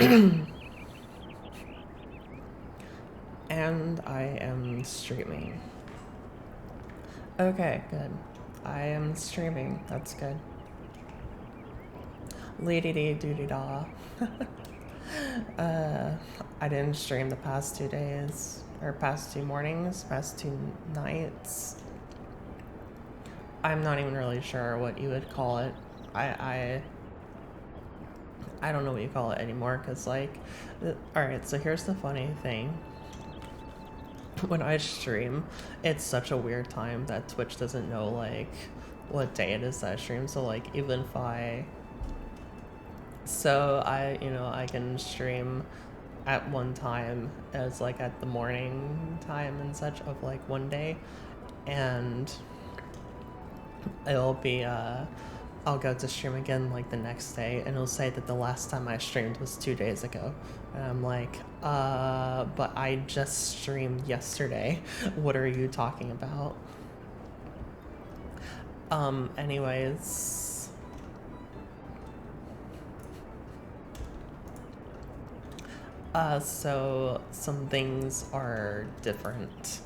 And I am streaming. Okay, good. I am streaming. That's good. Lady dee doody da. uh, I didn't stream the past 2 days, or past 2 mornings, past 2 nights. I'm not even really sure what you would call it. I I don't know what you call it anymore, because, like, alright, so here's the funny thing. When I stream, it's such a weird time that Twitch doesn't know, like, what day it is that I stream. So, like, even if I can stream at one time as, like, at the morning time and such of, like, one day. And it'll be, I'll go to stream again, like, the next day, and it'll say that the last time I streamed was 2 days ago. And I'm like, but I just streamed yesterday. What are you talking about? Anyways. So some things are different.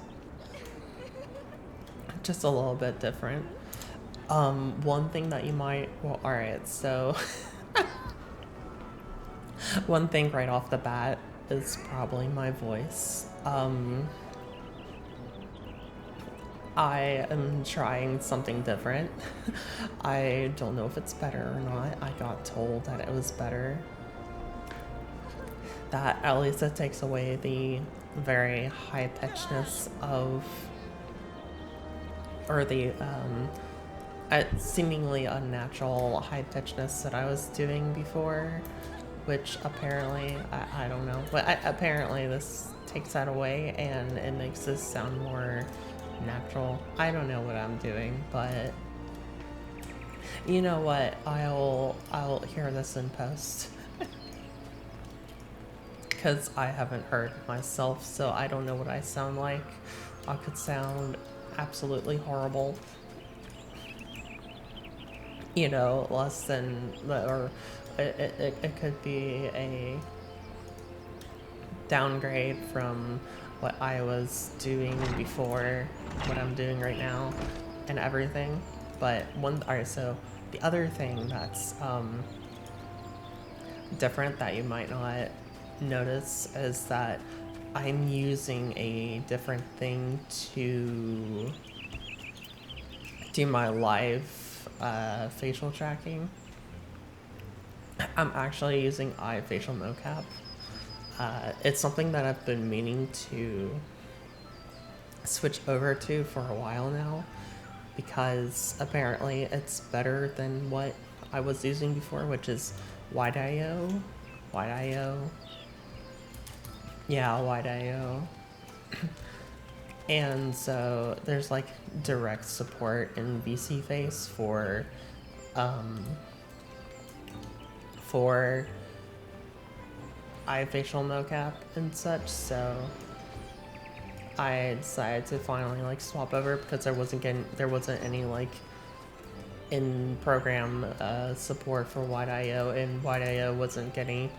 Just a little bit different. One thing that you might, well, alright, so one thing right off the bat is probably my voice. I am trying something different. I don't know if it's better or not. I got told that it was better. That at least it takes away the very high pitchedness of, or the seemingly unnatural high pitchedness that I was doing before, which apparently, I don't know, but apparently this takes that away and it makes this sound more natural. I don't know what I'm doing, but you know what? I'll hear this in post. Because I haven't heard myself, so I don't know what I sound like. I could sound absolutely horrible. You know, less than, or it could be a downgrade from what I was doing before, what I'm doing right now, and everything. But alright, so the other thing that's different that you might not notice is that I'm using a different thing to do my live facial tracking. I'm actually using iFacial mocap. It's something that I've been meaning to switch over to for a while now, because apparently it's better than what I was using before, which is Wide.io. Wide.io. Yeah, Wide.io. And so there's like direct support in VSeeFace for iFacial mocap and such, so I decided to finally like swap over because there wasn't any like in program support for Wide.io, and Wide.io wasn't getting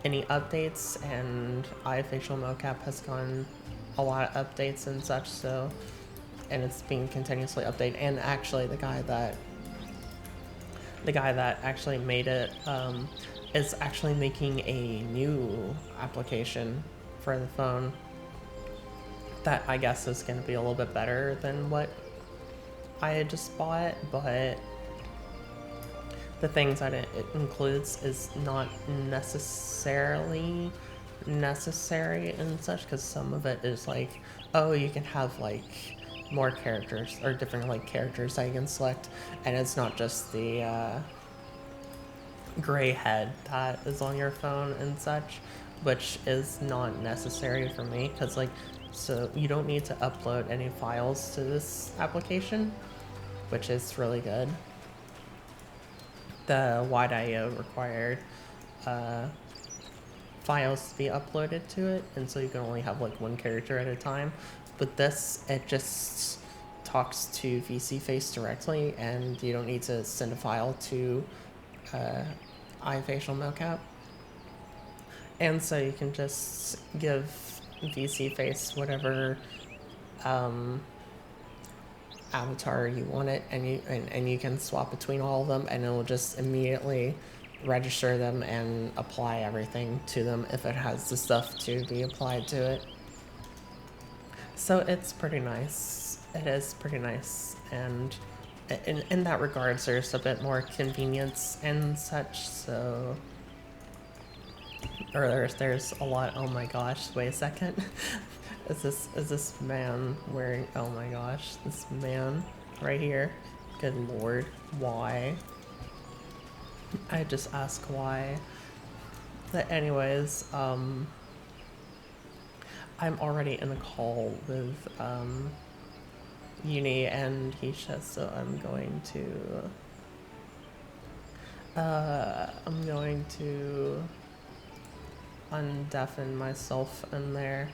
any updates, and iFacial mocap has gotten a lot of updates and such, so, and it's being continuously updated. And actually the guy that actually made it is actually making a new application for the phone that I guess is going to be a little bit better than what I had just bought, but the things that it includes is not necessarily necessary and such, because some of it is like, oh, you can have like more characters or different like characters that you can select, and it's not just the gray head that is on your phone and such, which is not necessary for me, because like, so you don't need to upload any files to this application, which is really good. The Wide.io required files to be uploaded to it, and so you can only have like one character at a time. But this, it just talks to VSeeFace directly, and you don't need to send a file to iFacial mocap. And so you can just give VC Face whatever avatar you want it, and you can swap between all of them, and it will just immediately register them and apply everything to them if it has the stuff to be applied to it. So it's pretty nice. It is pretty nice, and in that regards, there's a bit more convenience and such. So, or there's a lot. Oh my gosh! Wait a second. Is this man wearing? Oh my gosh! This man right here. Good lord! Why? I just ask why. But anyways, I'm already in a call with Uni and Hisha, so I'm going to undeafen myself in there.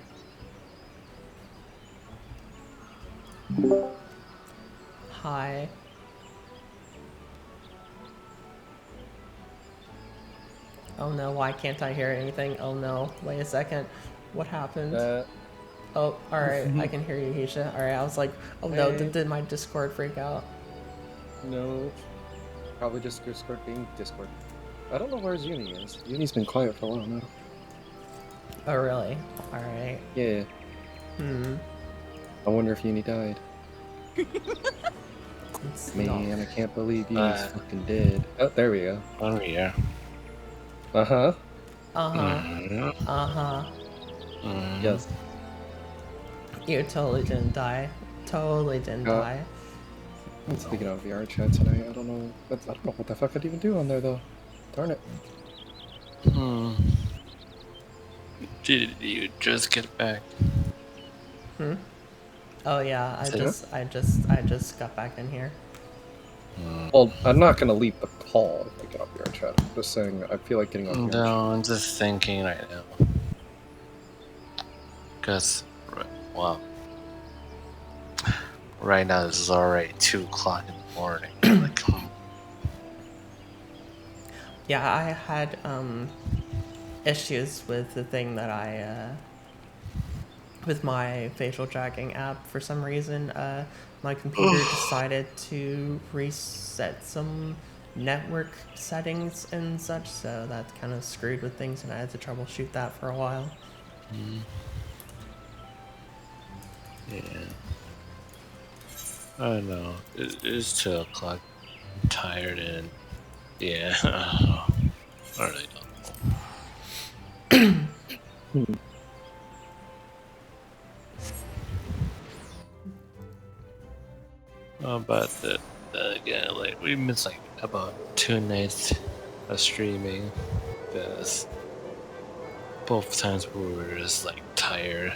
Hi. Oh no, why can't I hear anything? Oh no, wait a second. What happened? Oh, alright, I can hear you, Hisha. Alright, I was like, oh no, Hey. did my Discord freak out? No. Probably just Discord being Discord. I don't know where his Uni is. Uni's been quiet for a while now. Oh really? Alright. Yeah. I wonder if Uni died. Man, I can't believe Uni's fucking dead. Oh, there we go. Oh yeah. Uh-huh. Yes. Yes. You totally didn't die. Totally didn't die. Speaking of VR chat tonight, I don't know what the fuck I'd even do on there though. Darn it. Did you just get back? Oh yeah, I just got back in here. Well, I'm not gonna leave the call if I get off VR chat. I'm just saying I feel like getting off VR chat. No, I'm just thinking right now. Because, well, right now this is already 2 o'clock in the morning. Like, Yeah, I had issues with the thing that with my facial tracking app for some reason. My computer decided to reset some network settings and such, so that kind of screwed with things, and I had to troubleshoot that for a while. yeah. I don't know. It is 2 o'clock. I'm tired and yeah. I really don't know. But again, like we missed like about 2 nights of streaming because both times we were just like tired.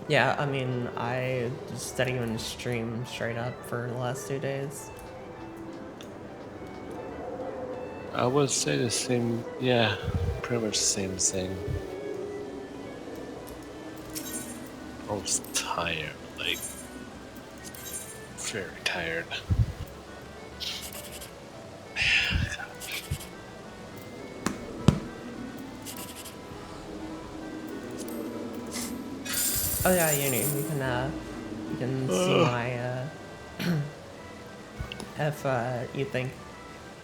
Yeah, I mean, I just didn't even stream straight up for the last 2 days. I would say the same, yeah, pretty much the same thing. I was tired, like very tired. Oh yeah, you can see my if you think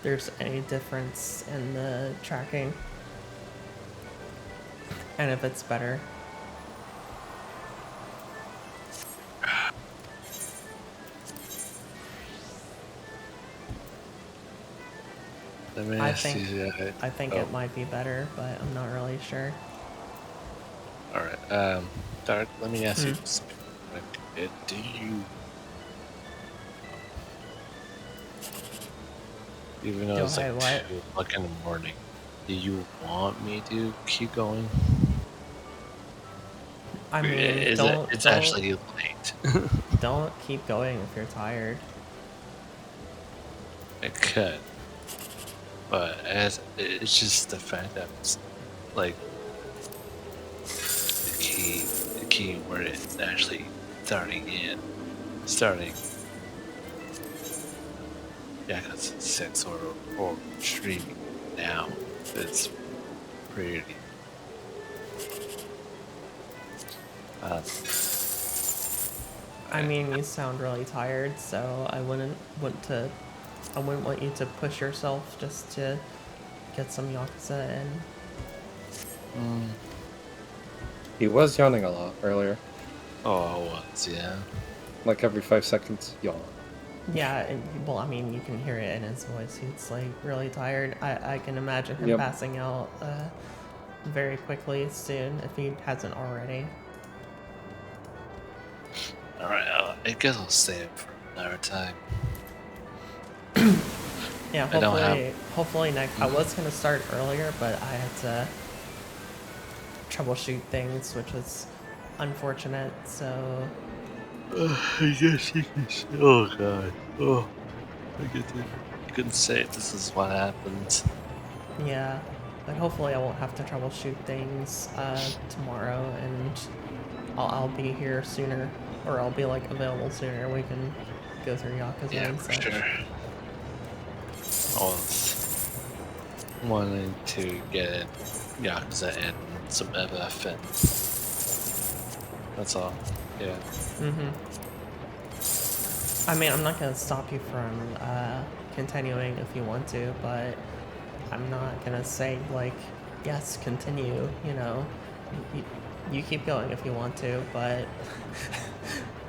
there's any difference in the tracking and if it's better. I think it might be better, but I'm not really sure. Alright, Dark, let me ask you something. Do you, even though it's like 2 o'clock in the morning, do you want me to keep going? I mean, it's actually late. Don't keep going if you're tired. I could, but it's just the fact that it's like the key where it's actually starting. Yeah, because it's 6 or streaming now. It's pretty. Uh, I mean, you sound really tired, so I wouldn't want you to push yourself just to get some Yakuza in. mm, He was yawning a lot earlier. oh, it was, yeah. Like every 5 seconds, yawn. Yeah, well, I mean, you can hear it in his voice. He's like really tired. I can imagine him Yep. passing out very quickly soon if he hasn't already. Alright, I guess I'll save it for another time. Yeah, I don't hopefully next. I was gonna start earlier, but I had to troubleshoot things, which was unfortunate. So I guess you can say, oh god. Oh, I get to. You can say this is what happens. yeah, but hopefully I won't have to troubleshoot things tomorrow, and I'll be here sooner, or I'll be like available sooner. We can go through Yakuza Yeah, and for such. sure. I was wanting to get Yakuza and some FF and that's all. Yeah. I mean, I'm not gonna stop you from continuing if you want to, but I'm not gonna say like, yes, continue. You know, you, you keep going if you want to, but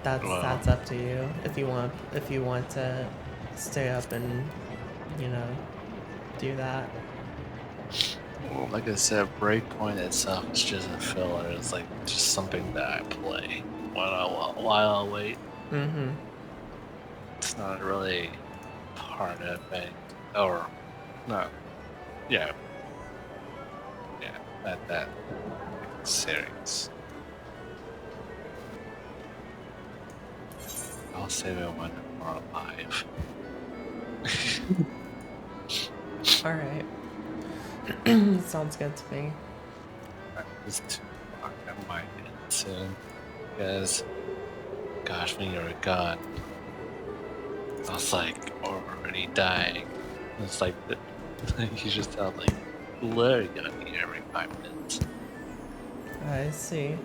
Well. that's up to you. If you want to stay up and do that. Well, like I said, Breakpoint itself is just a filler. It's like just something that I play while I wait. It's not really part of it, or no, yeah, that series. I'll save it when we're alive. All right. Sounds good to me. It's 2 o'clock. I might end soon, because, gosh, when you were gone, I was like already dying. It's like you just sound like literally gonna be every 5 minutes. I see.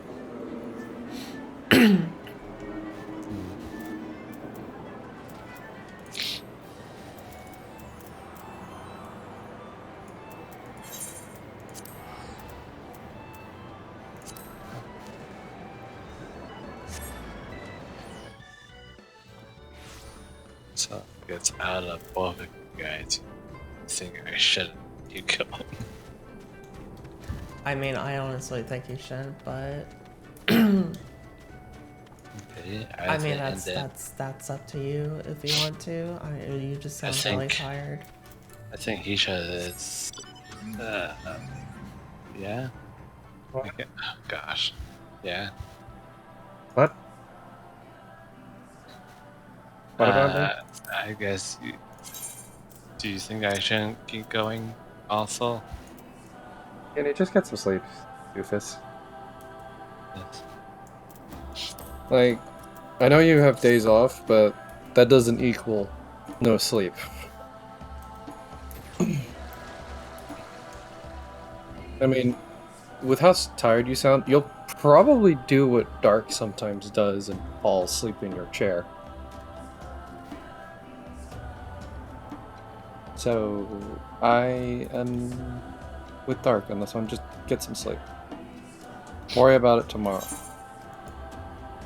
So it's out of both of you guys. I think I shouldn't keep going. I mean, I honestly think you should, but Okay, I mean that's up to you if you want to. I mean, you just sound really tired. I think he should. Is, yeah. What? Okay. Oh, gosh. Yeah. What? What about me? I guess. Do you think I shouldn't keep going? Also. Can you just get some sleep, doofus? Yes. Like, I know you have days off, but that doesn't equal no sleep. I mean, with how tired you sound, you'll probably do what Dark sometimes does and fall asleep in your chair. So, I am with Dark on this one. Just get some sleep. Worry about it tomorrow.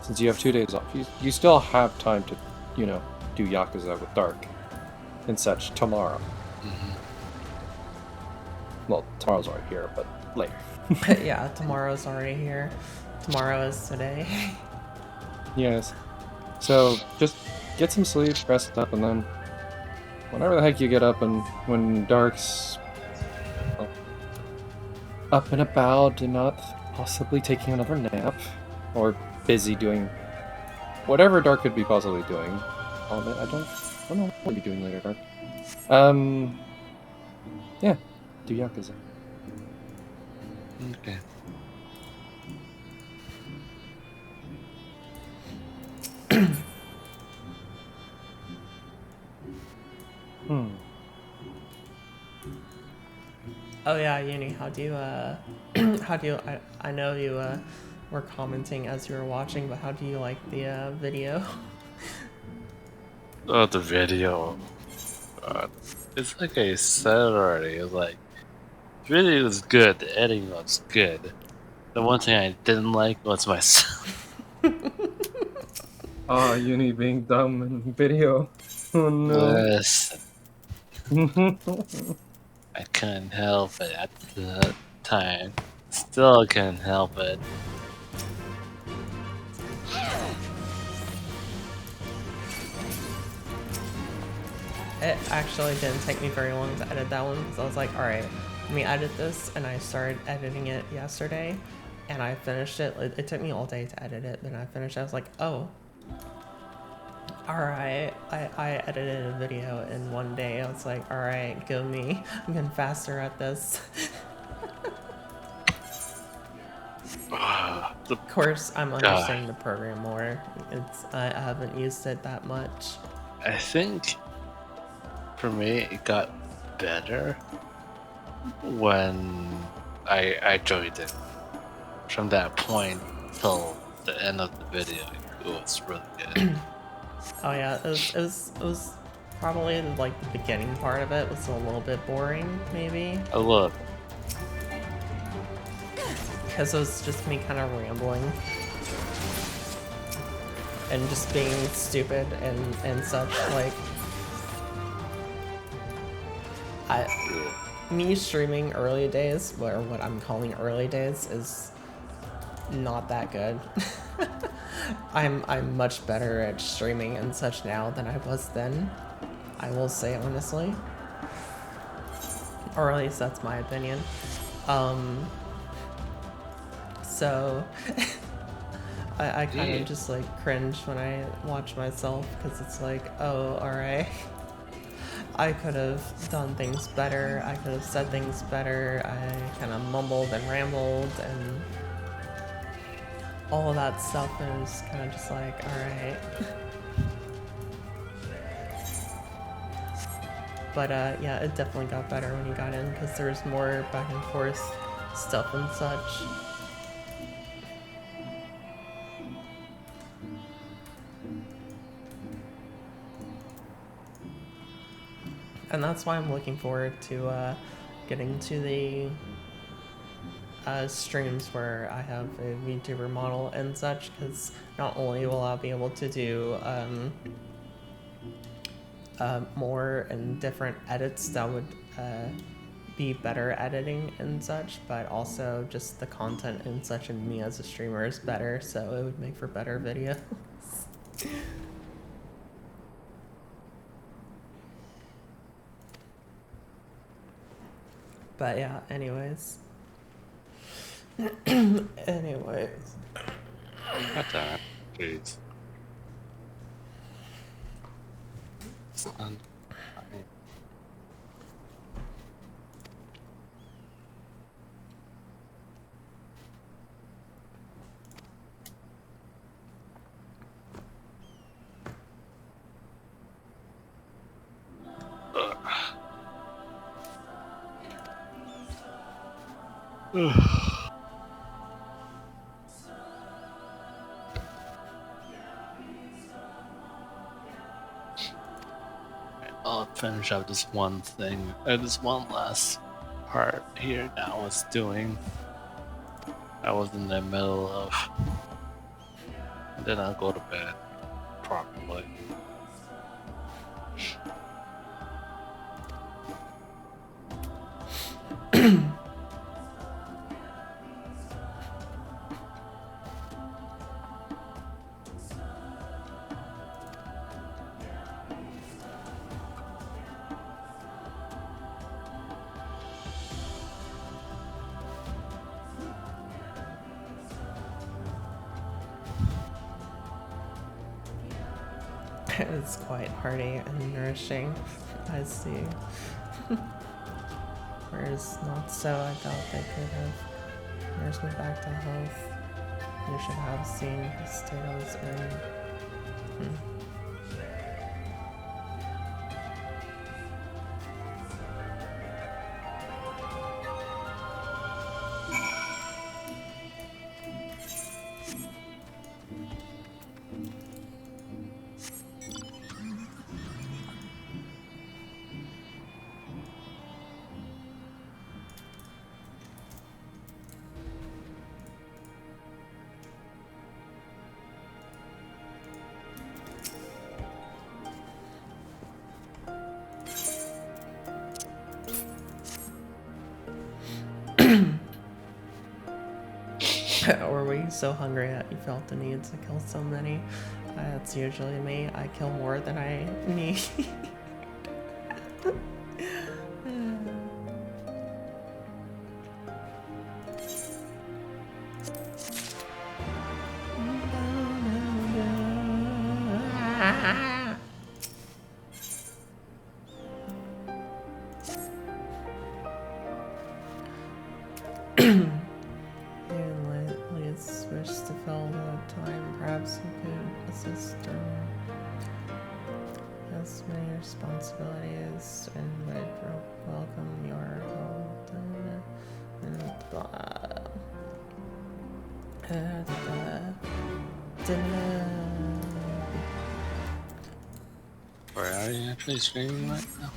Since you have 2 days off, you still have time to, do Yakuza with Dark and such tomorrow. Well, tomorrow's already here, but later. Yeah, tomorrow's already here. Tomorrow is today. Yes. So, just get some sleep, rest up, and then whenever the heck you get up and when Dark's up and about and not possibly taking another nap or busy doing whatever Dark could be possibly doing. I don't know what you'll be doing later, Dark. Yeah, do Yakuza. Okay. Oh yeah, Uni, how do you how do you I know you were commenting as you were watching, but how do you like the video? Oh, the video. It's like I said already. It's like the video was good. The editing was good. The one thing I didn't like was myself. Ah, Uni being dumb in video. Oh no. Listen, I couldn't help it at the time. Still couldn't help it. It actually didn't take me very long to edit that one because I was like, all right, let me edit this, and I started editing it yesterday, and I finished it. It took me all day to edit it, then I finished it. I was like, oh, all right. I edited a video in one day. I was like, all right, go me. I'm getting faster at this. The Of course, I'm understanding the program more. I haven't used it that much. I think for me it got better when I joined it. From that point till the end of the video, it was really good. Oh yeah, it was probably like the beginning part of it was a little bit boring, maybe, I love because it was just me kind of rambling and just being stupid and such. Like, me streaming early days, or what I'm calling early days, is not that good. I'm much better at streaming and such now than I was then. I will say honestly, or at least that's my opinion. So I kind of just like cringe when I watch myself because it's like, oh, all right. I could have done things better. I could have said things better. I kind of mumbled and rambled and all of that stuff, and it was kind of just like, alright. But yeah, it definitely got better when you got in, because there was more back and forth stuff and such. And that's why I'm looking forward to getting to the streams where I have a VTuber model and such, because not only will I be able to do more and different edits that would be better editing and such, but also just the content and such and me as a streamer is better, so it would make for better videos. But yeah, anyways. Anyways. God damn it. Jeez. Son. I'll finish up this one thing, this one last part here that I was doing. I was in the middle of, and then I'll go to bed properly. It's quite hearty and nourishing, I see. Whereas not so, I thought they could have nursed me back to health. You should have seen the state I was in. Or were you so hungry that you felt the need to kill so many? That's usually me. I kill more than I need. Please wish to fill the time. Perhaps you could assist has many responsibilities and would welcome your help and blah. Where are you actually streaming right now?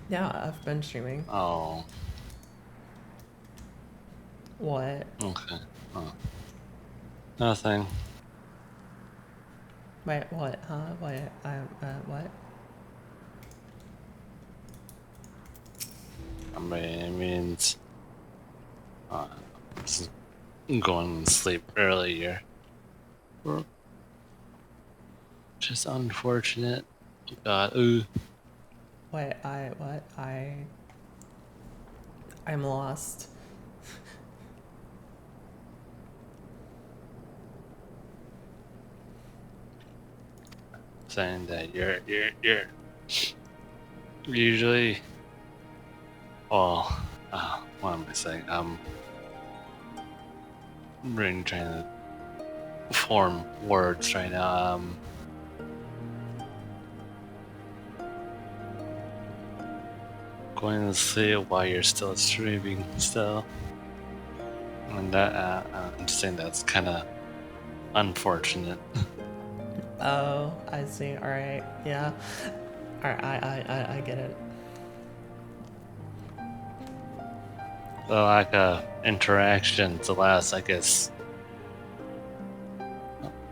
Yeah, I've been streaming. Oh, What? okay. Oh. Nothing. Wait, what? Huh? Wait, what? I mean, it means just going to sleep earlier. Just unfortunate. God, ooh. Wait, I'm lost. Saying that you're usually. Well, what am I saying? I'm really trying to form words right now. Going to sleep while you're still streaming still. And that, I'm just saying that's kind of unfortunate. Oh, I see. All right, yeah. All right, I get it. The lack of interaction the last, I guess.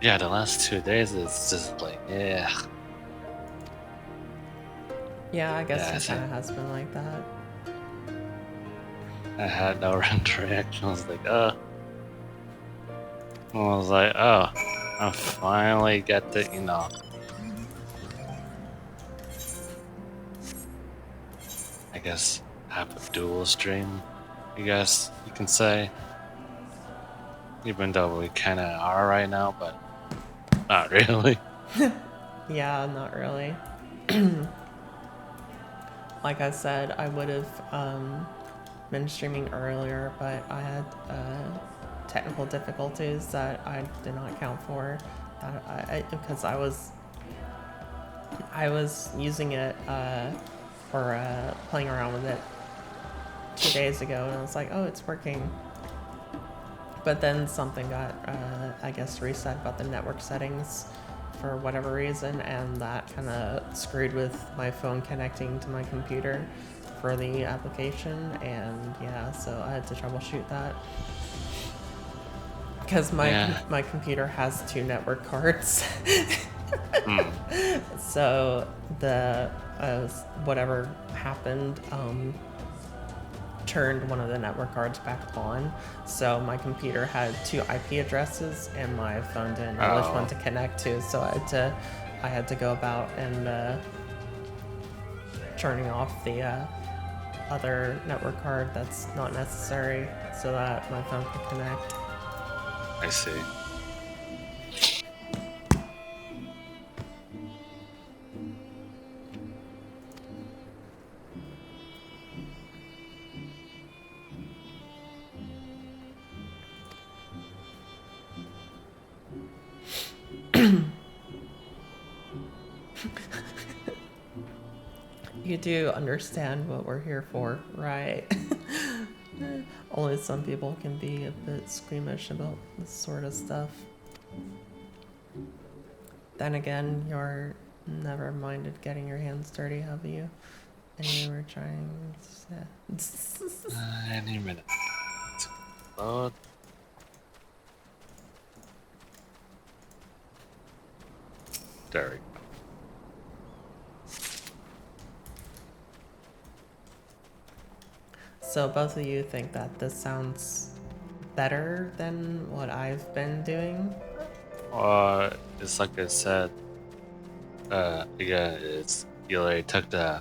Yeah, the last 2 days is just like, yeah. Yeah, I guess Yeah, it kind of has been like that. I had no interaction. I was like, I was like, oh, I finally get to, I guess have a dual stream, I guess you can say. Even though we kind of are right now, but not really. Yeah, not really. Like I said, I would have been streaming earlier, but I had technical difficulties that I did not account for. Because I was using it or playing around with it 2 days ago, and I was like, oh, it's working. But then something got, I guess, reset about the network settings for whatever reason, and that kind of screwed with my phone connecting to my computer for the application, and yeah, so I had to troubleshoot that. Because my computer has 2 network cards. So the whatever happened turned one of the network cards back on, so my computer had 2 IP addresses and my phone didn't know which one to connect to, so I had to go about and turning off the other network card that's not necessary so that my phone could connect. I see. You do understand what we're here for, right? Only some people can be a bit squeamish about this sort of stuff. Then again, you're never minded getting your hands dirty, have you? And you were trying to... Any minute. Load. There we go. So both of you think that this sounds better than what I've been doing. It's like I said. Again, it's you already took the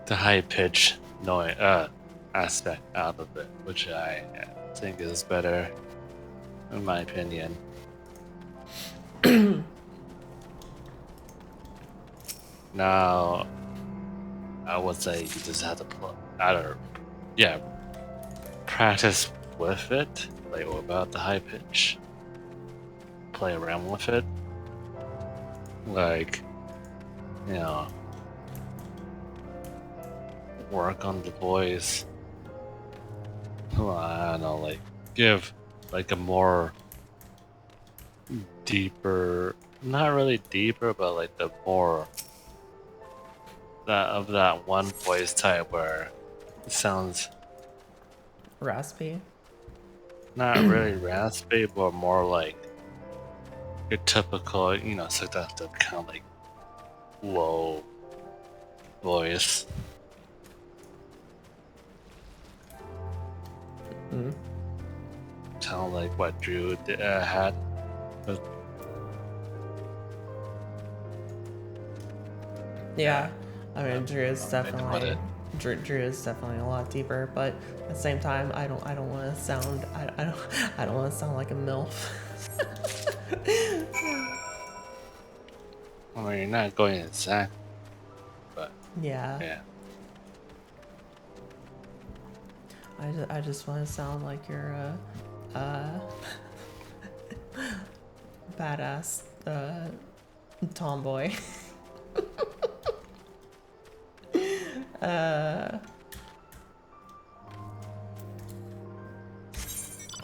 high pitch noise aspect out of it, which I think is better, in my opinion. Now, I would say you just have to practice with it, like without the high pitch. Play around with it, like you know, work on the voice. Well, I don't know, like give like a more deeper, not really deeper, but like the more that one voice type where it sounds Raspy. not really raspy, but more like your typical, so that the kind of like low voice. Mm. Sound like what Drew had. Yeah, I mean, Drew is What definitely Drew is definitely a lot deeper, but at the same time, I don't want to sound I don't want to sound like a milf. I mean, you're not going exact, but Yeah, yeah. I just want to sound like you're a badass tomboy.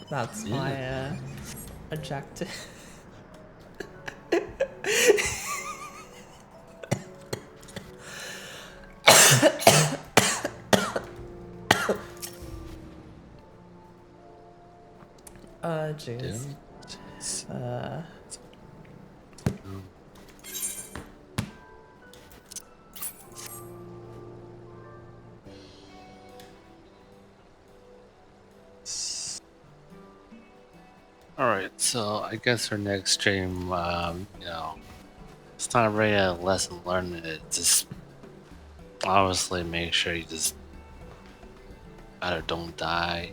That's my objective. Jeez. Alright, so I guess our next stream, it's not really a lesson learned. It's just obviously make sure you just either don't die.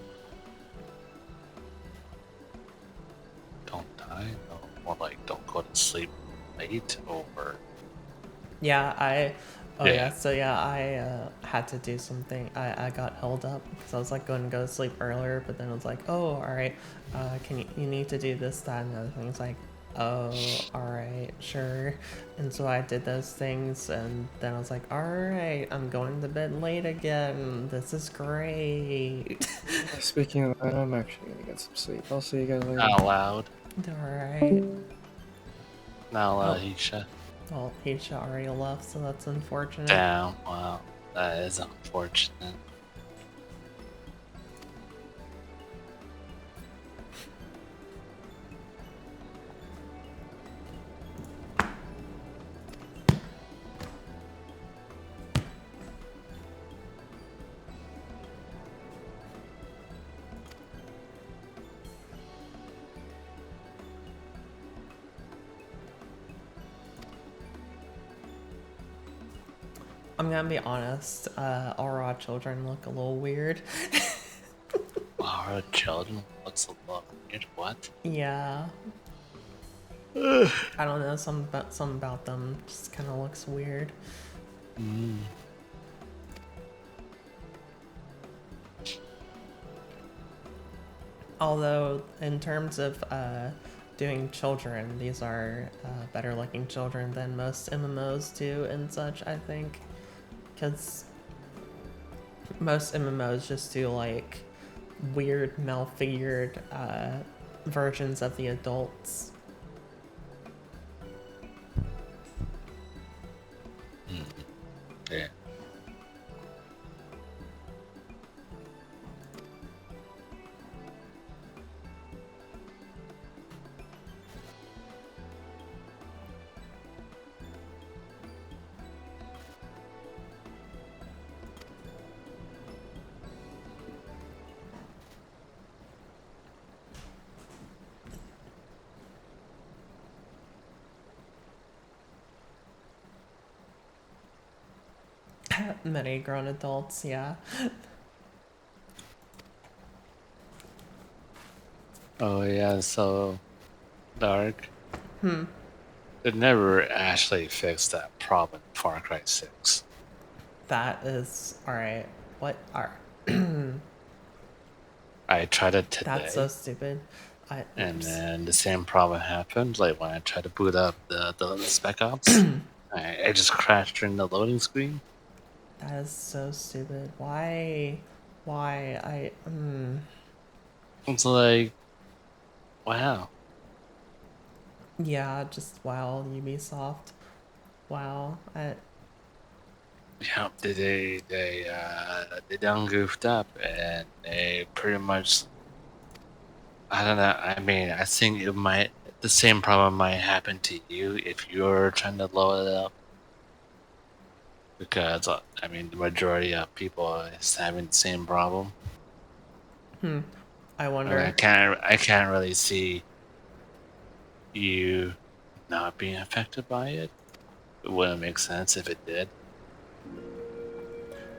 Don't die? No, more like don't go to sleep late or. Yeah, Yeah. so yeah, I had to do something. I got held up because I was like going to go to sleep earlier, but then it was like, oh, all right, can you need to do this, that, and the other thing. It's like, oh, all right, sure. And so I did those things, and then I was like, all right, I'm going to bed late again. This is great. Speaking of that, I'm actually gonna get some sleep. I'll see you guys later. Not allowed. All right. Not allowed, Oh. Hisha. Well, Hisha already left, so that's unfortunate. Damn, wow. That is unfortunate. I'm gonna be honest, our children look a little weird. Our children looks a lot weird. What? Yeah. I don't know, something about them just kind of looks weird. Mm. Although, in terms of doing children, these are better looking children than most MMOs do and such, I think. Because most MMOs just do like weird, malfigured versions of the adults. Yeah. Many grown adults, yeah. Oh yeah, so dark. Hmm. It never actually fixed that problem in Far Cry 6. That is alright. What are I tried it that's so today, stupid. and Oops. then the same problem happened. Like when I tried to boot up the Spec Ops, I just crashed during the loading screen. That is so stupid. Why? Why? It's like, wow. Yeah, just wow, Ubisoft. Wow. Yeah, they done goofed up, and they pretty much. I don't know. I mean, I think the same problem might happen to you if you're trying to load it up. Because I mean, the majority of people is having the same problem. I And wonder. I can't really see you not being affected by it. It wouldn't make sense if it did.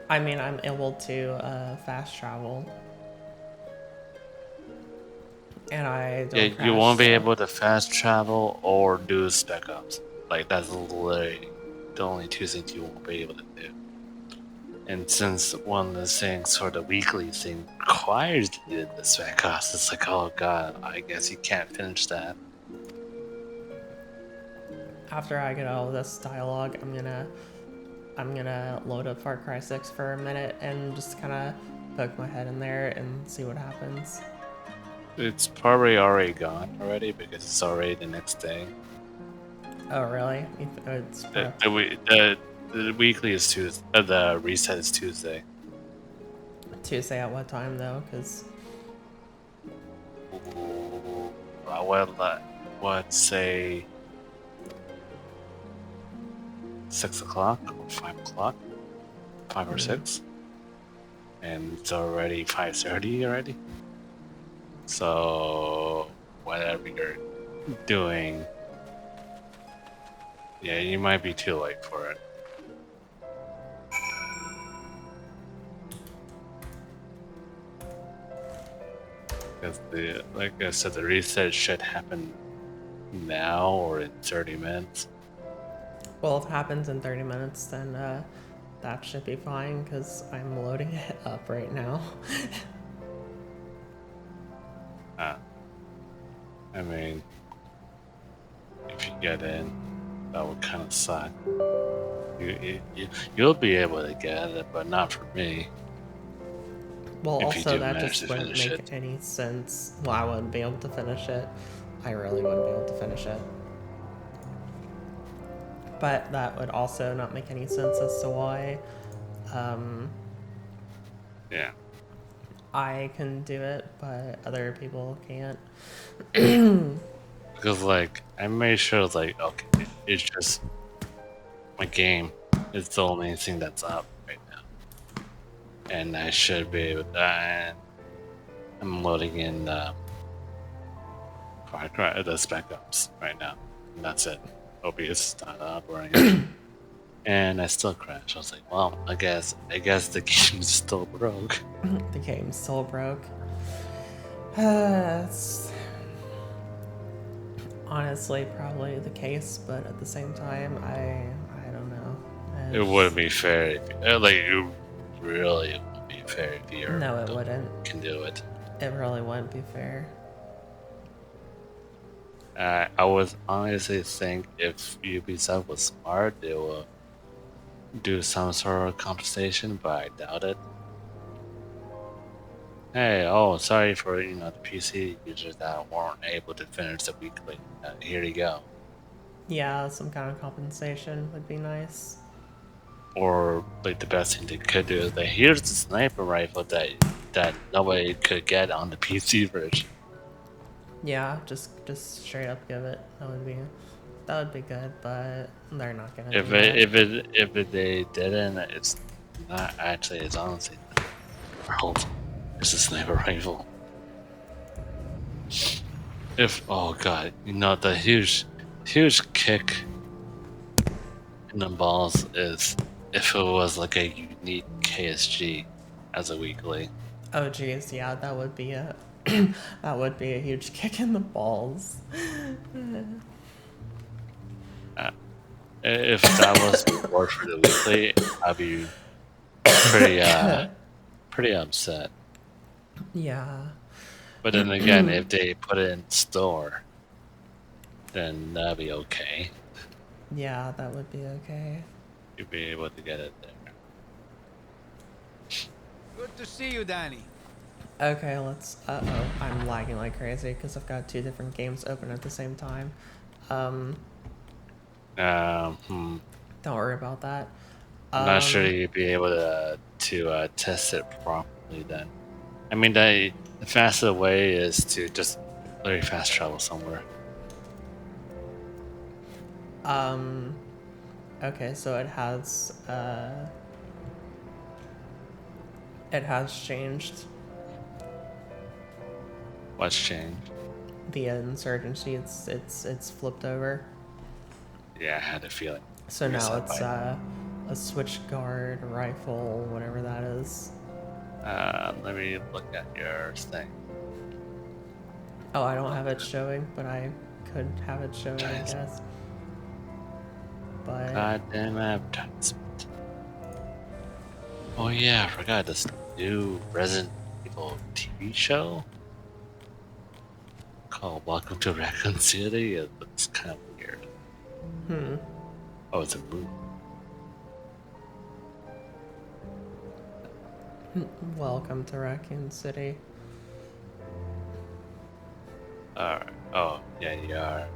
I mean, I'm able to fast travel, and I Yeah, don't you crash. won't be So able to fast travel or do spec ops. Like that's literally the only two things you won't be able to do. And since one of the things for the weekly thing requires you to do the spec ops, it's like, oh god, I guess you can't finish that. after I get all of this dialogue, I'm gonna load up Far Cry 6 for a minute and just kind of poke my head in there and see what happens. It's probably already gone already because it's already the next day. Oh, really? It's The weekly is Tuesday. The reset is Tuesday. Tuesday at what time though? Because Ooh, what say 6 o'clock or 5 o'clock, 5 or 6, and it's already 5:30 already. So whatever you're doing, yeah, you might be too late for it. Because like I said, the reset should happen now or in 30 minutes. well, if it happens in 30 minutes, then that should be fine because I'm loading it up right now. I mean, if you get in, that would kind of suck. You'll be able to get it, but not for me. Well, If you also do that manage just to wouldn't finish make it. any sense. Well, I wouldn't be able to finish it. I really wouldn't be able to finish it. But that would also not make any sense as to why Yeah. I can do it, but other people can't. Because, like, I made sure, like, okay, it's just my game is the only thing that's up right now. And I should be able to. And I'm loading in Far Cry, the Spec Ops right now. And that's it. OBS is not up or anything. And I still crash. I was like, well, I guess the game is still broke. The game's still broke. It's honestly probably the case, but at the same time, I don't know. It wouldn't be fair if like it really wouldn't be fair if you No, it wouldn't. can do it. It really wouldn't be fair. I would honestly think if Ubisoft was smart, they will do some sort of compensation, but I doubt it. Hey, oh, sorry for the PC users that weren't able to finish the weekly. Here you go. Yeah, some kind of compensation would be nice. Or like the best thing they could do is like, here's the sniper rifle that nobody could get on the PC version. Yeah, just straight up give it. That would be good, but they're not gonna do that. If they didn't, it's not actually. It's honestly the world. It's a sniper rifle. Oh god, the huge kick in the balls is if it was like a unique KSG as a weekly. Oh geez, yeah, that would be a that would be a huge kick in the balls. If that was the reward for the weekly, I'd be pretty upset. Yeah. But then again, if they put it in store, then that'd be okay. Yeah, that would be okay. You'd be able to get it there. Good to see you, Danny. Okay, let's. Uh-oh, I'm lagging like crazy because I've got two different games open at the same time. Hmm. Don't worry about that. I'm not sure you'd be able to test it properly then. I mean, the fastest way is to just very fast travel somewhere. Okay, so it has changed. What's changed? The insurgency, it's flipped over. Yeah, I had a feeling. So I guess now that it's might- a switch guard rifle, whatever that is. Let me look at your thing. Oh, I don't have it showing, but I could have it showing, I Nice. guess. But Goddamn advertisement. Oh yeah, I forgot this new Resident Evil TV show called Welcome to Raccoon City. It looks kind of weird. Oh, it's a movie. welcome to Raccoon City. Alright. Oh, yeah, you are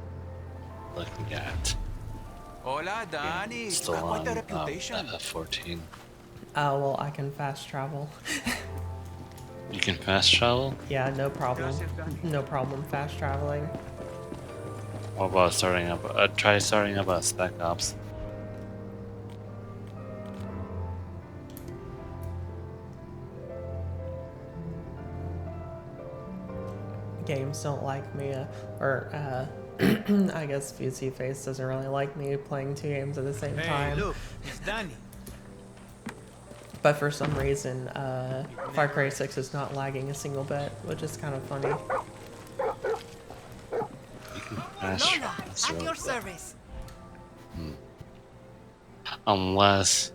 looking at Hola, Danny. still Got quite on a reputation. F14. Well, I can fast travel. You can fast travel? Yeah, no problem. No problem fast traveling. What about starting up? Try starting up a Spec Ops. Games don't like me, I guess VC Face doesn't really like me playing two games at the same Hey, time. look, it's Danny. But for some reason, Far Cry 6 is not lagging a single bit, which is kind of funny. Fast Lola, travel. That's at really your good. service. Unless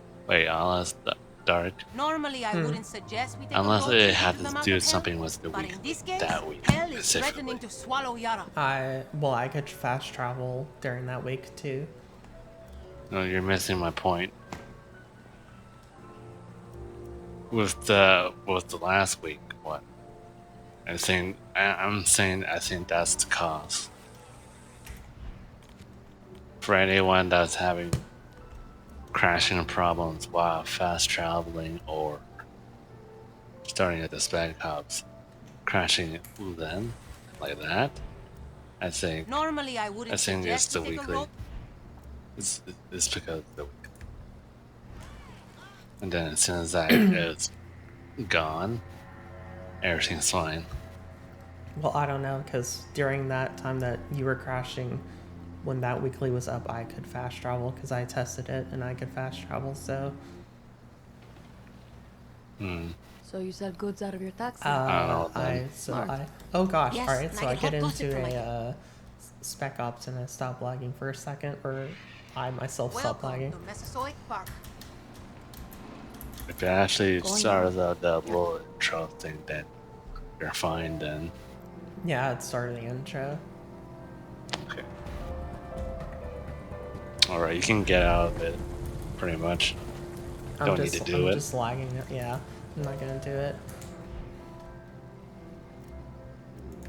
Dark. Normally, I wouldn't suggest we take Unless a road it trip had to the to mountain do hill, something with the but week in this case, that week hell is specifically. threatening to swallow Yara. I could fast travel during that week too. No, you're missing my point. With the last week, what? I'm saying I think that's the cause. For anyone that's having crashing problems while fast traveling or starting at the Spec Ops, crashing then like that, I think Normally, I wouldn't it's suggest the we take a weekly. road. It's because of the week. And then as soon as that is gone, everything's fine. Well, I don't know, because during that time that you were crashing, when that weekly was up, I could fast travel because I tested it and I could fast travel. So, So you sell goods out of your taxi? know then. Smart. oh gosh, Yes, all right. and So I I get get hot gossip into from my a Spec Ops and I stop lagging for a second, or I myself stop Welcome lagging. to Massasoit Park. If it actually Going starts out that little intro thing, then you're fine then. Yeah, it started the intro. Okay. Alright, you can get out of it, pretty much. Don't need to do I'm it. just lagging. Yeah, I'm not gonna do it.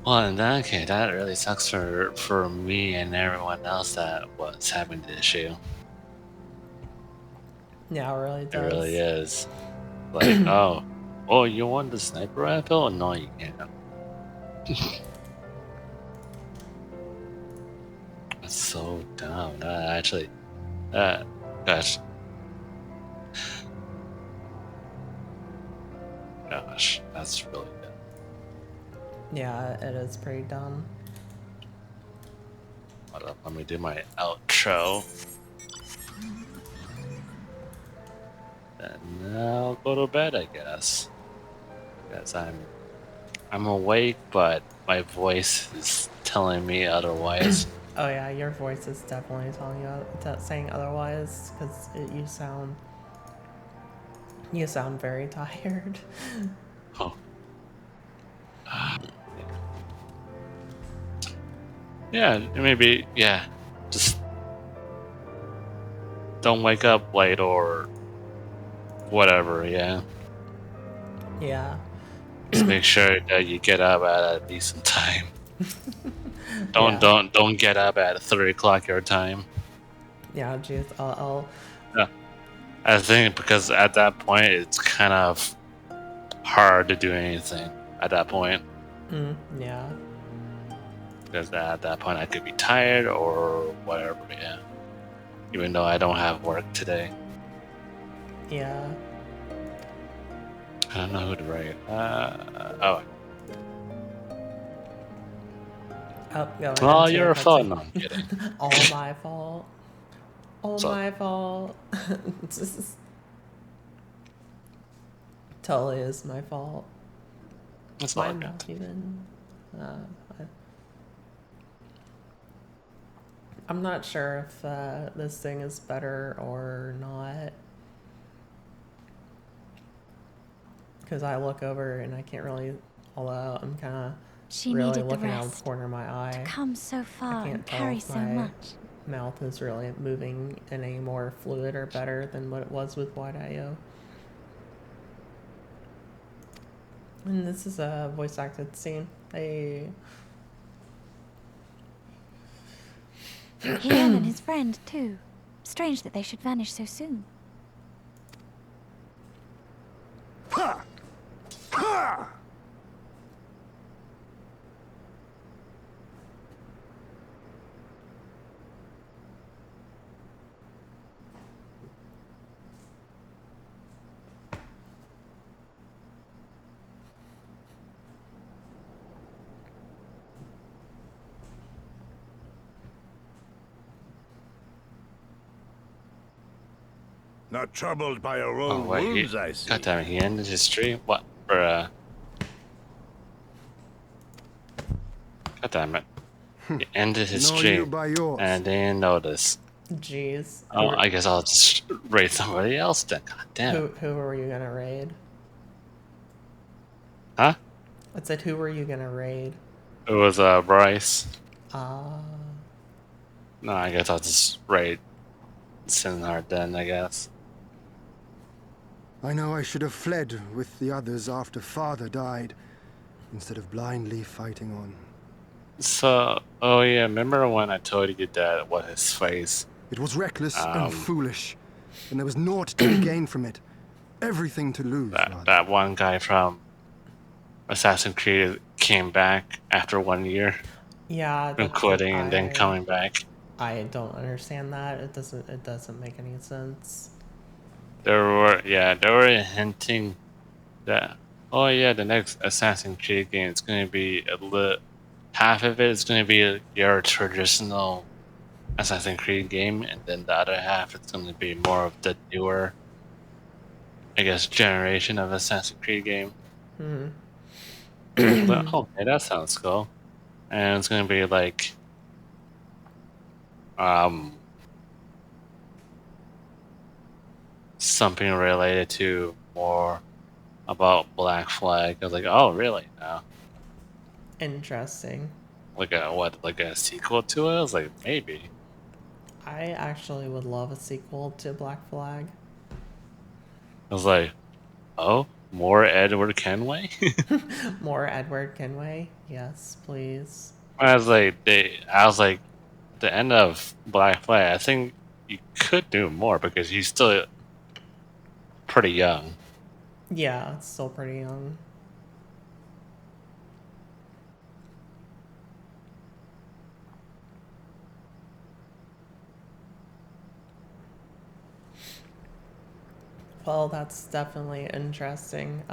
Well, in that case, that really sucks for me and everyone else that was having the issue. Yeah, it really It does. really is. Like, oh, you want the sniper rifle? No, you can't. That's so dumb. That actually, gosh, that's really good. Yeah, it is pretty dumb. Hold up, let me do my outro. then I'll go to bed, I guess. Because I'm awake, but my voice is telling me otherwise. Oh yeah, your voice is definitely telling you saying otherwise because you sound very tired. Oh. Yeah, maybe, yeah. Just don't wake up late or whatever, yeah. Yeah. Just make sure that you get up at a decent time. Yeah. Don't get up at 3 o'clock your time. Yeah, jeez. I'll Yeah. I think because at that point it's kind of hard to do anything at that point. yeah. Because at that point I could be tired or whatever, yeah. Even though I don't have work today. Yeah. I don't know who to write. Oh. Going Oh, into you're a cutscene. fun. No, I'm kidding. All my fault. All So- my fault. Totally is my fault. It's My all good. mouth even. I'm not sure if this thing is better or not. Because I look over and I can't really, although I'm kind of She really needed the looking out of the rest. corner of my eye. Come so far can't and tell carry if so my- much. Mouth is really moving in a more fluid or better than what it was with Wide IO. And this is a voice acted scene. He and his friend, too. Strange that they should vanish so soon. Not troubled by your Oh own wait, wounds, I see. God damn it, he ended his stream? What? God damn it. He ended his Know you stream by yours. and I didn't notice. Jeez. Oh, I guess I'll just raid somebody else then. God damn. Who were you gonna raid? Huh? I said, who were you gonna raid? It was Bryce. Ah. No, I guess I'll just raid Sinhart then, I guess. I know I should have fled with the others after Father died, instead of blindly fighting on. So, oh yeah, remember when I told you that what his face? It was reckless and foolish, and there was naught to be gained from it. Everything to lose, rather. That one guy from Assassin's Creed came back after 1 year. Yeah. From quitting and then coming back. I don't understand that. It doesn't make any sense. They were hinting that, oh yeah, the next Assassin's Creed game is going to be half of it is going to be your traditional Assassin's Creed game, and then the other half is going to be more of the newer, I guess, generation of Assassin's Creed game. But, okay, that sounds cool. And it's going to be like, something related to more about Black Flag. I was like, oh, really? No. Interesting. Like a sequel to it? I was like, maybe. I actually would love a sequel to Black Flag. I was like, oh, more Edward Kenway? More Edward Kenway? Yes, please. I was like, the end of Black Flag, I think you could do more because he's still pretty young. Yeah, it's still pretty young. Well, that's definitely interesting.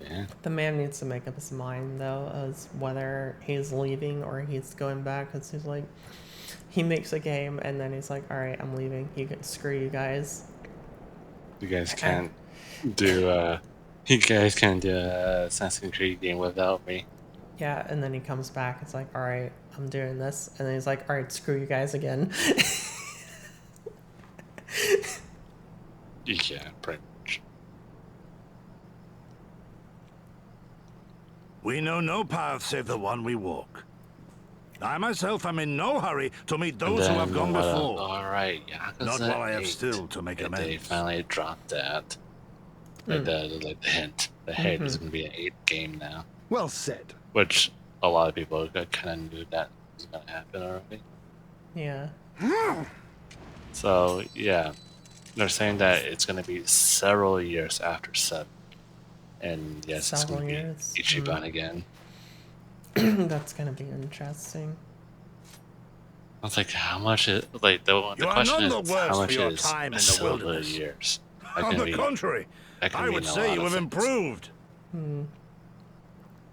Yeah. The man needs to make up his mind, though, as whether he's leaving or he's going back. Because he's like, he makes a game and then he's like, all right, I'm leaving. You can screw you guys. You guys can't do you guys can't do a Assassin's Creed game without me. Yeah, and then he comes back. It's like, all right, I'm doing this. And then he's like, all right, screw you guys again. Yeah, pretty much. We know no path save the one we walk. I myself am in no hurry to meet those who have gone before. Alright, Not Yakuza while I have 8. still to make They amends. finally dropped that. Like the hint. The hint is going to be an 8 game now. Well said. Which a lot of people kind of knew that was going to happen already. Yeah. So, yeah. They're saying that it's going to be several years after 7. And yes, it's Several going to be years. Ichiban again. That's gonna be interesting. I was like, how much is... Like, the You are question none the is, worse how for much your is time in the several wilderness. years? On the contrary, I would say you have improved.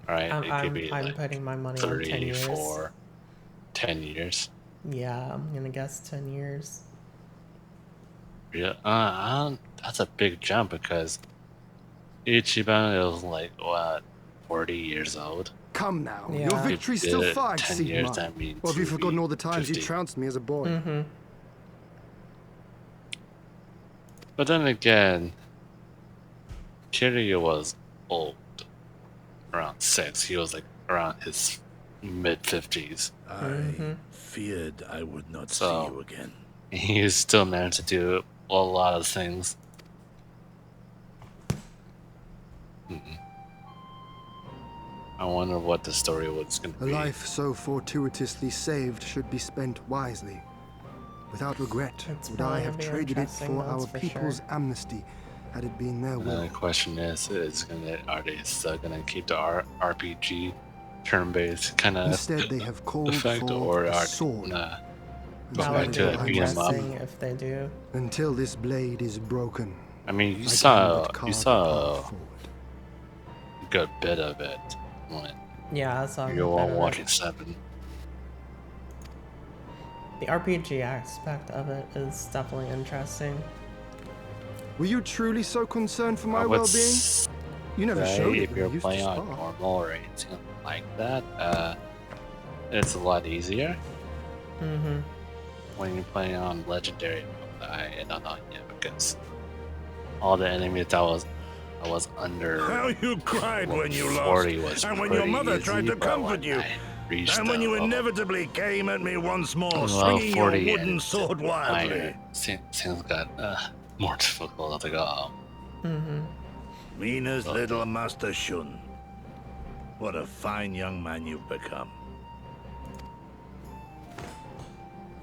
Alright, it could be I'm like putting my money on 10 years. 34, 10 years. Yeah, I'm gonna guess 10 years. Yeah, that's a big jump because Ichiban is like, what, 40 years old? Come now, Yeah. your victory's Did still it far 10 exceeding years, mine. that means Or have you you'd forgotten be all the times you 50. trounced me as a boy? Mm-hmm. But then again, Kiryu was old. Around 6. He was like around his mid-50s. I feared I would not So- see you again. He still managed to do a lot of things. I wonder what the story was going to A be. life so fortuitously saved should be spent wisely. Without regret, It's would I probably have gonna be traded it interesting, for that's our for people's sure. amnesty had it been their And will. then the question is are they still going to keep the RPG turn-based kind of Instead, they have called effect, for or a are they sword. gonna and go That back would to be it, beat 'em up? interesting if they do. Until this blade is broken, I mean, you I saw can but you carve a saw path forward. a good bit of it when Yeah, I saw you a were bit of it. watching 7. The RPG aspect of it is definitely interesting. Were you truly so concerned for my I would well-being? You never say showed it if when you're you used to playing on spar. normal or anything like that, it's a lot easier. Mm-hmm. When you're playing on legendary, I don't know yet because all the enemies I was under How you cried when you 40 lost, was and when your pretty mother easy, tried to but comfort when you, I reached and when you the inevitably came at me once more, level swinging your 40 wooden and sword wildly. things got more difficult. I was like, oh, Mm-hmm. Mina's little Master Shun. What a fine young man you've become.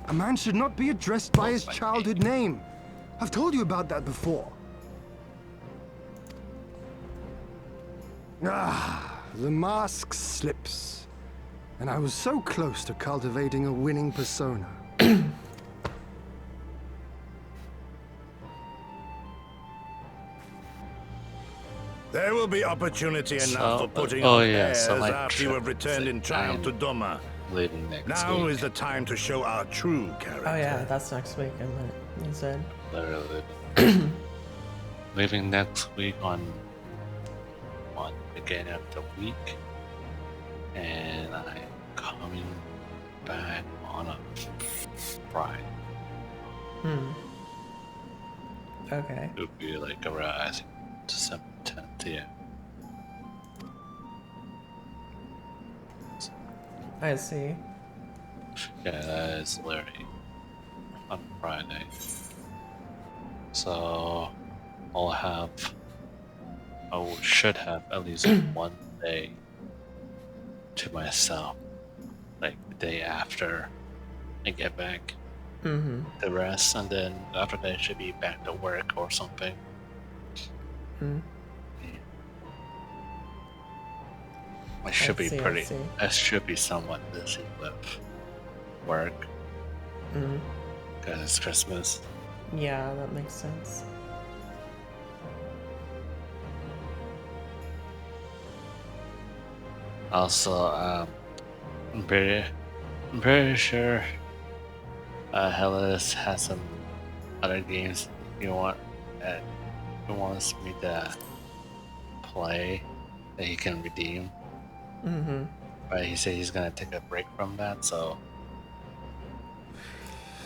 A man should not be addressed by his my childhood name. I've told you about that before. Ah, the mask slips. And I was so close to cultivating a winning persona. There will be opportunity enough So, for putting oh on yeah, airs so my after you have trip returned in is triumph to I'm Doma. leaving next Now week. is the time to show our true character. Oh yeah, that's next week, isn't it? You said. Literally leaving next week on beginning of the week, and I'm coming back on a Friday. Okay. It would be like around I think December 10th, yeah. I see. Yeah, that is literally on Friday. So should have at least one day to myself, like the day after I get back. Mm-hmm. The rest, and then after that, I should be back to work or something. Mm. I should be see, I pretty. see. I should be somewhat busy with work Mm. because it's Christmas. Yeah, that makes sense. Also, I'm pretty sure Hellas has some other games you want he wants me to play that he can redeem. Mm-hmm. But he said he's gonna take a break from that, so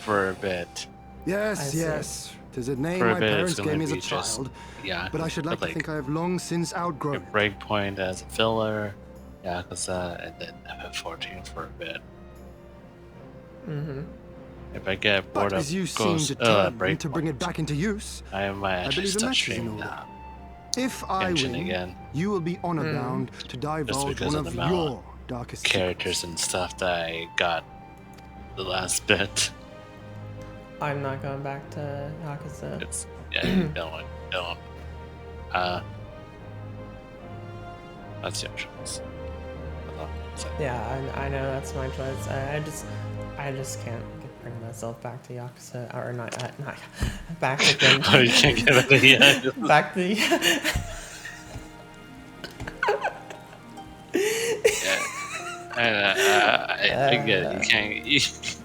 for a bit. I Yes, see. yes. 'Tis a name For a my bit, it's parents gonna gave me as a be just- child, Yeah, but I should like to think I have long since a outgrown it. breakpoint as a filler. Yakuza and then FF14 for a bit. Mm-hmm. If I get bored But of as you seem Ghost determined to bring it back into use, I might I actually believe the start match is in streaming order. now. If I Genshin win, again. you will be honor bound to divulge because one of of the amount your darkest Characters secrets. and stuff that I got the last bit. I'm not going back to Yakuza. It's yeah, don't. That's your choice. That's all I'm saying. Yeah, I know that's my choice. I just can't bring myself back to Yakuza, or not back to Genshin. Oh, you can't get it yet. Back to I get it. You can't.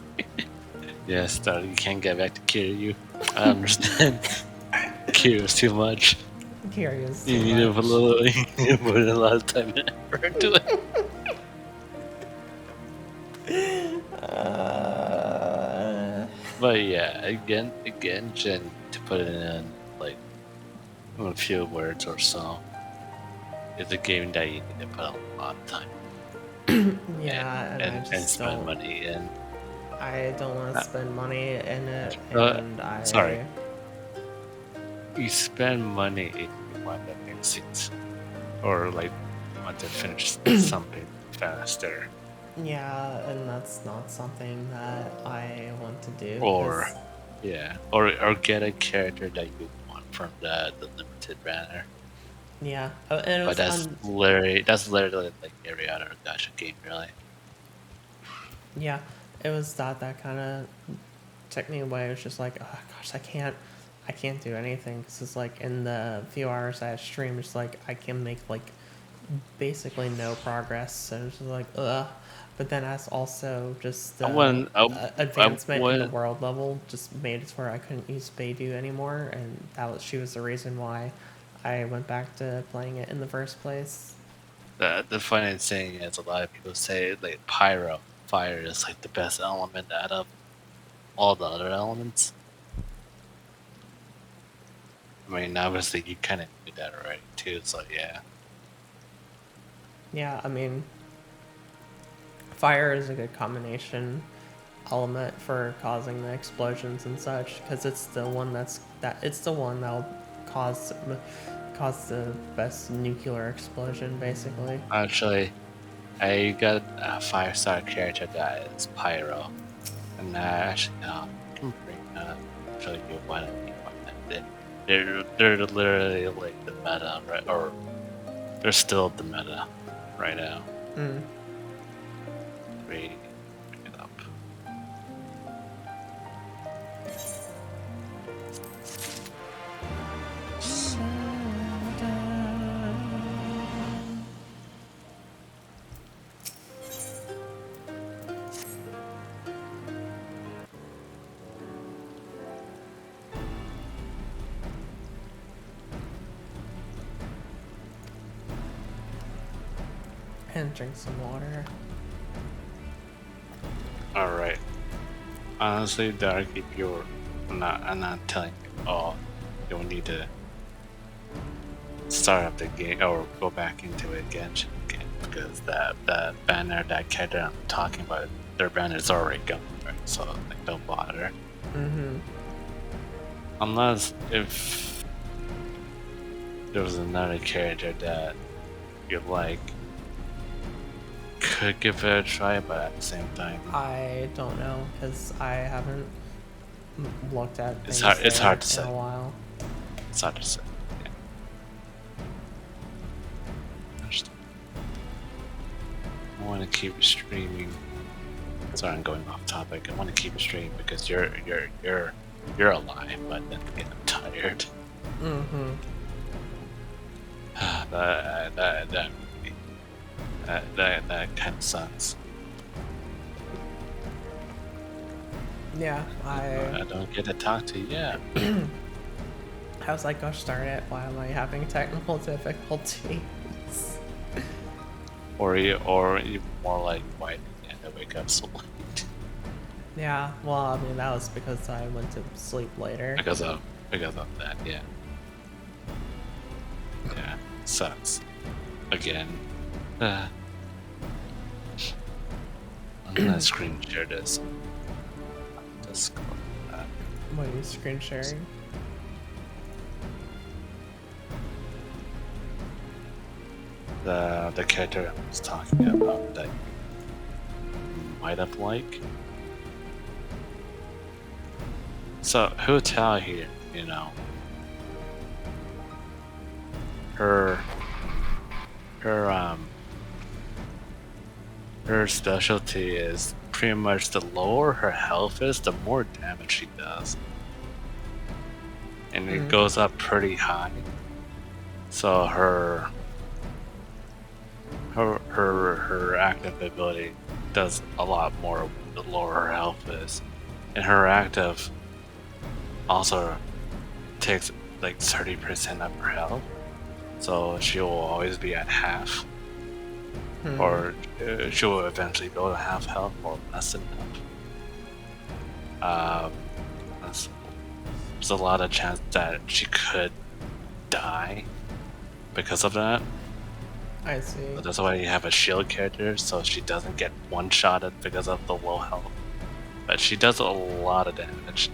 Yes, you can't get back to Kiryu. I understand. Kiryu's too much. Curious. You need to put a lot of time and effort into it. But yeah, again, Jen, to put it in like a few words or so, it's a game that you need to put a lot of time Yeah, and I and just spend don't. money in. I don't want to spend money in it, Uh, and I. sorry. You spend money if you want to exit, or like want to finish something faster, Yeah, and that's not something that I want to do. or 'cause- yeah, or get a character that you want from the limited banner. yeah, and it But was that's literally like every other gacha game, really. yeah, it was that kind of took me away. It was just like, oh gosh, I can't do anything because it's like in the few hours I stream, it's like I can make like basically no progress. So it's just like, ugh. But then as also just the advancement in the world level just made it where I couldn't use Beidou anymore, and she was the reason why I went back to playing it in the first place. The funny thing is, a lot of people say like pyro, fire is like the best element out of all the other elements. I mean, obviously you kind of knew that already too. So yeah, Yeah, I mean, fire is a good combination element for causing the explosions and such, because it's the one that'll cause the best nuclear explosion, basically. actually, I got a 5-star character that is pyro, and I can show you why they're literally like the meta, right? Or they're still the meta right now. Mm. Bring it up. And drink some water. Alright. Honestly, Dark, if you're I'm not telling you, oh, you'll need to start up the game or go back into it again, because that banner, that character I'm talking about, their banner is already gone, right? So like, don't bother. Mm-hmm. Unless if there was another character that you like, could give it a try, but at the same time, I don't know, because I haven't looked at It's things hard- it's there hard to in say. a while. it's hard to say. Yeah. Understand. I want to keep streaming. Sorry, I'm going off topic. I want to keep streaming because you're alive, but then again, I'm tired. Mm-hmm. That kind of sucks. Yeah, I don't get to talk to you yet. I was like, gosh darn it, why am I having technical difficulties? Or even more like, why did I wake up so late? Yeah, well, I mean, that was because I went to sleep later. Because of that, yeah. Yeah, sucks. Again. I'm gonna screen share this. Just go with that. What are you screen sharing? The character I was talking about that you might have liked. So Hotel here, you know. Her specialty is pretty much the lower her health is, the more damage she does. And it goes up pretty high. So her active ability does a lot more the lower her health is. And her active also takes like 30% of her health. So she will always be at half. Or she will eventually go to half health or less than half. There's a lot of chance that she could die because of that. I see. So that's why you have a shield character, so she doesn't get one-shotted because of the low health. But she does a lot of damage.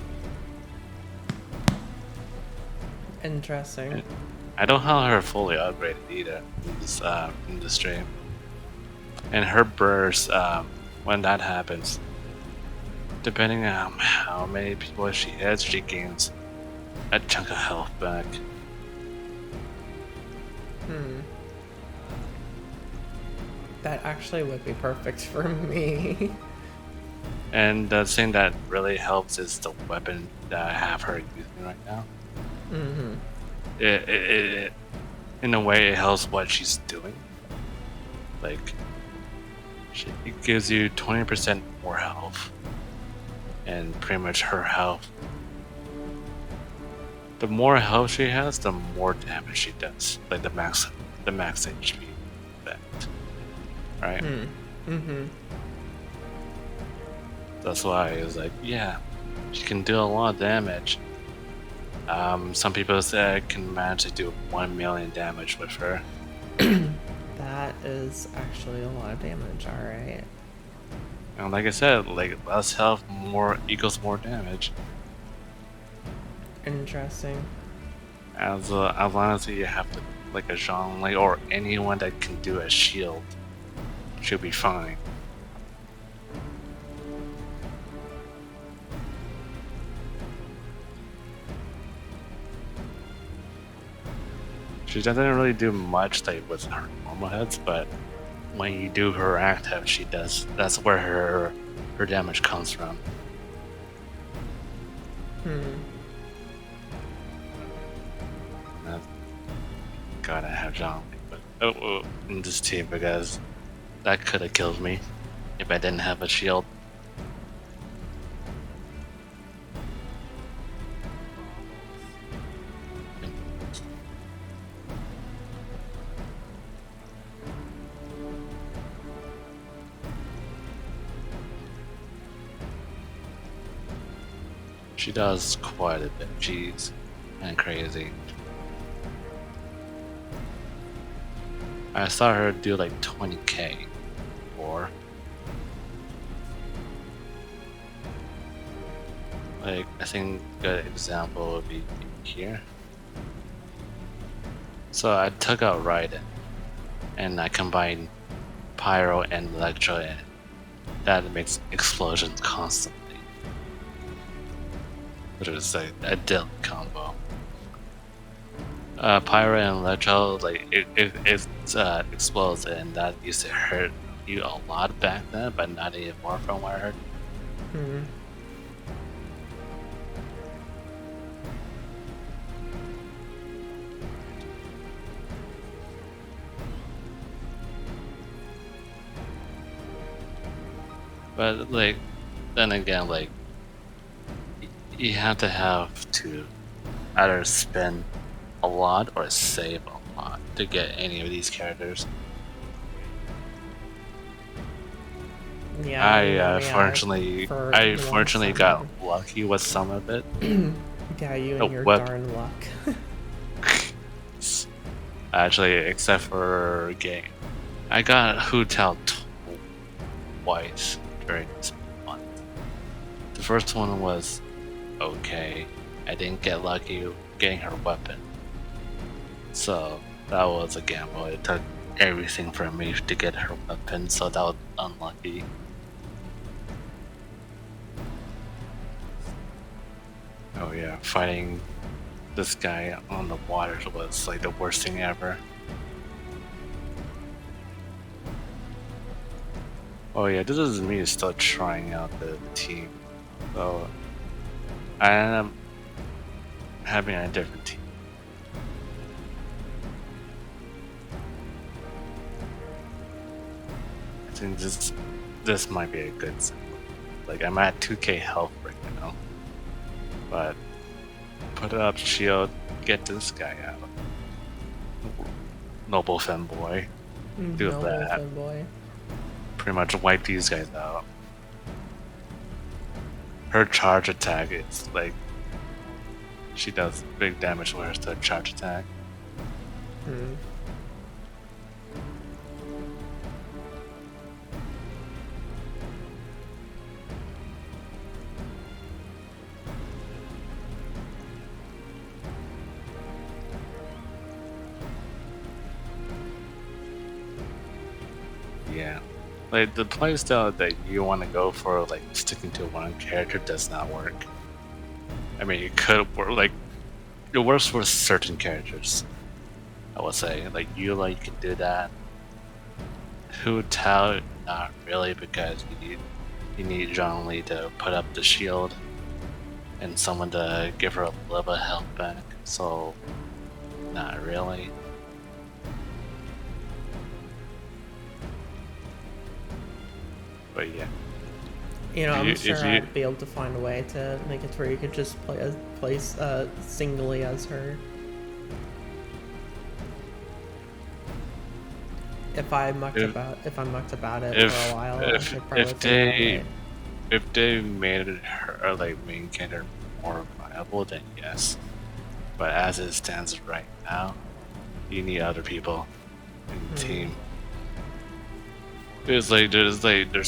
Interesting. I don't have her fully upgraded either in the stream. And her burst, when that happens, depending on how many people she hits, she gains a chunk of health back. That actually would be perfect for me. And the thing that really helps is the weapon that I have her using right now. It in a way, it helps what she's doing. Like, it gives you 20% more health, and pretty much her health. The more health she has, the more damage she does. Like the max HP effect, right? That's why it was like, yeah, she can do a lot of damage. Some people say I can manage to do 1 million damage with her. That is actually a lot of damage, alright. And like I said, like less health equals more damage. Interesting. As long as you have like a Zhongli or anyone that can do a shield, she'll be fine. She doesn't really do much like with her normal hits, but when you do her active, she does. That's where her damage comes from. Gotta have Zhongli, but in this team because that could have killed me if I didn't have a shield. She does quite a bit. She's kind of crazy. I saw her do like 20k or like I think a good example would be here. So I took out Raiden and I combined Pyro and Electro and that makes explosions constantly. Which is like a deadly combo. Pyro and Electro, like it explodes, and that used to hurt you a lot back then, but not anymore from what I heard. But like, then again, like you have to either spend a lot or save a lot to get any of these characters. Yeah. I fortunately fortunately got lucky with some of it. Yeah, you The and your web- darn luck. Actually, except for game, I got Hotel twice during this month. The first one was okay. I didn't get lucky getting her weapon, so that was a gamble. It took everything from me to get her weapon, so that was unlucky. Oh yeah, fighting this guy on the water was like the worst thing ever. Oh yeah, this is me still trying out the team. So I ended up having a different team. I think this might be a good sample. Like I'm at 2k health right now. But put up shield, get this guy out. Noble Femboy. Do Noble that. Femboy. Pretty much wipe these guys out. Her charge attack is like she does big damage with her charge attack. Mm. Yeah. Like the playstyle that you want to go for, like sticking to one character, does not work. I mean, it could work. Like it works for certain characters. I would say, like Eula, you can do that. Hu Tao, not really, because you need Zhongli to put up the shield and someone to give her a little bit of health back. So, not really. But yeah. You know, I'm If sure you- I'd be able to find a way to make it where you could just place singly as her. If I mucked about it for a while, I could probably figure out a way. If they made her like main character more viable, then yes. But as it stands right now, you need other people in the team. There's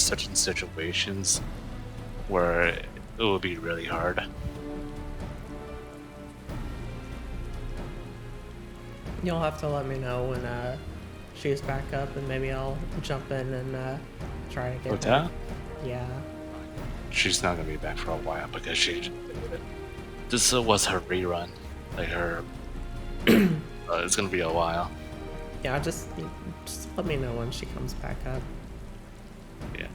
certain situations where it will be really hard. You'll have to let me know when she's back up, and maybe I'll jump in and try to get What's her. that? Yeah. She's not gonna be back for a while because this was her rerun. Like her, it's gonna be a while. Yeah, just let me know when she comes back up. Yeah.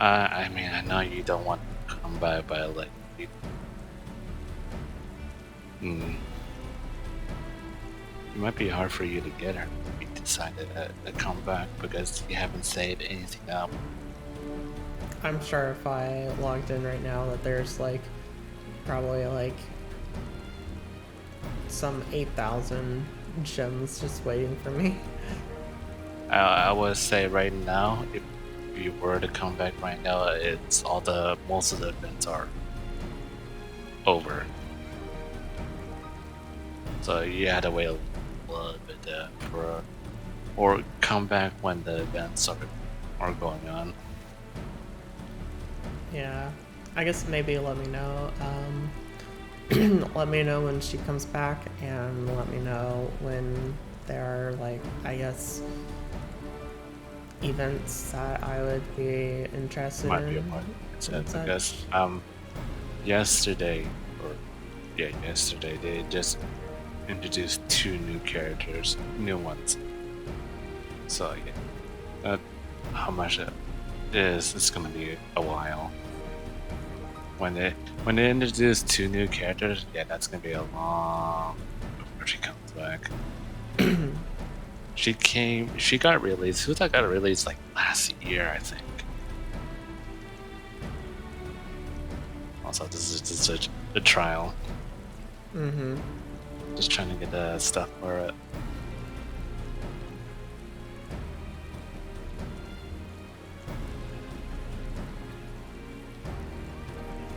I mean, I know you don't want to come by, but like, it might be hard for you to get her if you decided to come back because you haven't saved anything up. I'm sure if I logged in right now that there's like probably like some 8,000 gems just waiting for me. I would say right now, if you were to come back right now, most of the events are over. So you had to wait a little bit or come back when the events are going on. Yeah, I guess maybe let me know. Let me know when she comes back, and let me know when there are, like, I guess, events that I would be interested Might in. be a part and such. because yesterday they just introduced 2 new characters, new ones. So yeah, how much it is, it's gonna be a while. When they introduce 2 new characters, yeah, that's gonna be a long before she comes back. She got released. Who got released like last year, I think. Also, this is just a trial. Mm-hmm. Just trying to get the stuff for it.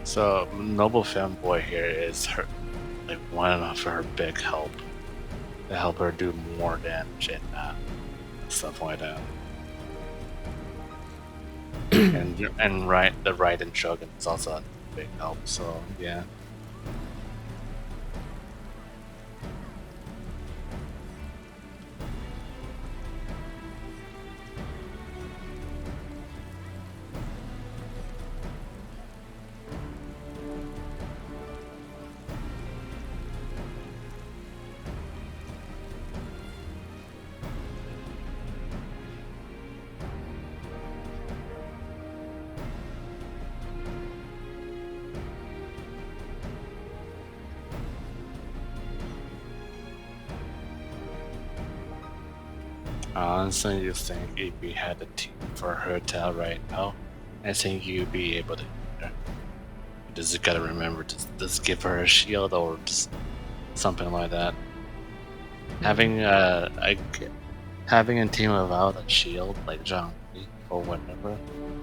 So Noble Femboy here is her, like one of her big help to help her do more damage and stuff like that. and the Raiden Shogun is also a big help. So yeah. Honestly, you think if we had a team for Hotel right now, I think you'd be able to. Just gotta remember to just give her a shield or just something like that. Having having a team without a shield like Zhang Li or whatever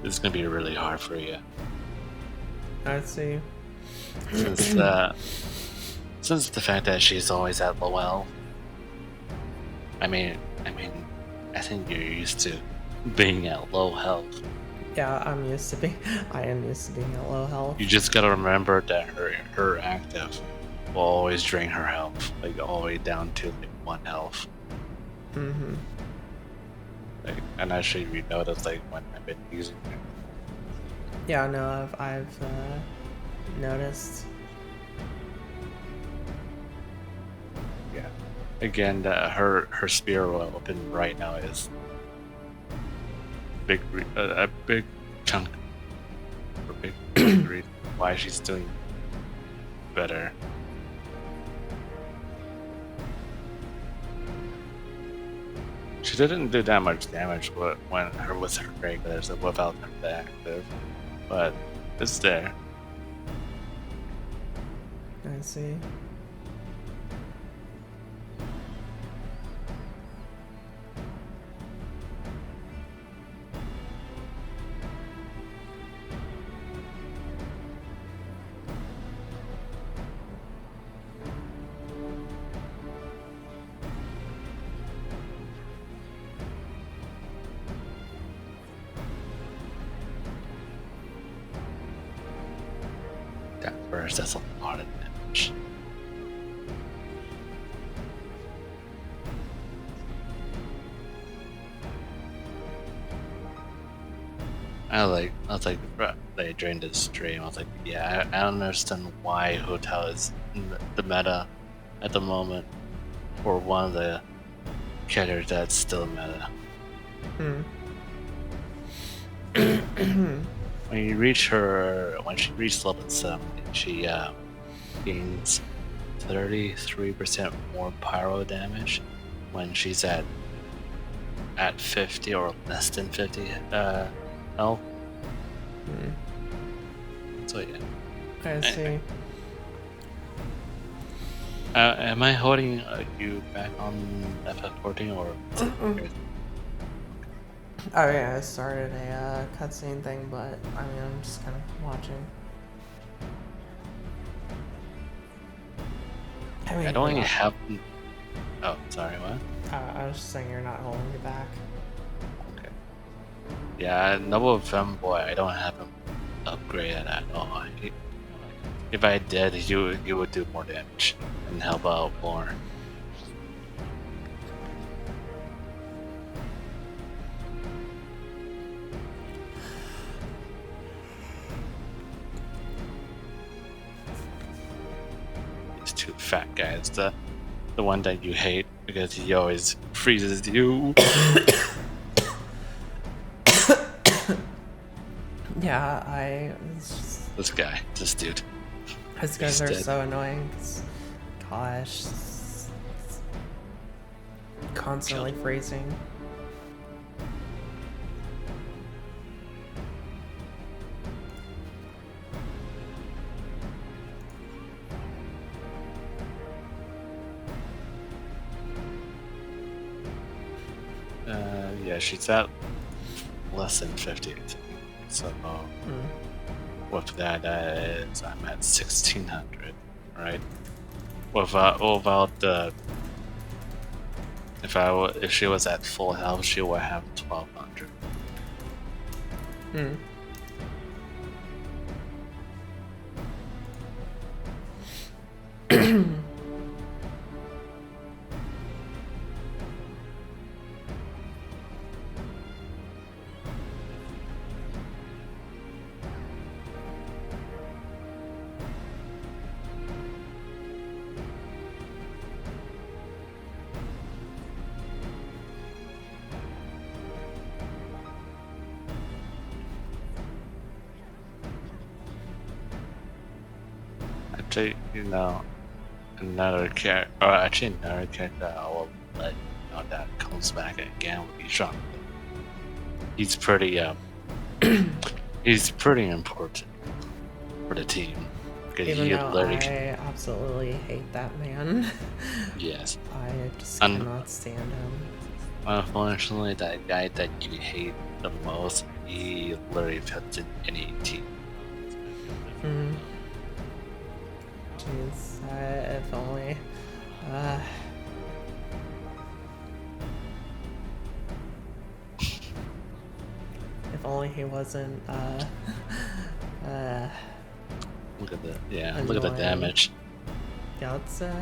is gonna be really hard for you. I see. Since the fact that she's always at low health. I mean, I think you're used to being at low health. Yeah, I am used to being at low health. You just gotta remember that her active will always drain her health, like all the way down to like 1 health. Mm-hmm. Like, and actually, we noticed like when I've been using it. Yeah, no, I've noticed. Yeah. Again, her spear weapon right now is a big chunk, or big reason why she's doing better. She didn't do that much damage when her with her regulars without the active, but it's there. I see. That burst, that's a lot of damage. I was like, they drained the stream. I was like, yeah, I don't understand why Hotel is the meta at the moment for one of the characters that's still meta. When she reached level 7, she gains 33% more pyro damage when she's at 50 or less than 50 health. So yeah. I see. Am I holding you back on FF14 or? Oh yeah, I started a cutscene thing, but I mean, I'm just kind of watching. I mean, I don't even have. Oh, sorry, what? I was just saying you're not holding me back. Okay. Yeah, Noble Femboy, I don't have him upgraded at all. If I did, he would do more damage and help out more. These two fat guys, the one that you hate because he always freezes you. Yeah, This guy, this dude. These guys are so annoying. Gosh. Constantly freezing. Yeah, she's at less than 50. So with that, is I'm at 1600, right? Without the if she was at full health, she would have 1200. Actually, another character, or actually another character I will let you know that comes back again would be Sean. He's pretty he's pretty important for the team because Even he though literally I absolutely hate that man. yes. I just cannot stand him. Unfortunately, that guy that you hate the most, he literally fits in any team. Jeez, if only. If only he wasn't. Look at the look at the damage. Yeah, it's a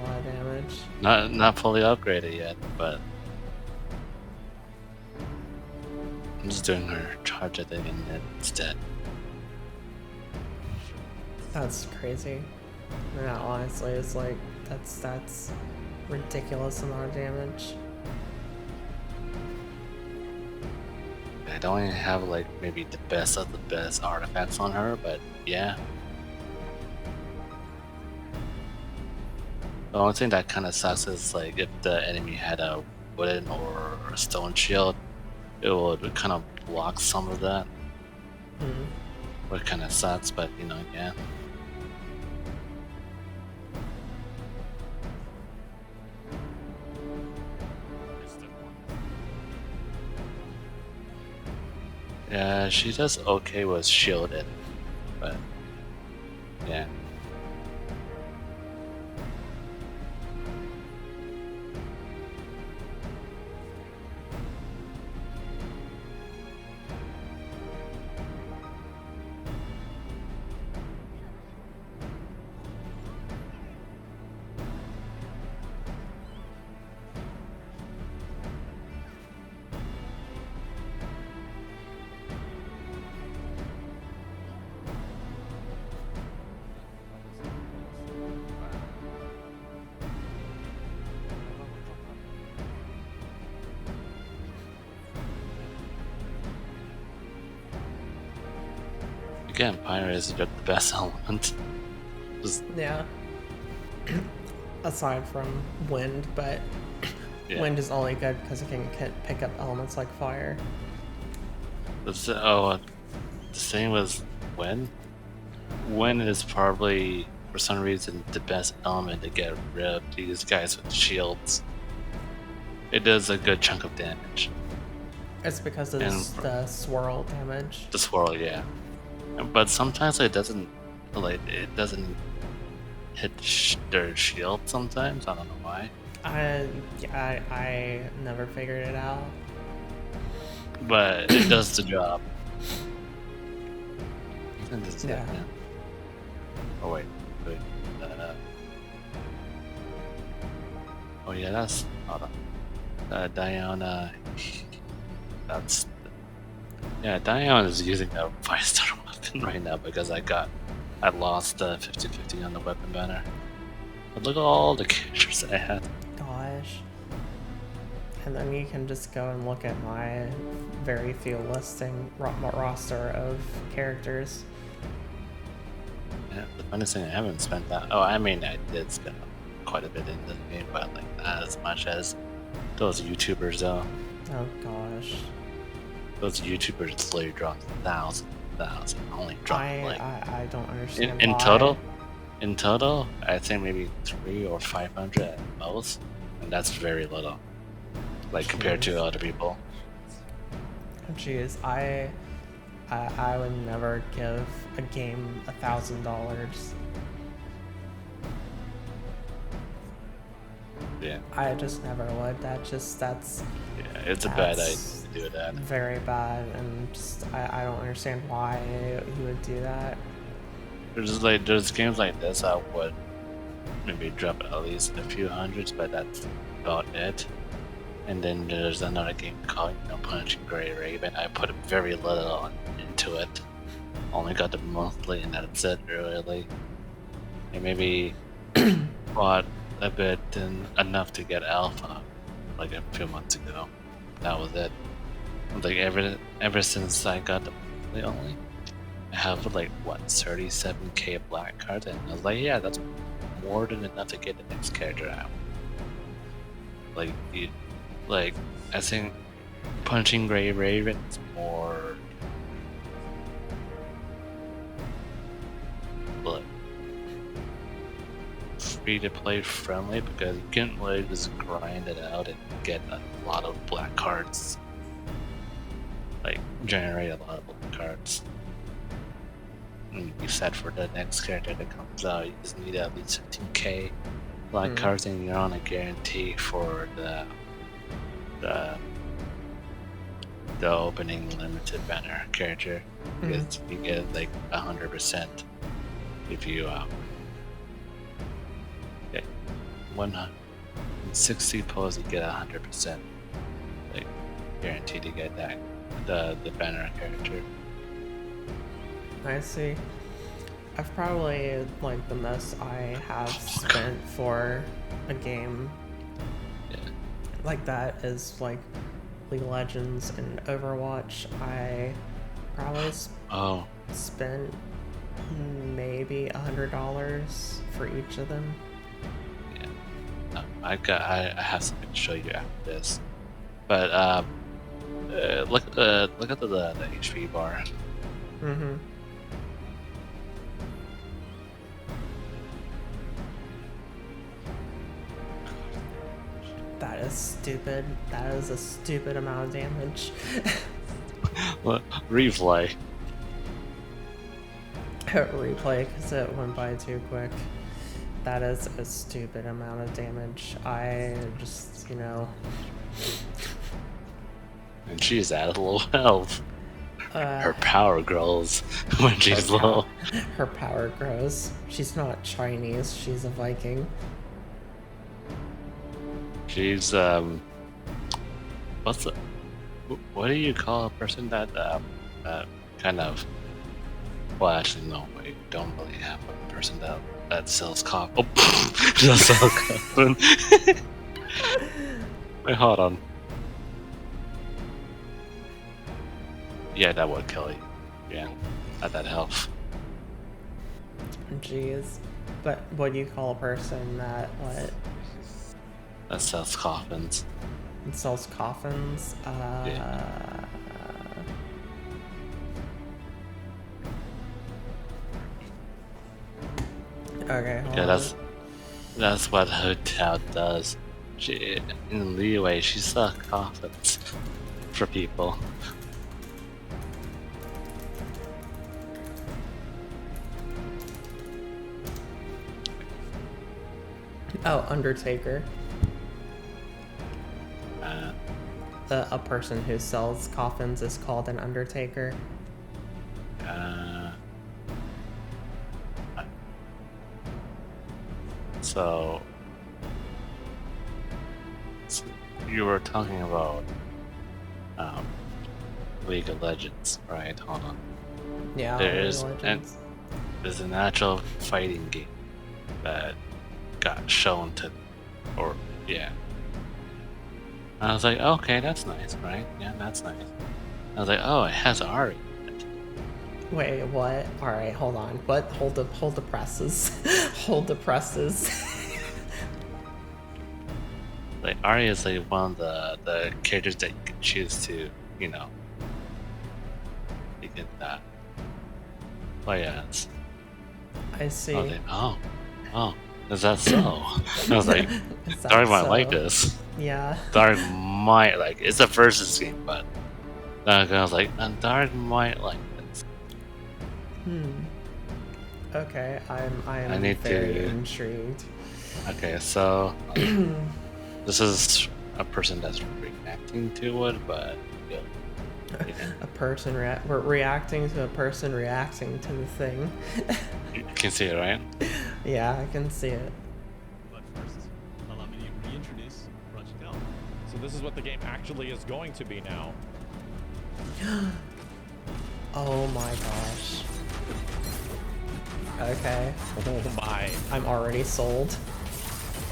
lot of damage. Not fully upgraded yet, but I'm just doing her charge at the end instead. That's crazy. Yeah, honestly, it's like that's ridiculous amount of damage. I don't even have like maybe the best of the best artifacts on her, but yeah. The only thing that kind of sucks is like if the enemy had a wooden or a stone shield, it would kind of block some of that. Which kind of sucks, but yeah. Yeah, she does okay with shielded, but yeah. Again, Pyre is the best element. Yeah. Aside from wind, but Yeah. wind is only good because it can pick up elements like fire. The thing was wind. Wind is probably for some reason the best element to get rid of these guys with shields. It does a good chunk of damage. It's because of the swirl damage. The swirl, yeah. But sometimes it doesn't hit their shield sometimes. I don't know why. I never figured it out. But it does the job. Yeah. Oh wait. Oh yeah, that's hold on. Diana. That's Diana is using a 5-star weapon right now because I lost 50-50 on the weapon banner. But look at all the characters I had. Gosh. And then you can just go and look at my very few listing roster of characters. Yeah, the funny thing, I haven't spent that. Oh, I mean, I did spend quite a bit in this game, but like not as much as those YouTubers though. Oh gosh. Those YouTubers literally dropped thousand. Only dropped I don't understand. In why. total, I think maybe 300 or 500 at most, and that's very little. like compared to other people. Jeez, I would never give a game $1,000. Yeah, I just never would. That's yeah, it's a bad idea to do that. very bad, and just I don't understand why he would do that. There's games like this I would maybe drop at least a few hundreds, but that's about it. And then there's another game called Punching Gray Raven. I put very little into it. Only got the monthly, and that's it really. And maybe bought a bit and enough to get alpha like a few months ago. That was it. Like ever since I got the monthly only, I have like what 37k black cards, and I was like, yeah, that's more than enough to get the next character out. Like I think Punching Gray Raven is more like free to play friendly because you can really just grind it out and get a lot of black cards. Like generate a lot of black cards. And you said for the next character that comes out, you just need at least 15k black cards, and you're on a guarantee for the opening limited banner character, because you get like 100% if you get 160 pulls, you get 100% like guaranteed to get that the banner character. I see. I've probably like the most I have spent for a game like that is like League of Legends and Overwatch. I probably spent maybe $100 for each of them. Yeah, I have something to show you after this, but look at the HP bar. That is stupid. That is a stupid amount of damage. Replay. Replay because it went by too quick. That is a stupid amount of damage. I just, And she's at low health. Her power grows when she's low. Her power grows. She's not Chinese. She's a Viking. She's what do you call a person that kind of, well, actually no, we don't really have a person that sells coffee. Oh, does sell coffee. Wait, hold on. Yeah, that would kill you. Yeah, at that health. Jeez. But what do you call a person that that sells coffins? It sells coffins? Yeah. Okay, hold Yeah, on. that's what Hotel does. She, in Leeway, she sells coffins for people. Oh, Undertaker. A person who sells coffins is called an undertaker. So you were talking about League of Legends, right? Hold on. Yeah, There's an actual fighting game that got shown to, I was like, okay, that's nice, right? Yeah, that's nice. I was like, oh, it has Ari. Wait, what? Alright, hold on. What? Hold the presses. Hold the presses. Like, Ari is like one of the characters that you can choose to, you can play as. I see. I was like, oh, is that so? I was like, Dark might like this. Yeah. Dark might like it's a versus game, but I was like, Dark might like this. Okay, I I am need very to- intrigued. Okay, so this is a person that's reacting to it, but yeah. A person we're reacting to a person reacting to the thing. You can see it, right? Yeah, I can see it. But first, allow me to reintroduce Project L. So this is what the game actually is going to be now. Oh my gosh. Okay, Oh my. I'm already sold.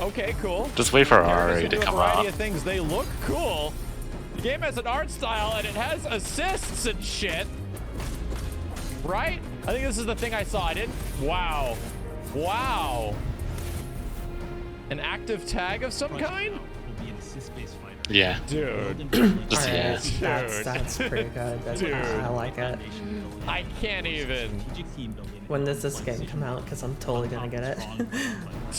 Okay, cool. Just wait for Characters Ari can to do a come variety out. of things. They look cool. The game has an art style and it has assists and shit. Right? I think this is the thing I saw. I didn't. Wow. Wow. An active tag of some Project kind? L will be an assist-based fighter. Yeah. Dude. Just Alright, yeah. that's pretty good. I like it. I can't even. When does this game come out? Because I'm totally gonna get it.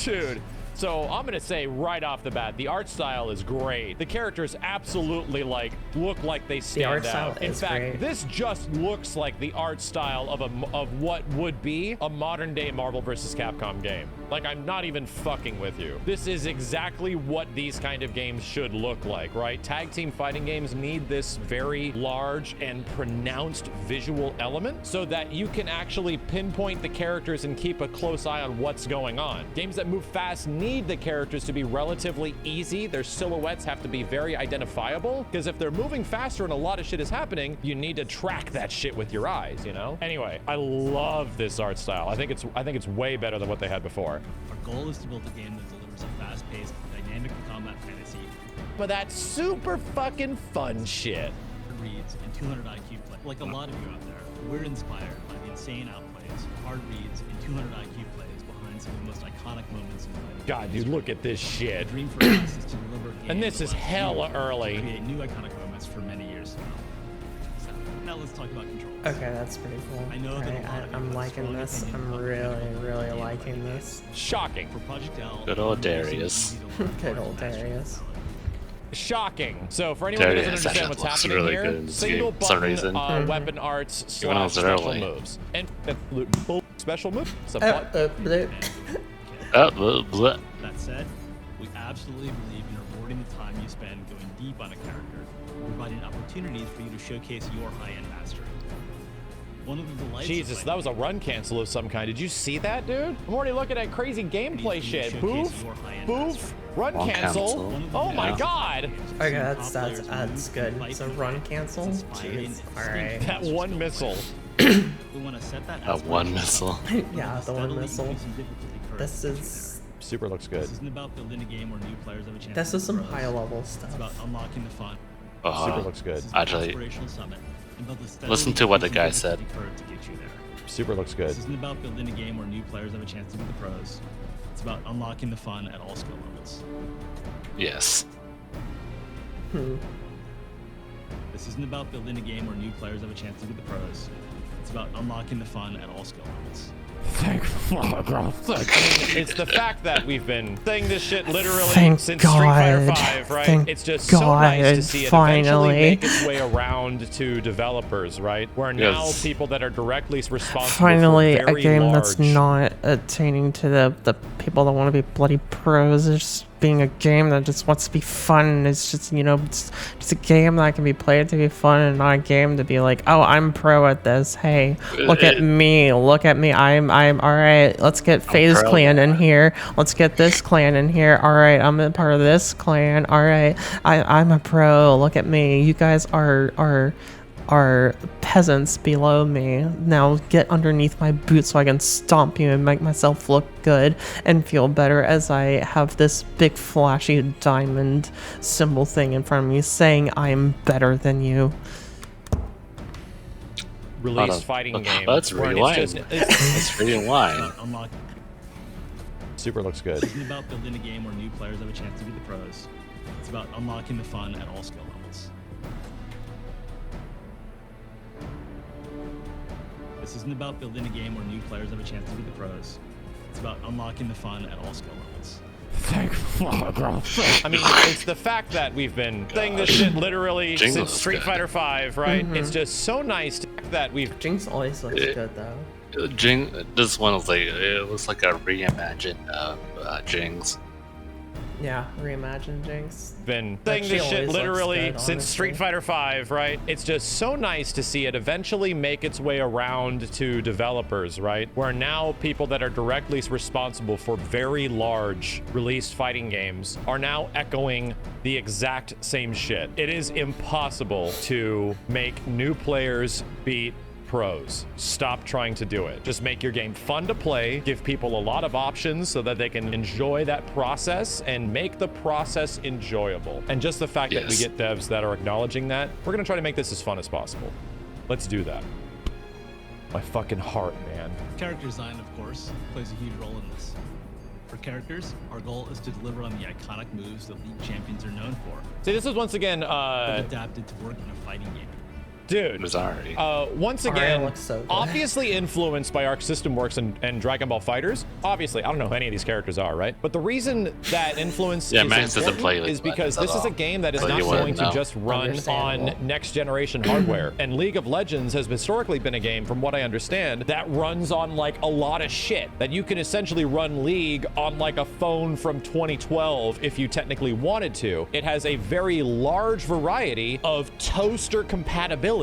Dude. So I'm gonna say right off the bat, the art style is great. The characters absolutely like look like they stand art style out. In is fact, great. this just looks like the art style of what would be a modern day Marvel vs. Capcom game. Like, I'm not even fucking with you. This is exactly what these kind of games should look like, right? Tag team fighting games need this very large and pronounced visual element so that you can actually pinpoint the characters and keep a close eye on what's going on. Games that move fast need the characters to be relatively easy. Their silhouettes have to be very identifiable, because if they're moving faster and a lot of shit is happening, you need to track that shit with your eyes, you know? Anyway, I love this art style. I think it's way better than what they had before. Our goal is to build a game that delivers a fast-paced, dynamic combat fantasy, But that's super fucking fun shit. reads, and 200 IQ play. Like a lot of you out there, we're inspired by the insane outplays, hard reads, and 200 IQ plays behind some of the most iconic moments in fighting. God, dude, look at this shit. The dream for us is to deliver a game And this that is allows you hella to early. create new iconic moments for many years to come. So, now let's talk about controls. Okay, that's pretty cool. I know that a lot of you I'm have liking strong this. opinions I'm about really, controls really and liking this. Shocking. For Project L, Good old controls are Darius. easy to learn Good for old mastery Darius. Shocking. So for anyone who Darius doesn't understand what's actually happening looks really here, good in this single game for some button reason. weapon arts / Even though it's special early. moves. And special move. So Blip. Blah, blah. That said, we absolutely believe in rewarding the time you spend going deep on a character, and providing opportunities for you to showcase your high-end mastery. One of the delights Jesus, of that was a run cancel of some kind. Did you see that, dude? I'm already looking at crazy gameplay shit. Boof, boof, run Run cancel. cancel. Oh my Yeah. god. Okay, that's good. So run cancel. Jeez. All right. That one missile. we want to set that One missile. Yeah, the one missile. This is Super looks good. This isn't about building a game where new players have a chance. this to is be some pros. high level It's stuff. about unlocking the fun. Super looks good. This is an Actually, aspirational summit, and build a steadily listen to what the guy increasing said. difficulty curve to get you there. Super looks good. This isn't about building a game where new players have a chance to be the pros. It's about unlocking the fun at all skill levels. Yes. This isn't about building a game where new players have a chance to be the pros. It's about unlocking the fun at all skill levels. It's the fact that we've been saying this shit literally Thank since Street Fighter God. 5, right? Thank It's just so nice to God, see it finally. eventually make its way around to developers, right? Where now Yes. people that are directly responsible Finally, for a very game that's large- not attaining to the people that want to be bloody pros. It's just being a game that just wants to be fun. It's just, you know, it's just a game that can be played to be fun and not a game to be like, oh, I'm pro at this. Hey, look at me. Look at me. I'm all right. Let's get FaZe pro. Clan in here. Let's get this clan in here. All right, I'm a part of this clan. All right, I'm a pro. Look at me. You guys are peasants below me. Now get underneath my boots so I can stomp you and make myself look good and feel better as I have this big flashy diamond symbol thing in front of me saying I'm better than you. release fighting game. That's where it's rewind. just- That's rewind. Unlock. Super looks good. This isn't about building a game where new players have a chance to be the pros. It's about unlocking the fun at all skill levels. This isn't about building a game where new players have a chance to be the pros. It's about unlocking the fun at all skill levels. I mean, it's the fact that we've been saying this shit literally Jinx since looks Street good. Fighter V, right? It's just so nice that we've. Jinx always looks good though. This one was like, it looks like a reimagined Jinx. Yeah, reimagined Jinx. Been But saying she this shit always looks literally good, since Street Fighter V, right? It's just so nice to see it eventually make its way around to developers, right? Where now people that are directly responsible for very large released fighting games are now echoing the exact same shit. It is impossible to make new players beat pros. Stop trying to do it. Just make your game fun to play, give people a lot of options so that they can enjoy that process and make the process enjoyable. And just the fact that we get devs that are acknowledging that, we're gonna try to make this as fun as possible. Let's do that. My fucking heart, man. Character design, of course, plays a huge role in this. For characters, our goal is to deliver on the iconic moves that League champions are known for. See, this is once again, but adapted to work in a fighting game. Dude, once again, looks so good. obviously influenced by Arc System Works and Dragon Ball Fighters. Obviously, I don't know who any of these characters are, right? But the reason that influence Yeah, is Max doesn't important play like is because this is a game that is But not you wouldn't going to know. just run on next generation hardware. And League of Legends has historically been a game, from what I understand, that runs on like a lot of shit. That you can essentially run League on like a phone from 2012 if you technically wanted to. It has a very large variety of toaster compatibility,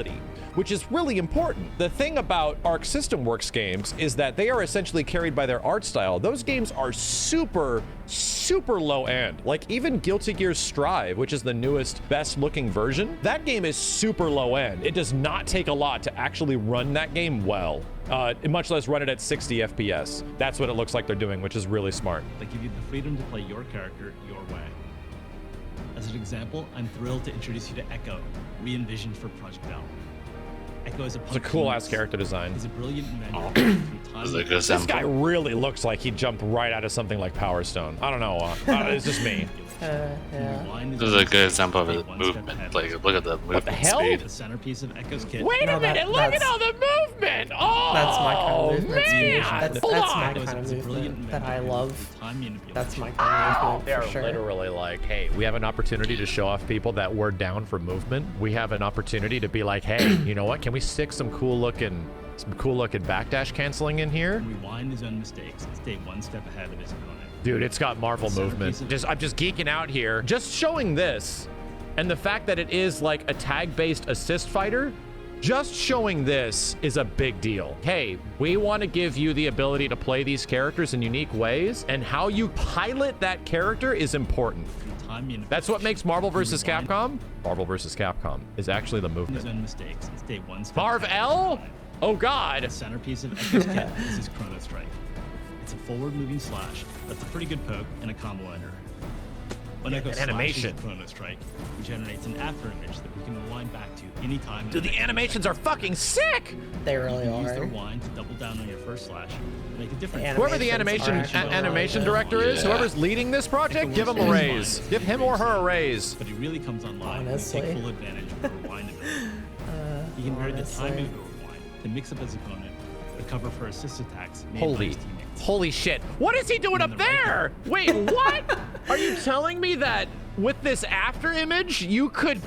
which is really important. The thing about Arc System Works games is that they are essentially carried by their art style. Those games are super, super low end. Like even Guilty Gear Strive, which is the newest, best looking version, that game is super low end. It does not take a lot to actually run that game well. Much less run it at 60 FPS. That's what it looks like they're doing, which is really smart. They give you the freedom to play your character your way. As an example, I'm thrilled to introduce you to Echo, re-envisioned for Project L. Echo is It's a cool ass character design. He's a brilliant inventor through time. This guy really looks like he jumped right out of something like Power Stone. I don't know. It's just me. This is a good example of his movement. Like, look at the movement the hell? speed. The centerpiece of Echo's kit. Wait a minute! Look at all the movement! Oh, That's my kind of movement speed. man! That's Hold my on. kind of movement that I love. That's my kind of movement They're for sure. literally like, hey, we have an opportunity to show off people that we're down for movement. We have an opportunity to be like, hey, you know what? Can we stick some cool looking backdash canceling in here? Rewind his own mistakes and stay one step ahead of his opponent. Dude, it's got Marvel movement. I'm just geeking out here. Just showing this, and the fact that it is like a tag-based assist fighter, just showing this is a big deal. Hey, we want to give you the ability to play these characters in unique ways, and how you pilot that character is important. That's what makes Marvel vs. Capcom. Marvel vs. Capcom is actually the movement. His own mistakes and stay one step Marv ahead L? of his opponent. Oh God. The centerpiece of Echo's kit is his Chrono Strike. It's a forward-moving slash that's a pretty good poke and a combo ender. When Echo an slashes animation. with Chrono Strike, he generates an after image that we can rewind back to anytime. Dude, the animations are fucking sick! They really You can use the are. rewind to double down on your first slash and make a difference. Whoever the animation director is, whoever's leading this project, give him a raise. Give him or her a raise. But he really comes online Honestly. and take full advantage of the rewind ability. He can vary the timing of the rewind to mix up his opponent, recover for assist attacks made by his teammates. Holy shit. What is he doing up there? Wait, what? Are you telling me that with this after image, you could...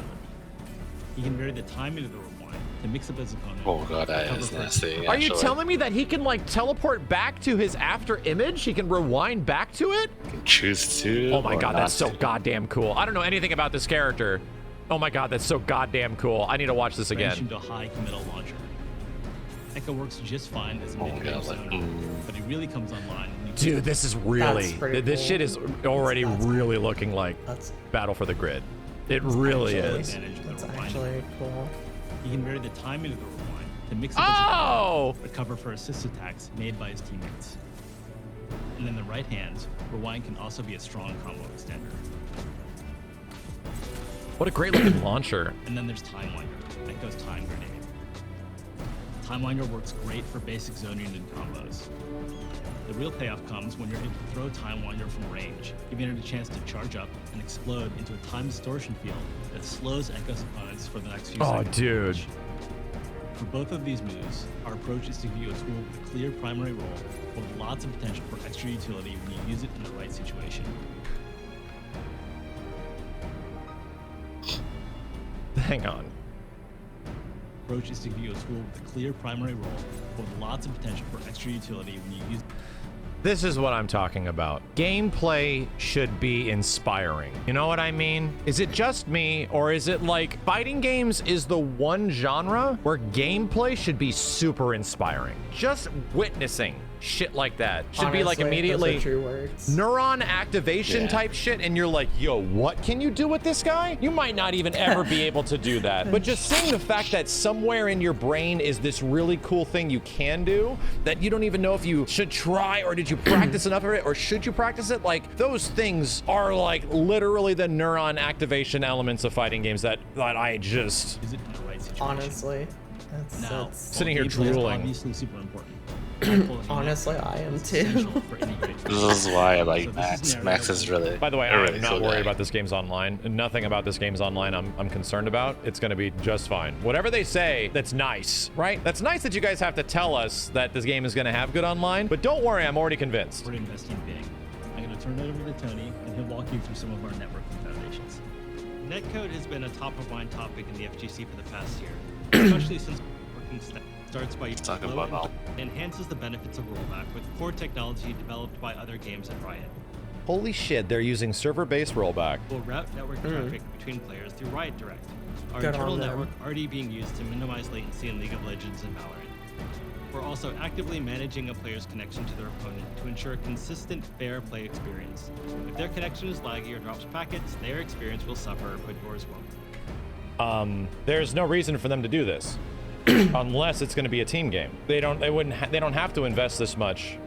He can vary the timing of the rewind to mix up his opponent. Oh god, that recover is for nasty. Are you actually. telling me that he can like teleport back to his after image? He can rewind back to it? Choose to. Oh my or god, not that's so to. goddamn cool. I don't know anything about this character. Oh my god, that's so goddamn cool. I need to watch this Branch again. into a high committal launcher. Echo works just fine as a Oh mid-range god, like, zoner, but he really comes online when you Dude, this is really... pretty This cool. shit is already really looking like That's Battle for the Grid. It really actually- is. advantage of the That's rewind. actually cool. He can vary the timing of the rewind to mix up his Oh! opponent, recover for assist attacks made by his teammates. And in the right hand, rewind can also be a strong combo extender. What a great looking launcher. And then there's Time Winder, Echo's Time Grenade. Time Winder works great for basic zoning and combos. The real payoff comes when you're able to throw Time Winder from range, giving it a chance to charge up and explode into a time distortion field that slows Echo's opponents for the next few Oh, seconds. dude. For both of these moves, our approach is to give you a tool with a clear primary role, with lots of potential for extra utility when you use it in the right situation. Hang on. Approach is to give you a tool with a clear primary role, with lots of potential for extra utility when you use. This is what I'm talking about. Gameplay should be inspiring. You know what I mean? Is it just me, or is it like fighting games is the one genre where gameplay should be super inspiring? Just witnessing shit like that should be like Honestly, immediately those are true words. neuron activation type shit, and you're like, yo, what can you do with this guy? You might not even ever be able to do that, but just seeing the fact that somewhere in your brain is this really cool thing you can do that you don't even know if you should try, or did you practice enough of it, or should you practice it? Like, those things are like literally the neuron activation elements of fighting games that I just Use it in the right situation. Honestly, Now, that's sitting here while gameplay is drooling. Obviously super important. honestly, I am It's too. essential for any great This is why I like So this Max. is an area Max is really. By the way, a really I'm not cool worried guy. about this game's online. Nothing about this game's online I'm concerned about. It's going to be just fine. Whatever they say, that's nice, right? That's nice that you guys have to tell us that this game is going to have good online, but don't worry, I'm already convinced. We're investing big. I'm going to turn it over to Tony, and he'll walk you through some of our networking foundations. Netcode has been a top-of-mind topic in the FGC for the past year, especially since working starts by Talk low about all. and enhances the benefits of rollback with core technology developed by other games at Riot. Holy shit, they're using server-based rollback. Will route network traffic between players through Riot Direct, our Good internal on them. network already being used to minimize latency in League of Legends and Valorant. We're also actively managing a player's connection to their opponent to ensure a consistent, fair play experience. If their connection is laggy or drops packets, their experience will suffer, but yours won't. There's no reason for them to do this unless it's going to be a team game. They don't have to invest this much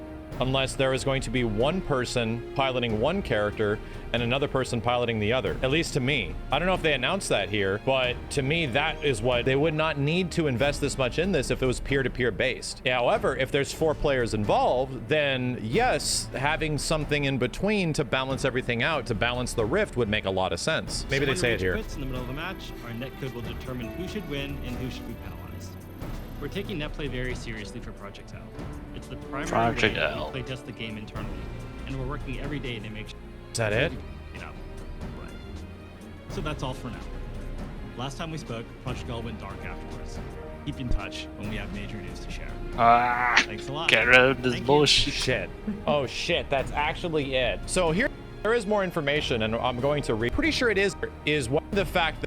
unless there is going to be one person piloting one character and another person piloting the other. At least to me. I don't know if they announced that here, but to me, that is what they would not need to invest this much in this if it was peer-to-peer based. However, if there's 4 players involved, then yes, having something in between to balance everything out, to balance the rift would make a lot of sense. Maybe they When say it Rage here. quits in the middle of the match, our netcode will determine who should win and who should be penalized. We're taking netplay very seriously for Project L. It's the primary Project way L. we playtest the game internally, and we're working every day to make sure. Is that it? You know, right. So that's all for now. Last time we spoke, Project L went dark afterwards. Keep in touch when we have major news to share. Thanks a lot. Get rid of this Thank you. bullshit. Shit. Oh shit, that's actually it. So here there is more information, and I'm going to read. Pretty sure it is what the fact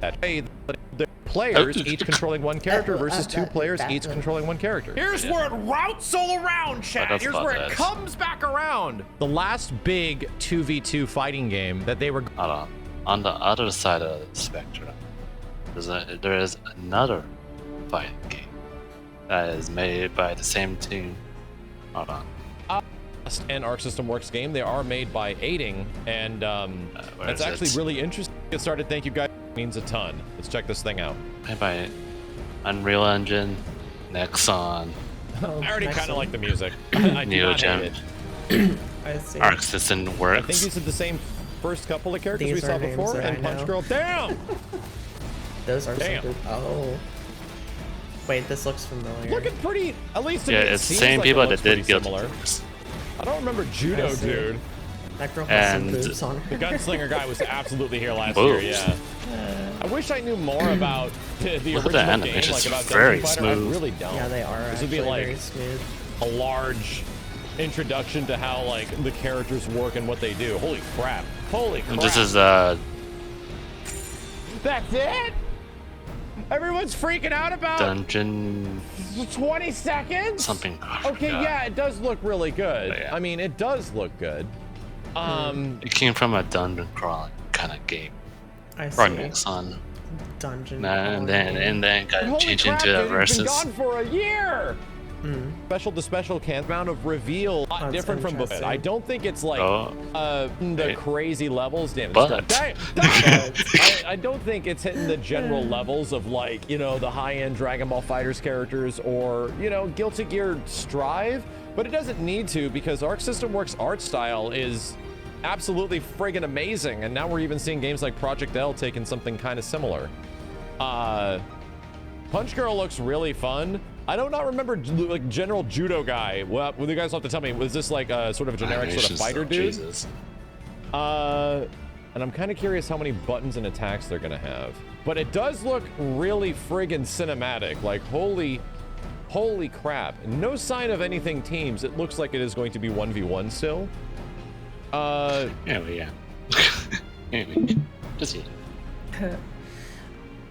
that the players each controlling one character versus 2 players each controlling one character. Here's where it routes all around, chat. that's Here's about where it that. comes back around. The last big 2v2 fighting game that they were Hold on. On the other side of the spectrum, there is another fighting game that is made by the same team. Hold on. and Arc System Works game. They are made by Aiding, and where it's is actually it? really interesting. Get started. Thank you guys. It means a ton. Let's check this thing out. Made by Unreal Engine, Nexon, I already kind Nexon. of like the music. I do not hate Neogen, it. I see. Arc System I think Works. these are the same first couple of characters These we saw are names before, that I and Punch know. Girl. Damn! Those are Damn. some good. Oh. Wait, this looks familiar. Looking pretty. At least to Yeah, me, it it's the seems same like it people looks that did pretty Guilty similar. Gears. I don't remember Judo, I see. dude. That girl has some And- boobs on The her. gunslinger guy was absolutely here last Boobs. year. Yeah. I wish I knew more about the Look at original the game, animations, like about very Dungeon Fighter. I smooth. really don't. Yeah, they are This actually would be like very smooth. a large introduction to how like the characters work and what they do. Holy crap! Holy crap! This is That's it. Everyone's freaking out about Dungeon 20 seconds. something. Oh, Okay, God. yeah, it does look really good. But yeah. I mean, it does look good. It came from a dungeon crawling kind of game. I Or see. Nexon. Dungeon. And then got Holy changed crap, into a dude, it's been versus. gone for a year. Mm. Special to special can amount of reveal That's different from both. interesting. I don't think it's like Oh. the Right. crazy levels. Damn, But- I don't think it's hitting the general levels of like, you know, the high-end Dragon Ball Fighters characters or, you know, Guilty Gear Strive, but it doesn't need to because Arc System Works art style is absolutely friggin' amazing, and now we're even seeing games like Project L taking something kind of similar. Punch Girl looks really fun. I do not remember like General Judo Guy. Well, you guys will have to tell me. Was this like a sort of generic sort of Animations, fighter though, dude? Jesus. And I'm kind of curious how many buttons and attacks they're gonna have. But it does look really friggin' cinematic. Like, holy crap. No sign of anything teams. It looks like it is going to be 1v1 still. Yeah. Anyway, just see.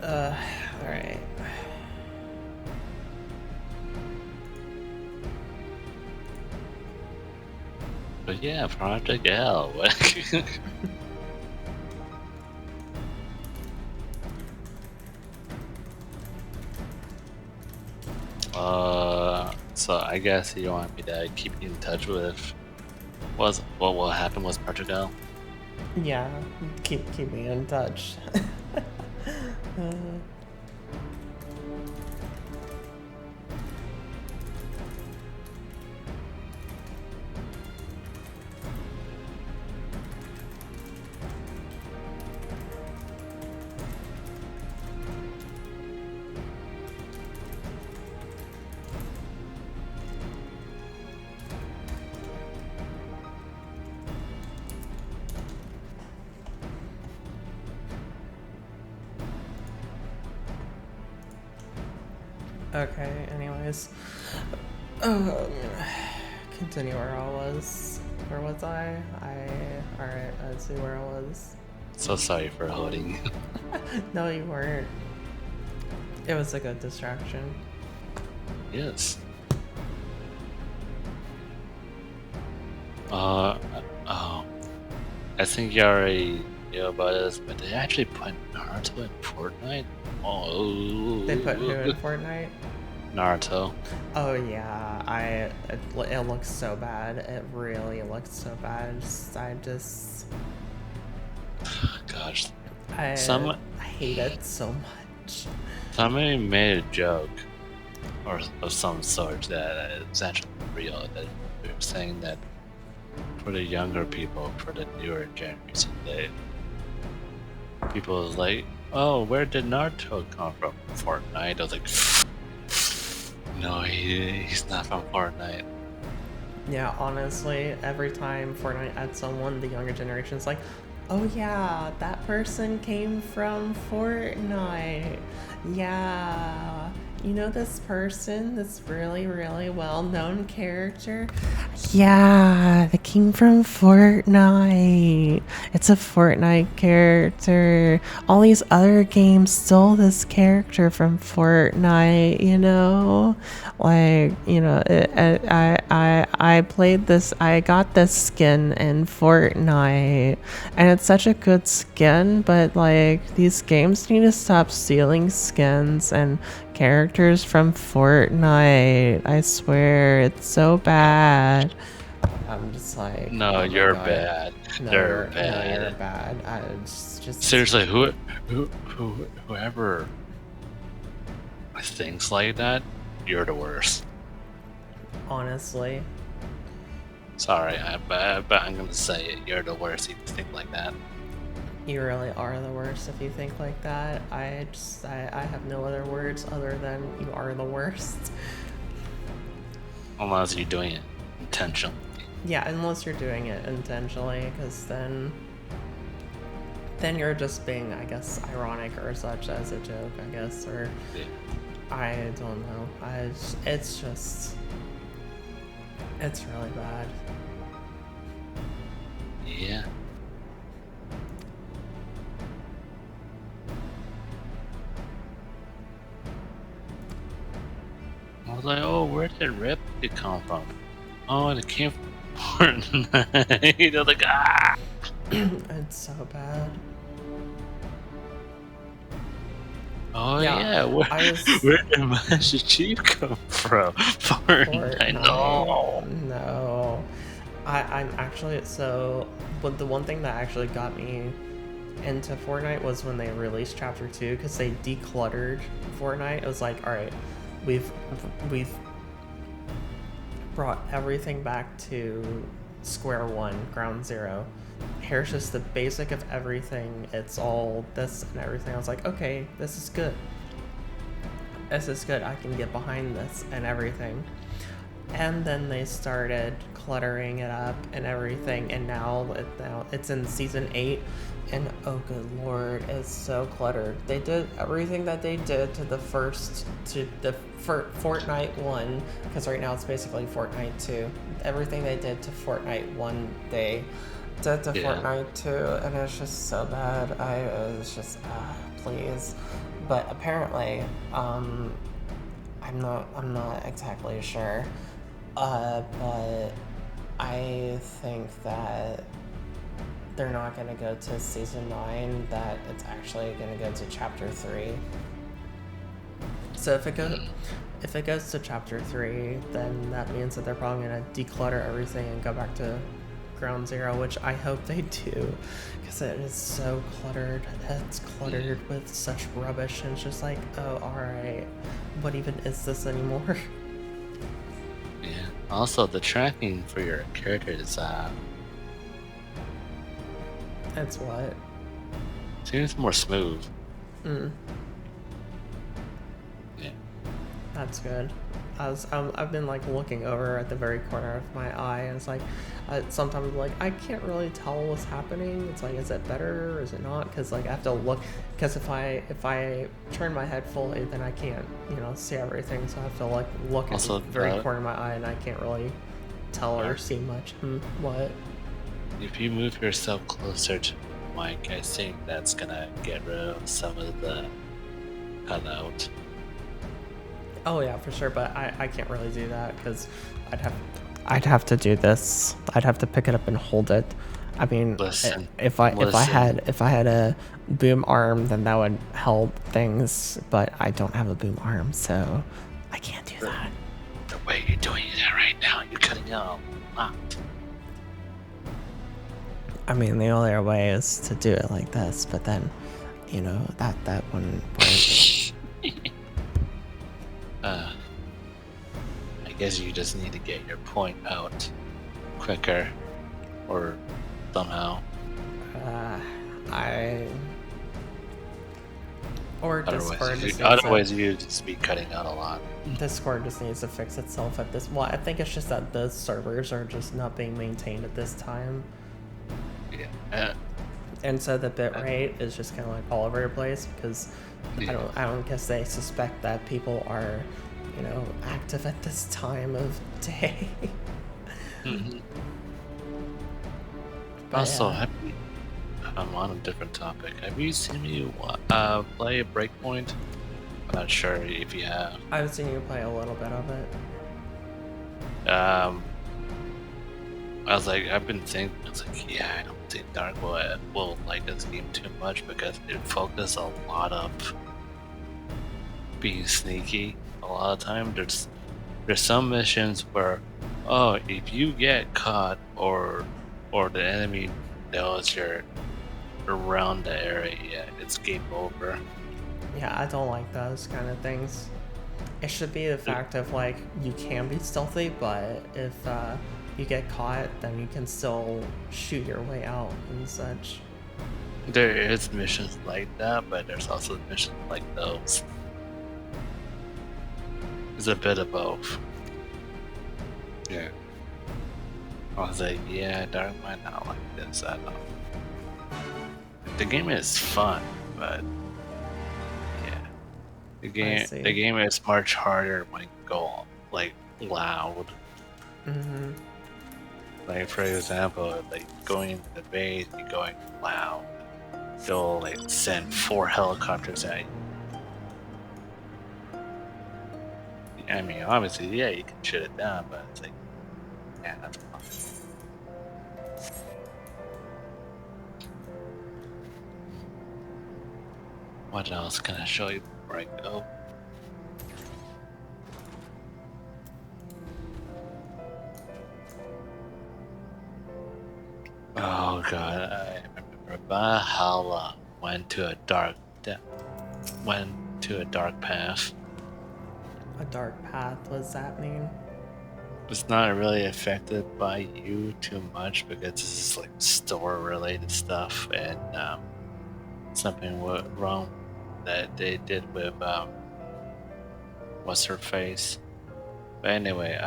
Alright. But yeah, Project L. So I guess you want me to keep you in touch with what will happen with Project L? Yeah, keep me in touch. Okay, anyways. Continue where I was. Where was I? Alright, let's see where I was. So sorry for holding. No, you weren't. It was a good distraction. Yes. Oh. I think you already knew about this, but they actually put Naruto in Fortnite? Oh. They put who in Fortnite? Naruto. Oh yeah, it looks so bad. It really looks so bad. Gosh. I hate it so much. Somebody made a joke or of some sort that it's actually real, that they're saying that for the younger people, for the newer generation, people is like, oh, where did Naruto come from? Fortnite? I was like, no, he's not from Fortnite. Yeah, honestly, every time Fortnite adds someone, the younger generation's like, oh yeah, that person came from Fortnite. Yeah, you know this person, this really, really well-known character? Yeah, they came from Fortnite. It's a Fortnite character. All these other games stole this character from Fortnite, you know? Like, you know, I played this, I got this skin in Fortnite, and it's such a good skin, but like, these games need to stop stealing skins and characters from Fortnite. I swear, it's so bad. I'm just like, no, oh you're God. bad. No, They're bad. No, you're bad. I just seriously, whoever thinks like that, you're the worst. Honestly. Sorry, but I'm gonna say it. You're the worst if you think like that. You really are the worst if you think like that. I have no other words other than you are the worst. Unless you're doing it intentionally. Yeah, unless you're doing it intentionally, because then you're just being, I guess, ironic or such as a joke, I guess, or yeah. I don't know. It's really bad. Yeah. I was like, oh, where did Rip come from? Oh, it came from Fortnite. I was like, ah! It's so bad. Oh yeah, where did Master Chief come from? Fortnite. No. I'm actually, but the one thing that actually got me into Fortnite was when they released Chapter 2, because they decluttered Fortnite. It was like, alright, we've brought everything back to square one, ground zero. Here's just the basic of everything. It's all this and everything. I was like, okay, this is good. This is good. I can get behind this and everything. and then they started cluttering it up and everything, and now it's in season 8, and oh good lord, it's so cluttered. They did everything that they did to the Fortnite 1, because right now it's basically Fortnite 2. Everything they did to Fortnite 1 they did to Fortnite 2, and it's just so bad. It's just please. But apparently I'm not exactly sure, but I think that they're not going to go to season 9, that it's actually going to go to chapter 3. So if it goes to chapter 3, then that means that they're probably going to declutter everything and go back to ground zero, which I hope they do, because it is so cluttered. It's cluttered with such rubbish, and it's just like, oh, alright, what even is this anymore? Yeah. Also, the tracking for your character is It's what? seems more smooth. Yeah, that's good. I've been like looking over at the very corner of my eye, and it's like sometimes like I can't really tell what's happening. It's like, is it better or is it not? Because like I have to look, because if I turn my head fully, then I can't see everything. So I have to like look Also, at the very corner of my eye, and I can't really tell or see much. What? If you move yourself closer to the mic, I think that's gonna get rid of some of the cutout. Oh yeah, for sure, but I can't really do that, because I'd have to do this. I'd have to pick it up and hold it. I mean, if I had a boom arm, then that would help things, but I don't have a boom arm, so I can't do that. The way you're doing it right now, you're cutting out a lot. I mean, the only other way is to do it like this, but then, that wouldn't work. I guess you just need to get your point out quicker, or somehow. Otherwise you'd just be cutting out a lot. Discord just needs to fix itself at this. Well, I think it's just that the servers are just not being maintained at this time. Yeah. And so the bitrate is just kind of like all over the place, because I don't guess they suspect that people are, active at this time of day. Also, I'm on a different topic. Have you seen me play Breakpoint? I'm not sure if you have. I've seen you play a little bit of it. I've been thinking, I don't think Dark will like this game too much, because it focuses a lot of being sneaky. A lot of time, there's some missions where, if you get caught or the enemy knows you're around the area, it's game over. Yeah, I don't like those kind of things. It should be the fact of like, you can be stealthy, but if you get caught, then you can still shoot your way out and such. There is missions like that, but there's also missions like those. It's a bit of both. Yeah. I was like, Dark might not like this at all. The game is fun, but the game is much harder when you go like loud. Like for example, like going to the base, you're going loud. They'll like send 4 helicopters at you. I mean, obviously, you can shut it down, but it's like, that's fun. What else can I show you before I go? Oh god, I remember Valhalla went to a dark path. A dark path, what does that mean? It's not really affected by you too much, because this is like store related stuff, and something went wrong that they did with what's her face. But anyway,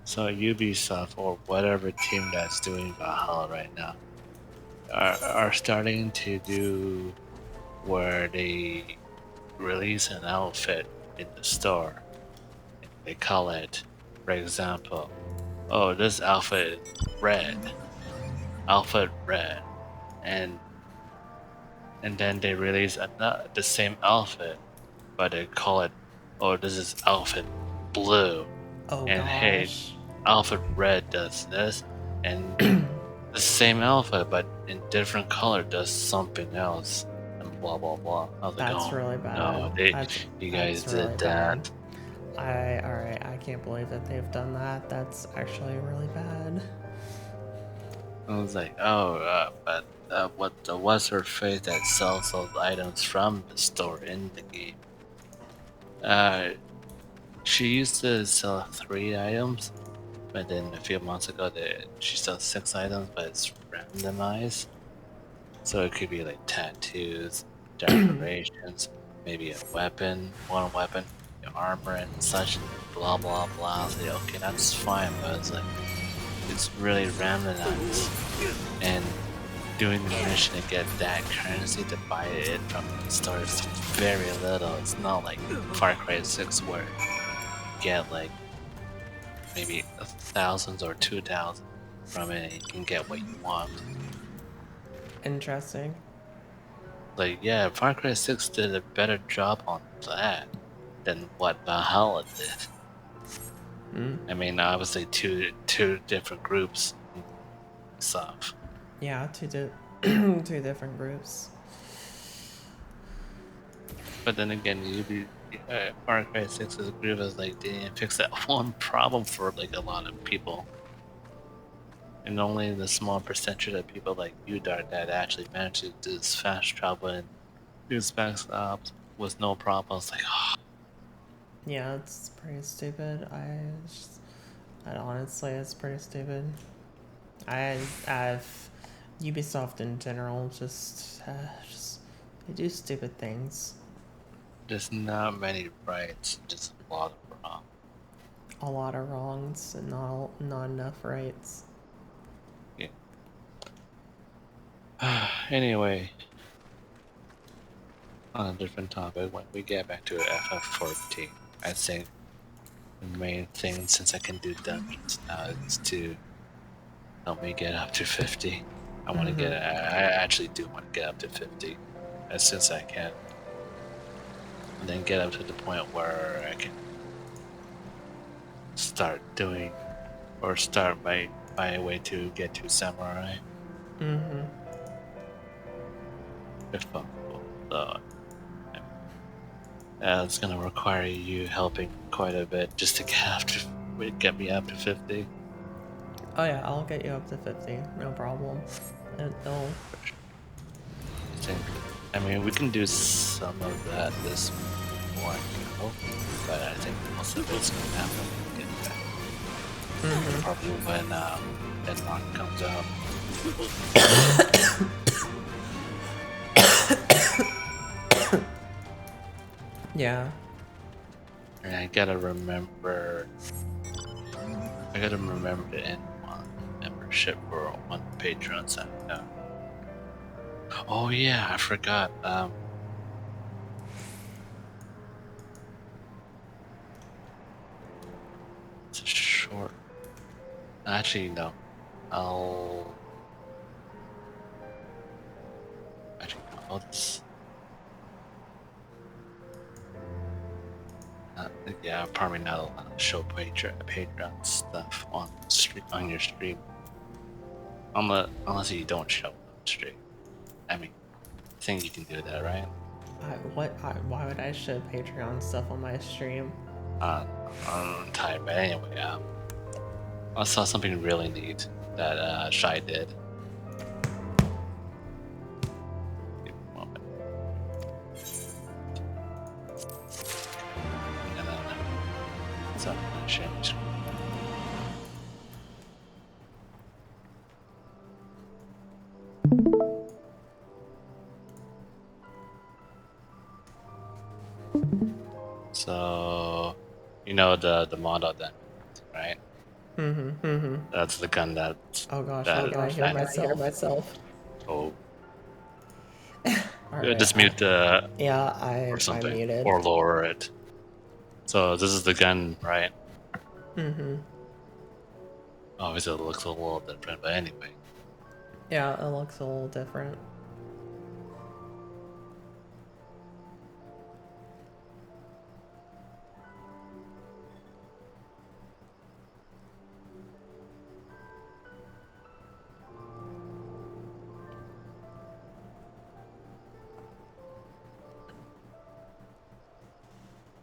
So Ubisoft or whatever team that's doing Valhalla right now are starting to do where they release an outfit in the store. They call it, for example, oh, this outfit is red, and then they release the same outfit, but they call it, oh, this is outfit blue, Oh and hey, gosh. outfit red does this, and the same outfit but in different color does something else, and blah blah blah. I was like, That's oh really bad. no, you guys That's really did bad. that. Alright, I can't believe that they've done that. That's actually really bad. I was like, but what's her face that sells those items from the store in the game? She used to sell 3 items, but then a few months ago she sells 6 items, but it's randomized. So it could be like tattoos, decorations, maybe a weapon, one weapon, your armor and such, blah blah blah. So okay, that's fine, but it's like it's really randomized, and doing the mission to get that currency to buy it from the store is very little. It's not like Far Cry 6 where you get like maybe 1,000 or 2,000 from it and you can get what you want. Interesting. Like, yeah, Far Cry 6 did a better job on that than what Valhalla did. I mean, obviously two different groups and stuff. Yeah, two different groups. But then again, Far Cry 6's group is like, they didn't fix that one problem for like a lot of people. And only the small percentage of people like you, Dart, that actually managed to do this fast travel and do spec stops with no problems. Like, oh. Yeah, it's pretty stupid. Honestly, it's pretty stupid. I've Ubisoft in general just they do stupid things. There's not many rights, just a lot of wrongs. A lot of wrongs and not enough rights. Yeah. Anyway, on a different topic, when we get back to FF14, I think the main thing, since I can do dungeons now, is to help me get up to 50. I want to I actually do want to get up to 50 as soon as I can. And then get up to the point where I can start doing, or start my way to get to Samurai. If possible. So, it's gonna require you helping quite a bit just to get me up to 50. Oh yeah, I'll get you up to 50, no problem. I mean, we can do some of that this morning, but I think most of it's gonna happen when we get back. Probably when Denmark comes out. Yeah. And I gotta remember to end one membership for one Patreon site. Oh yeah, I forgot. It's a short. Actually, no. Yeah, probably not allowed to show Patreon stuff on your stream. Unless you don't show it on stream. I mean, I think you can do that, right? Why would I show Patreon stuff on my stream? I'm tired, but anyway, I saw something really neat that Shy did. Give me a moment. No. So I'm gonna share my screen. So, you know the model then, right? That's the gun that's. Oh gosh, that I hear myself. Oh. Alright, Just mute the. Yeah, Or I something. muted. Or lower it. So this is the gun, right? Obviously, it looks a little different, but anyway. Yeah, it looks a little different.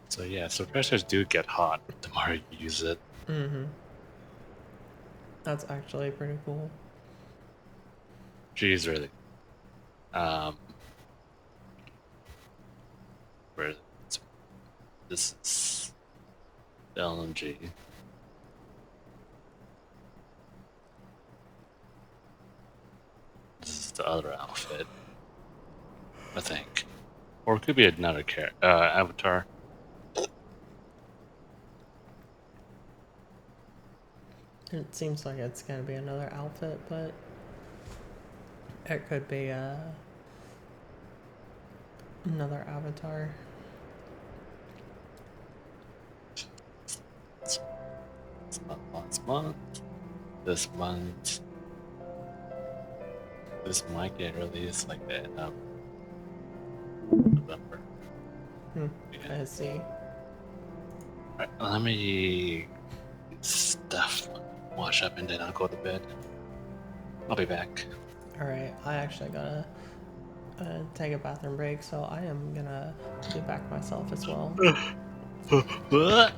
So yeah, suppressors do get hot the more you use it. That's actually pretty cool. Jeez, really. Where is it? This is the LMG. This is the other outfit, I think, or it could be another avatar. It seems like it's gonna be another outfit, but it could be another avatar. It's not last month. This month. This might get released like the end of November. I see. Alright, let me stuff wash up and then I'll go to bed. I'll be back. Alright, I actually gotta take a bathroom break, so I am gonna be back myself as well. What?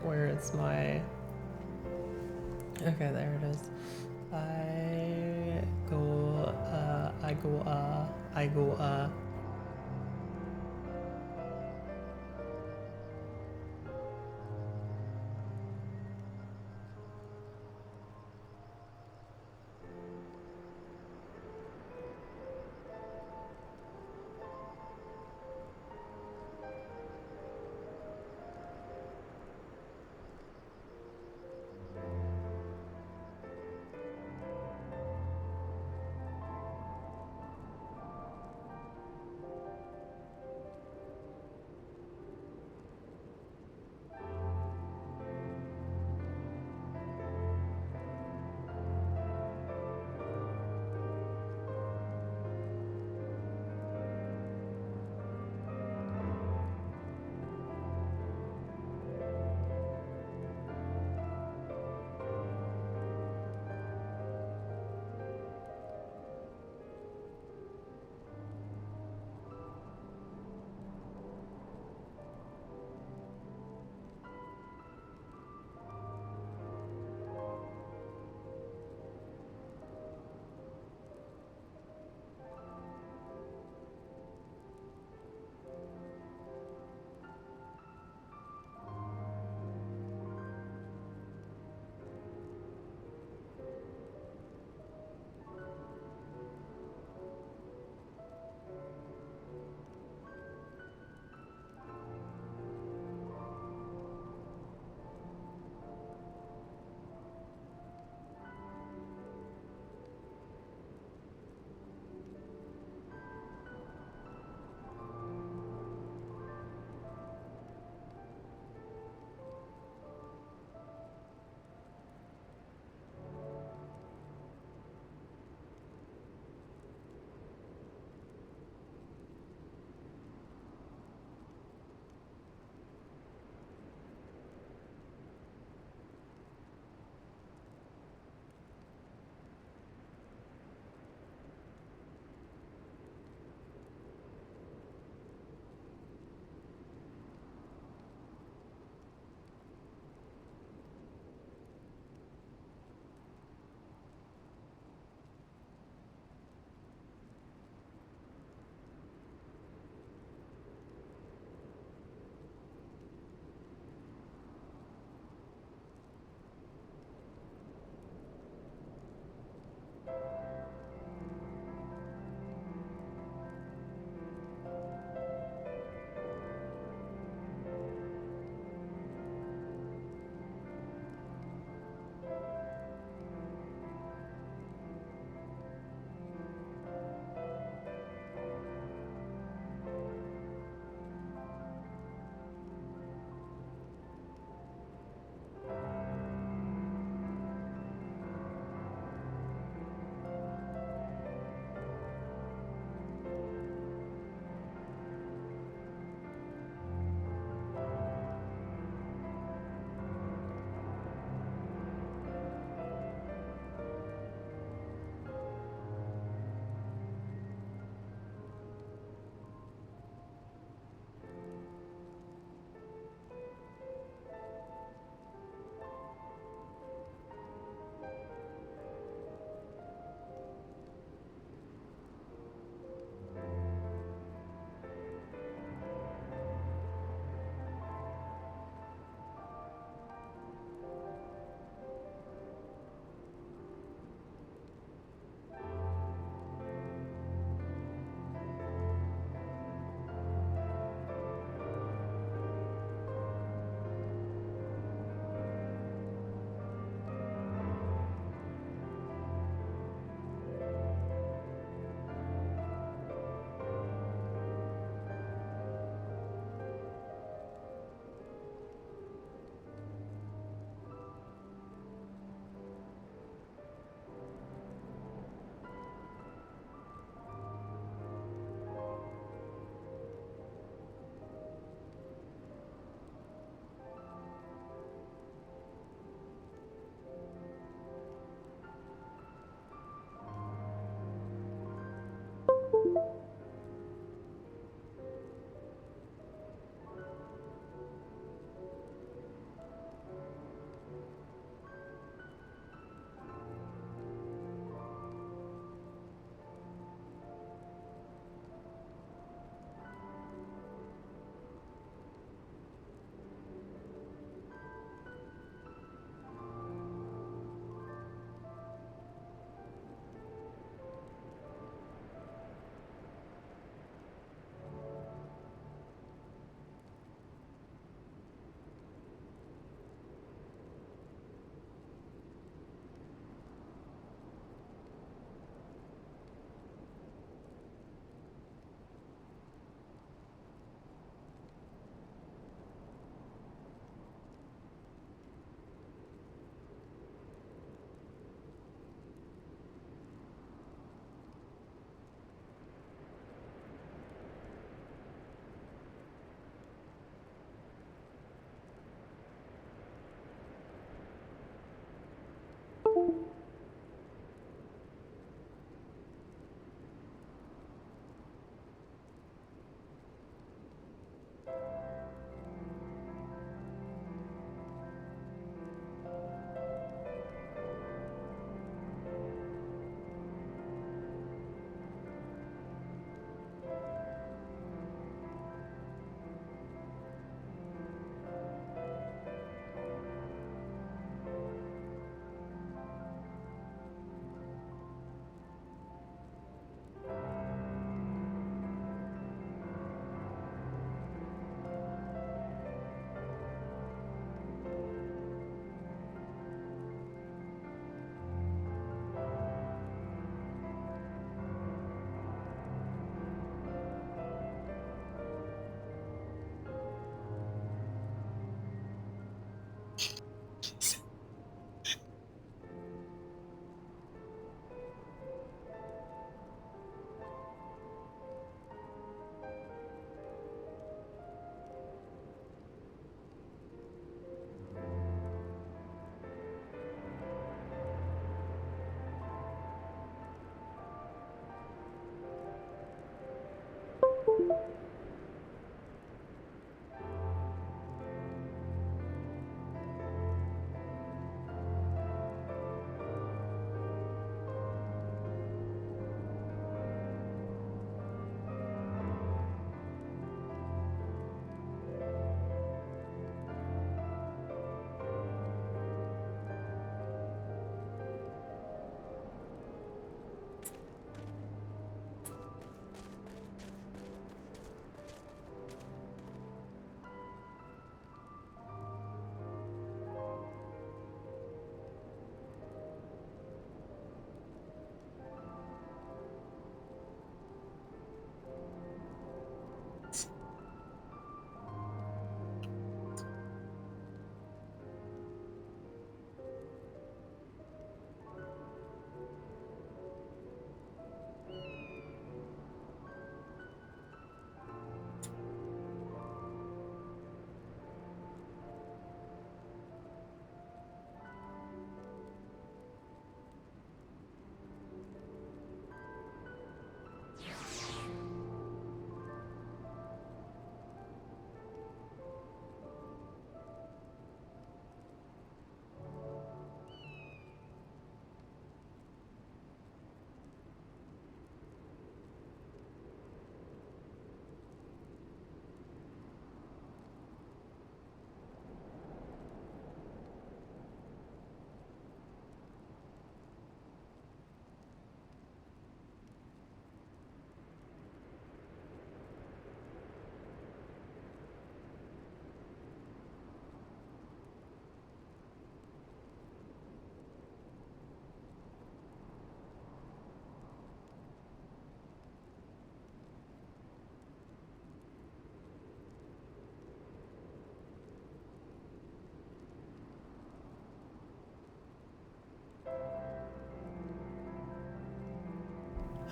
Where is my... Okay, there it is. I go,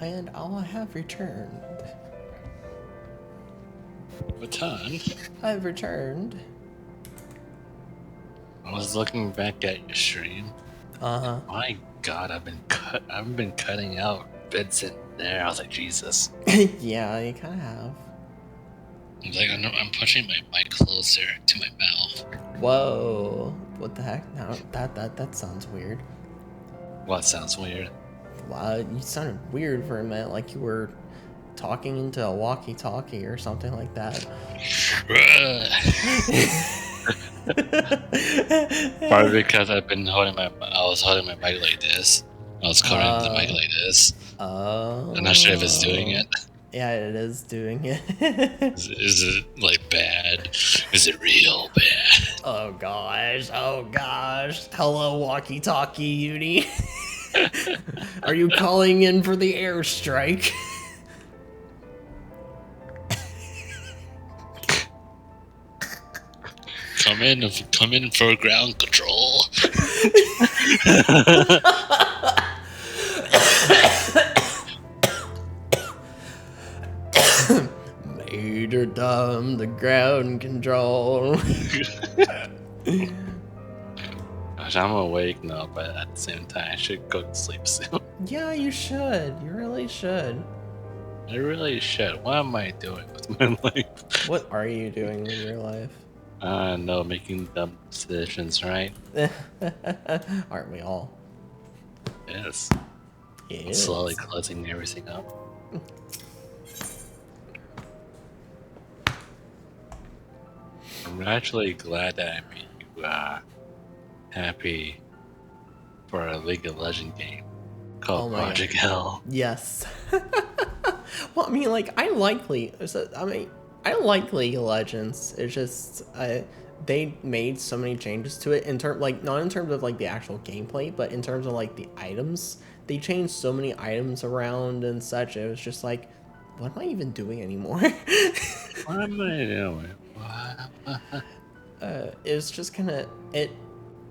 And I have returned. What time? I've returned. I was looking back at your stream. Uh-huh. My God, I've been cutting out bits in there. I was like, Jesus. Yeah, you kind of have. I was like, I'm pushing my mic closer to my mouth. Whoa. What the heck? No, that sounds weird. What sounds weird? Wow, you sounded weird for a minute, like you were talking into a walkie-talkie or something like that. Probably because I was holding my mic like this. I was covering the mic like this. Oh. I'm not sure if it's doing it. Yeah, it is doing it. Is it like bad? Is it real bad? Oh gosh. Hello, walkie-talkie, Uni. Are you calling in for the airstrike? Come in for ground control. Major Dom, the ground control. Gosh, I'm awake now, but at the same time, I should go to sleep soon. Yeah, you should. You really should. I really should. What am I doing with my life? What are you doing with your life? No, making dumb decisions, right? Aren't we all? Yes. Yes. Slowly closing everything up. I'm actually glad that I made you happy for a League of Legends game called Project Hell. Yes. Well, I mean, like, I like League of Legends. It's just they made so many changes to it not in terms of like the actual gameplay, but in terms of like the items. They changed so many items around and such. It was just like, what am I even doing anymore? What am I doing? It was just kind of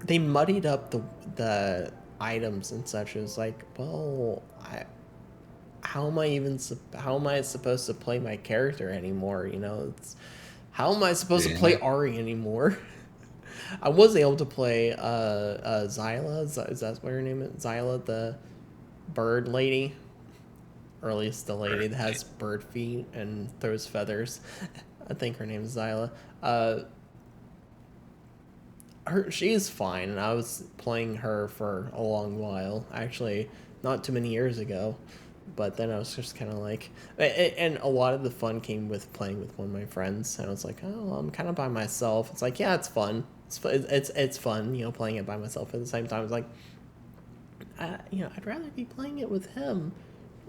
they muddied up the items and such. It was like, well, how am I supposed to play my character anymore? You know, how am I supposed to play Ari anymore? I was able to play Zyla. Is that what her name is? Zyla, the bird lady, or at least the lady that has bird feet and throws feathers. I think her name is Zyla. She's fine, and I was playing her for a long while. Actually, not too many years ago. But then I was just kind of like, and a lot of the fun came with playing with one of my friends. And I was like, oh, I'm kind of by myself. It's like, yeah, it's fun. It's fun, you know, playing it by myself. At the same time, it's like, you know, I'd rather be playing it with him.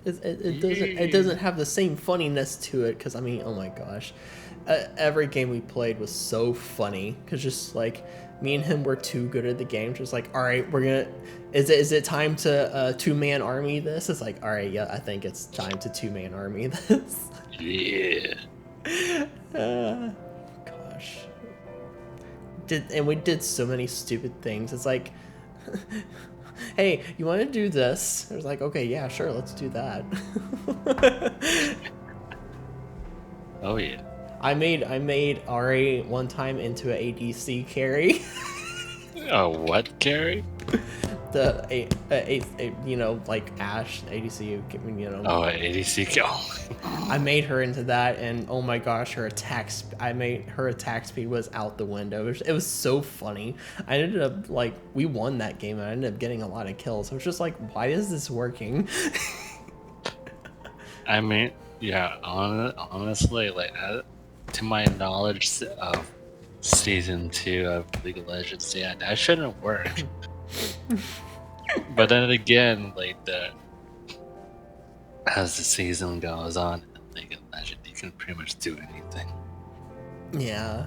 It doesn't have the same funniness to it. Because I mean, oh my gosh, every game we played was so funny. Because just like me and him were too good at the game. Just like, all right, we're gonna. Is it time to two-man army this? It's like, all right, yeah, I think it's time to two-man army this. Yeah. Gosh. We did so many stupid things. It's like, hey, you want to do this? I was like, okay, yeah, sure, let's do that. Oh yeah. I made Ari one time into an ADC carry. A what carry? You know, like Ashe ADC, you know. Oh, ADC. Oh. I made her into that, and oh my gosh, her attack speed was out the window. It was so funny. I ended up like, we won that game, and I ended up getting a lot of kills. So it's just like, why is this working? I mean, yeah, honestly, like, to my knowledge of Season 2 of League of Legends, yeah, that shouldn't work. But then again, like, as the season goes on in League of Legends, you can pretty much do anything. Yeah.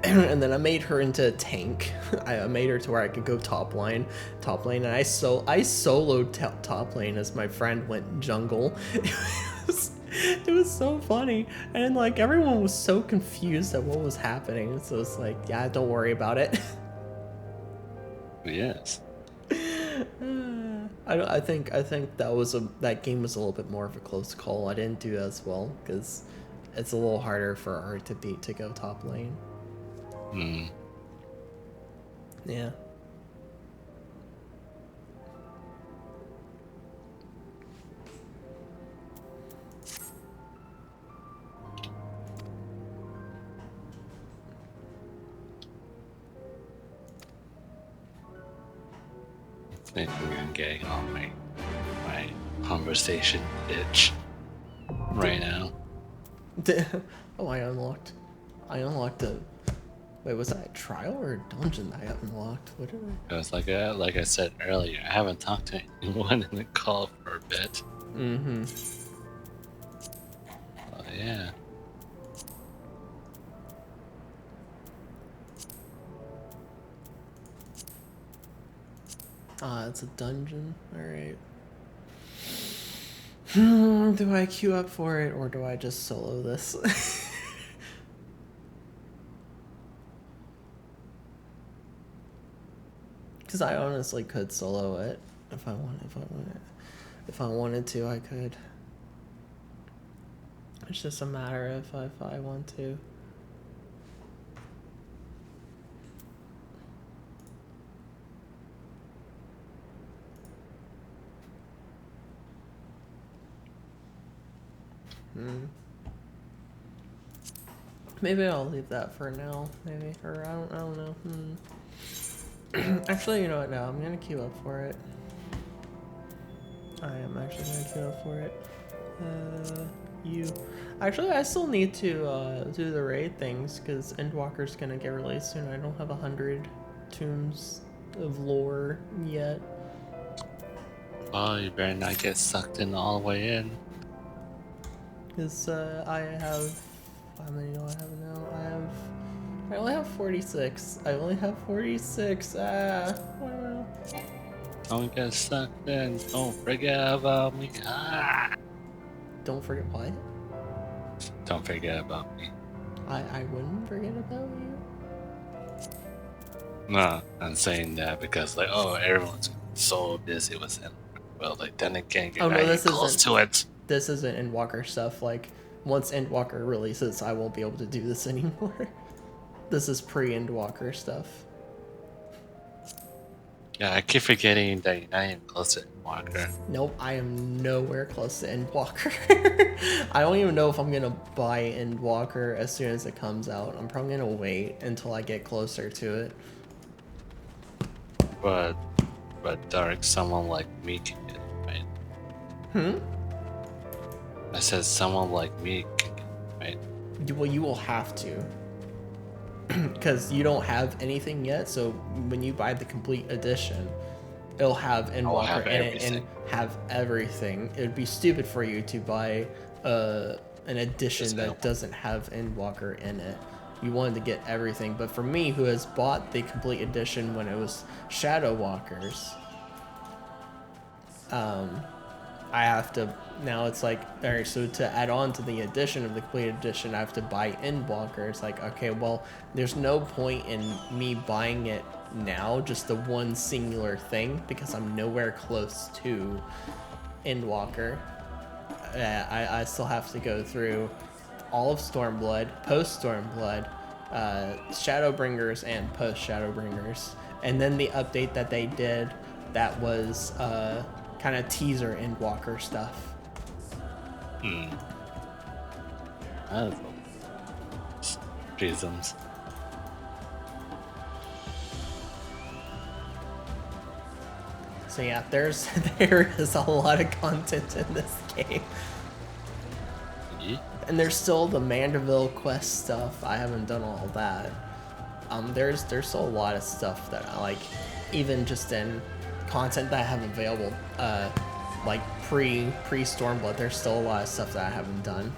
And then I made her into a tank. I made her to where I could go top lane, and I soloed top lane as my friend went jungle. It was so funny, and like everyone was so confused at what was happening. So it's like, yeah, don't worry about it. Yes. I think that game was a little bit more of a close call. I didn't do as well because it's a little harder for Art to beat to go top lane. Hmm. Yeah. I think I'm getting on my conversation itch right now. Oh, I unlocked a. Wait, was that a trial or a dungeon that I unlocked? What did I? It was like I said earlier, I haven't talked to anyone in the call for a bit. Mm-hmm. Oh yeah. Ah, it's a dungeon. Alright. Do I queue up for it or do I just solo this? Because I honestly could solo it if I wanted to, I could. It's just a matter of if I want to. Maybe I'll leave that for now. Maybe, or I don't know. Actually, you know what? No, I'm gonna queue up for it. I am actually gonna queue up for it. Actually, I still need to do the raid things because Endwalker's gonna get released soon. I don't have 100 tombs of lore yet. Oh, you better not get sucked in all the way in. Because I have, how many do I have now? I only have 46. I only have 46. Well. Don't get sucked in. Don't forget about me. Don't forget what? Don't forget about me. I wouldn't forget about you. No, I'm saying that because like, oh, everyone's so busy with it. Well, like then again, you're not close to it. This isn't Endwalker stuff. Like, once Endwalker releases, I won't be able to do this anymore. This is pre-Endwalker stuff. Yeah, I keep forgetting that you're not even close to Endwalker. Nope, I am nowhere close to Endwalker. I don't even know if I'm gonna buy Endwalker as soon as it comes out. I'm probably gonna wait until I get closer to it. But Dark, someone like me can get it, right? I said someone like me can get it, right? Well, you will have to. Because you don't have anything yet, so when you buy the complete edition, it'll have Endwalker in it and have everything. It would be stupid for you to buy an edition that doesn't have Endwalker in it. You wanted to get everything, but for me, who has bought the complete edition when it was Shadow Walkers, I have to, now it's like, alright, so to add on to the edition of the complete edition, I have to buy Endwalker. It's like, okay, well, there's no point in me buying it now, just the one singular thing, because I'm nowhere close to Endwalker. I still have to go through all of Stormblood, post Stormblood, Shadowbringers, and post Shadowbringers. And then the update that they did that was kind of teaser Endwalker stuff. Prisms. So yeah, there is a lot of content in this game. And there's still the Mandeville quest stuff. I haven't done all of that. There's still a lot of stuff that I like, even just in content that I have available, like pre Stormblood. There's still a lot of stuff that I haven't done.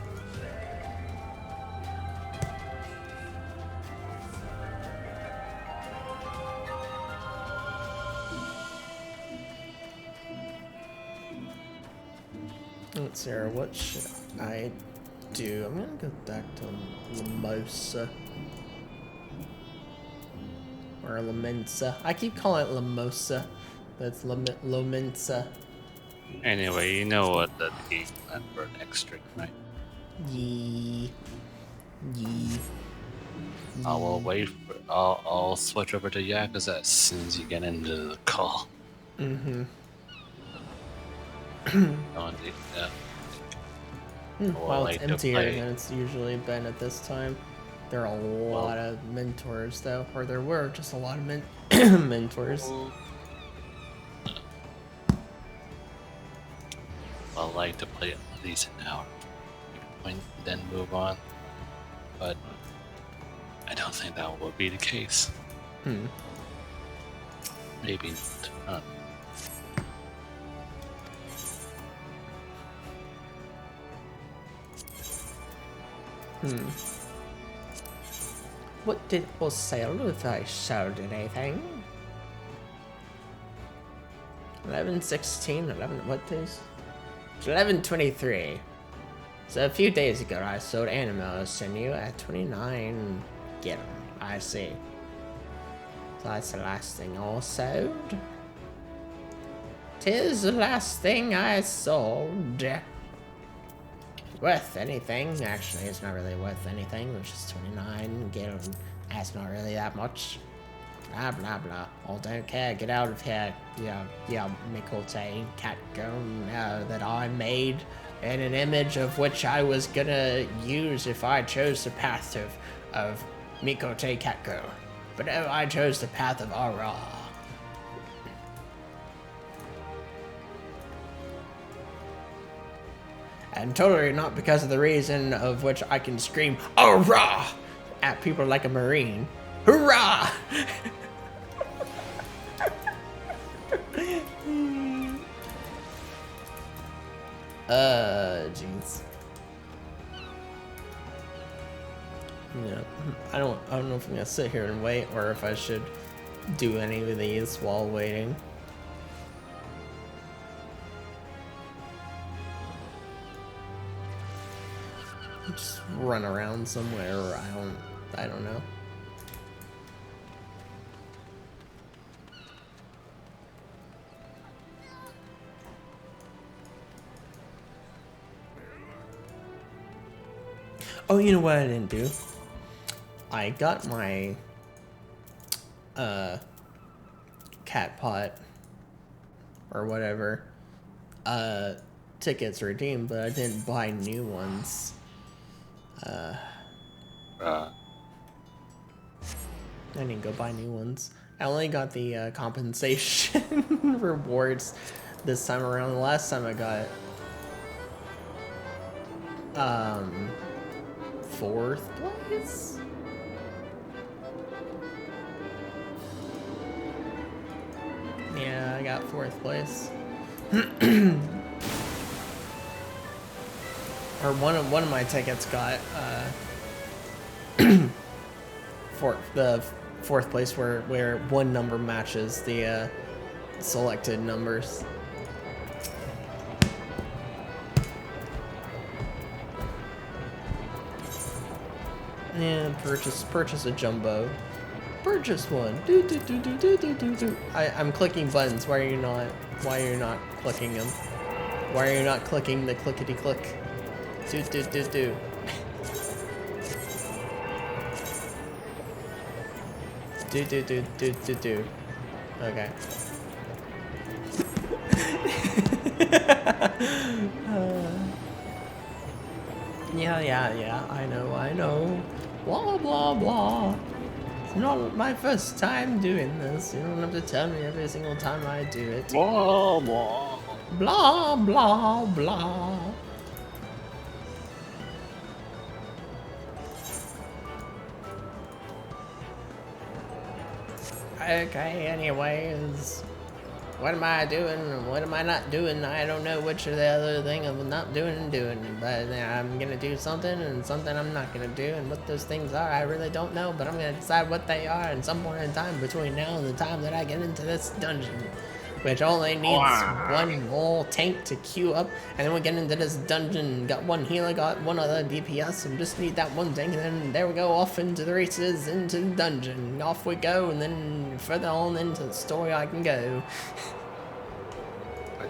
Let's see here, what should I do? I'm gonna go back to Lamosa. Or Lamensa. I keep calling it Lamosa, but it's Lomensa. Anyway, you know what the game plan for next stream, right? Yee. Yee. I will wait for. I'll switch over to Yakuza as soon as you get into the call. Mm-hmm. Yeah. Well, like it's to emptier play. than it's usually been at this time. There are a lot of mentors, though, or there were just a lot of mentors. I like to play at least an hour, then move on. But I don't think that will be the case. Maybe not. What did was sell if I sold anything? 11/16, 11, what days? It's 11/23. So a few days ago I sold animals to you at 29. Get 'em. I see. So that's the last thing I sold. 'Tis the last thing I sold. Worth anything. Actually, it's not really worth anything, which is 29. Get 'em. That's not really that much. Blah blah blah. Oh, don't care. Get out of here. Yeah, Mikote Catcomb that I made in an image of which I was gonna use if I chose the path of Mikote Catco. But no, I chose the path of Ara. And totally not because of the reason of which I can scream "Hurrah!" at people like a Marine. Hurrah! Jeez. Yeah, I don't know if I'm gonna sit here and wait or if I should do any of these while waiting. Just run around somewhere, or I don't know. Oh, you know what I didn't do? I got my cat pot or whatever tickets redeemed, but I didn't buy new ones. I didn't go buy new ones. I only got the compensation rewards this time around. The last time I got 4th place? Yeah, I got 4th place. Or one of my tickets got for the 4th place where one number matches the selected numbers. And purchase a jumbo. Purchase one. Do. I'm clicking buttons. Why are you not clicking them? Why are you not clicking the clickety click? Do. Do. Okay. Yeah. I know. Blah, blah, blah. It's not my first time doing this. You don't have to tell me every single time I do it. Blah, blah. Blah, blah, blah. Okay, anyways. What am I doing? What am I not doing? I don't know which or the other thing of not doing and doing. But I'm gonna do something and something I'm not gonna do. And what those things are, I really don't know. But I'm gonna decide what they are at some point in time between now and the time that I get into this dungeon. Which only needs one more tank to queue up. And then we get into this dungeon. Got one healer, got one other DPS. And just need that one tank. And then there we go, off into the races, into the dungeon. Off we go. And then further on into the story I can go.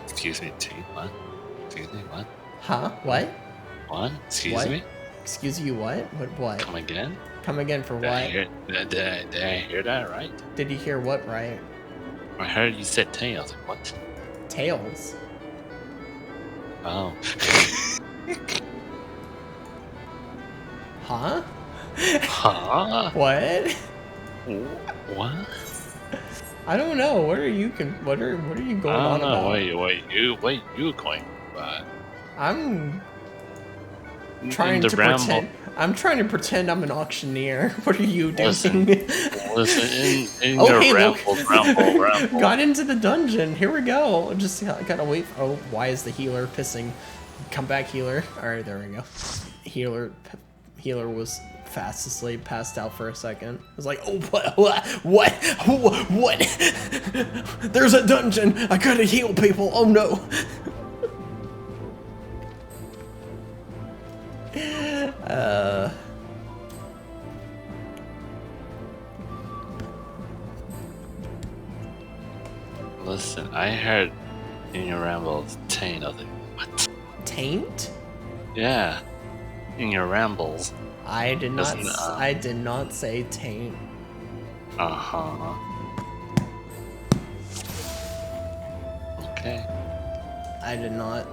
Excuse me, T. What? Excuse me, what? Huh? What? What? Excuse What? me? Excuse you, what? What? Come again? Come again for Did I what? hear, did I hear that right? Did you hear what right? I heard you said T. I was like, what? Tails. Oh. Huh? Huh? What? What? I don't know. What are you what are you going I on don't know. about? What you going? But I'm in trying the to ramble. pretend. I'm trying to pretend I'm an auctioneer. What are you doing? Listen, in Oh, your hey, look. ramble. Got into the dungeon. Here we go. Just gotta wait. Oh, why is the healer pissing? Come back, healer. All right, there we go. Healer was fast asleep, passed out for a second. I was like, oh, what? There's a dungeon. I gotta heal people. Oh no. Listen, I heard in your rambles taint. I was like, what? Taint? Yeah, in your rambles. I did not. Listen, I did not say taint. Uh-huh. Okay. I did not.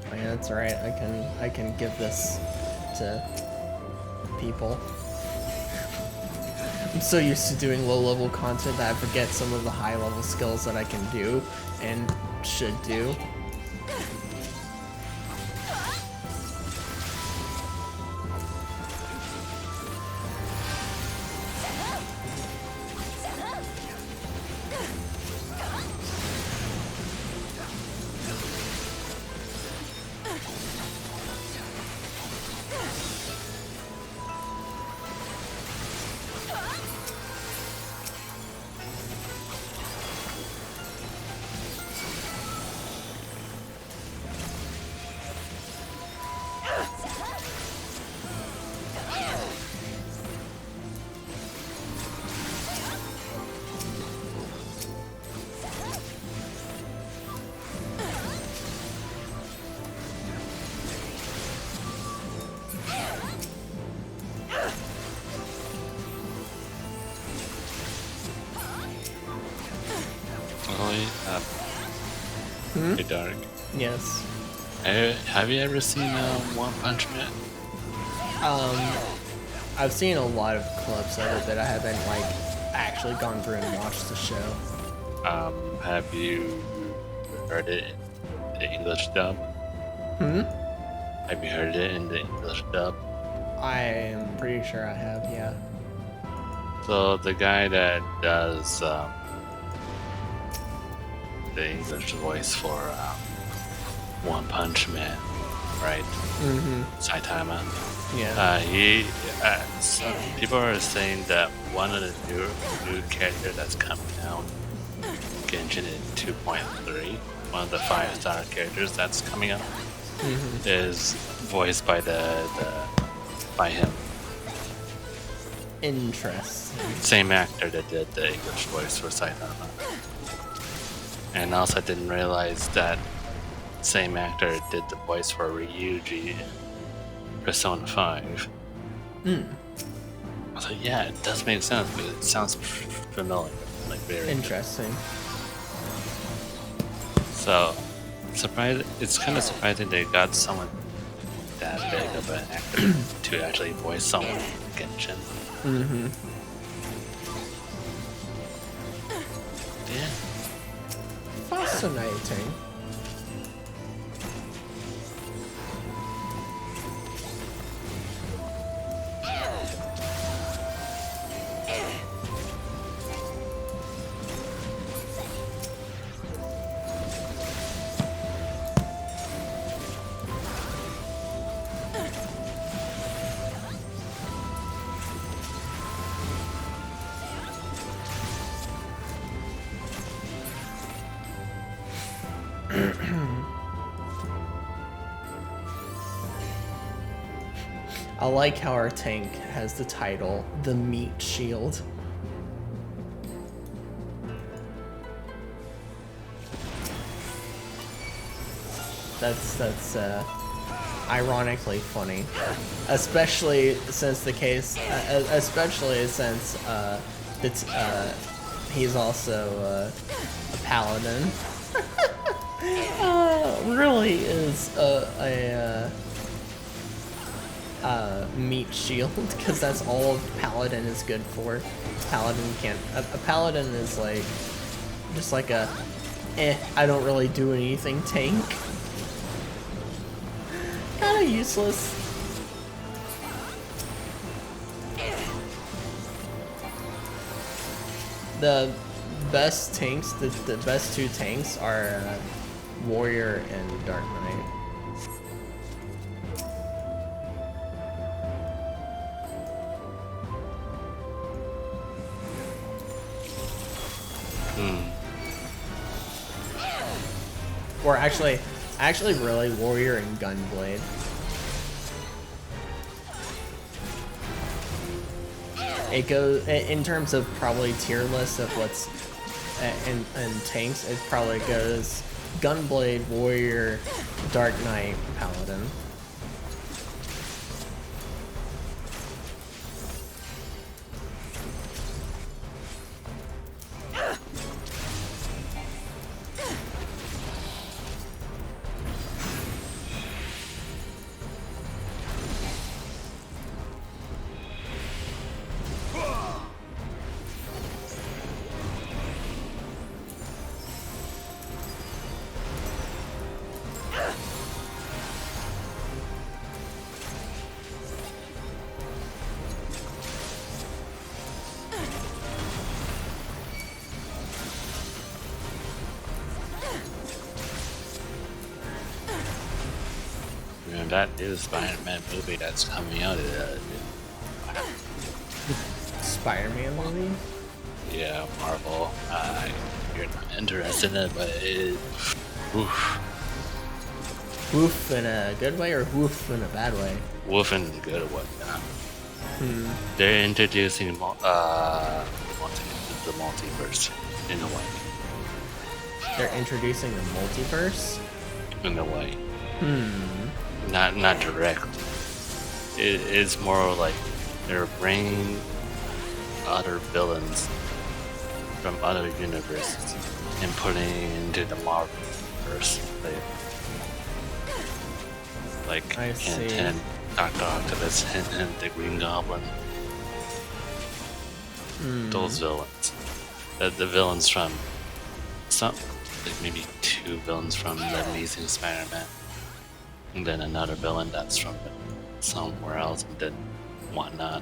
Oh, yeah, that's right. I can give this to people. I'm so used to doing low-level content that I forget some of the high-level skills that I can do and should do. Hey, Dark. Yes. Have you ever seen One Punch Man? I've seen a lot of clips of it, but I haven't like actually gone through and watched the show. Have you heard it in the English dub? Have you heard it in the English dub? I am pretty sure I have, yeah. So the guy that does the English voice for One Punch Man, right? Saitama. Yeah. Some people are saying that one of the new characters that's coming out, Genshin in 2.3, one of the 5-star characters that's coming out, is voiced by by him. Interesting. Same actor that did the English voice for Saitama. And also I didn't realize that same actor did the voice for Ryuji in Persona 5. I was like, yeah, it does make sense, but it sounds familiar. Like very interesting. So, it's kind of surprising they got someone that big of an actor to actually voice someone in Genshin. Yeah. Fascinating. I like how our tank has the title, The Meat Shield. That's ironically funny, especially since he's also a paladin. Really is a meat shield, because that's all paladin is good for. Paladin can't. A paladin is like just like a I don't really do anything tank. Kind of useless. The best tanks, the best two tanks are Warrior and Dark Knight. Or actually really Warrior and Gunblade. It goes in terms of probably tier list of what's in tanks. It probably goes Gunblade, Warrior, Dark Knight, Paladin. That is Spider-Man movie that's coming out. Spider-Man movie? Yeah, Marvel. You're not interested in it, but it. Oof. Woof in a good way or woof in a bad way? Woof in a good way. They're introducing the multiverse in a way. They're introducing the multiverse? In a way. Not directly. It's more like they're bringing other villains from other universes and putting into the Marvel universe. Like Ant-Man, Dr. Octopus, and the Green Goblin. Those villains. The villains from maybe 2 villains from the Amazing Spider-Man. And then another villain that's from somewhere else, and then whatnot.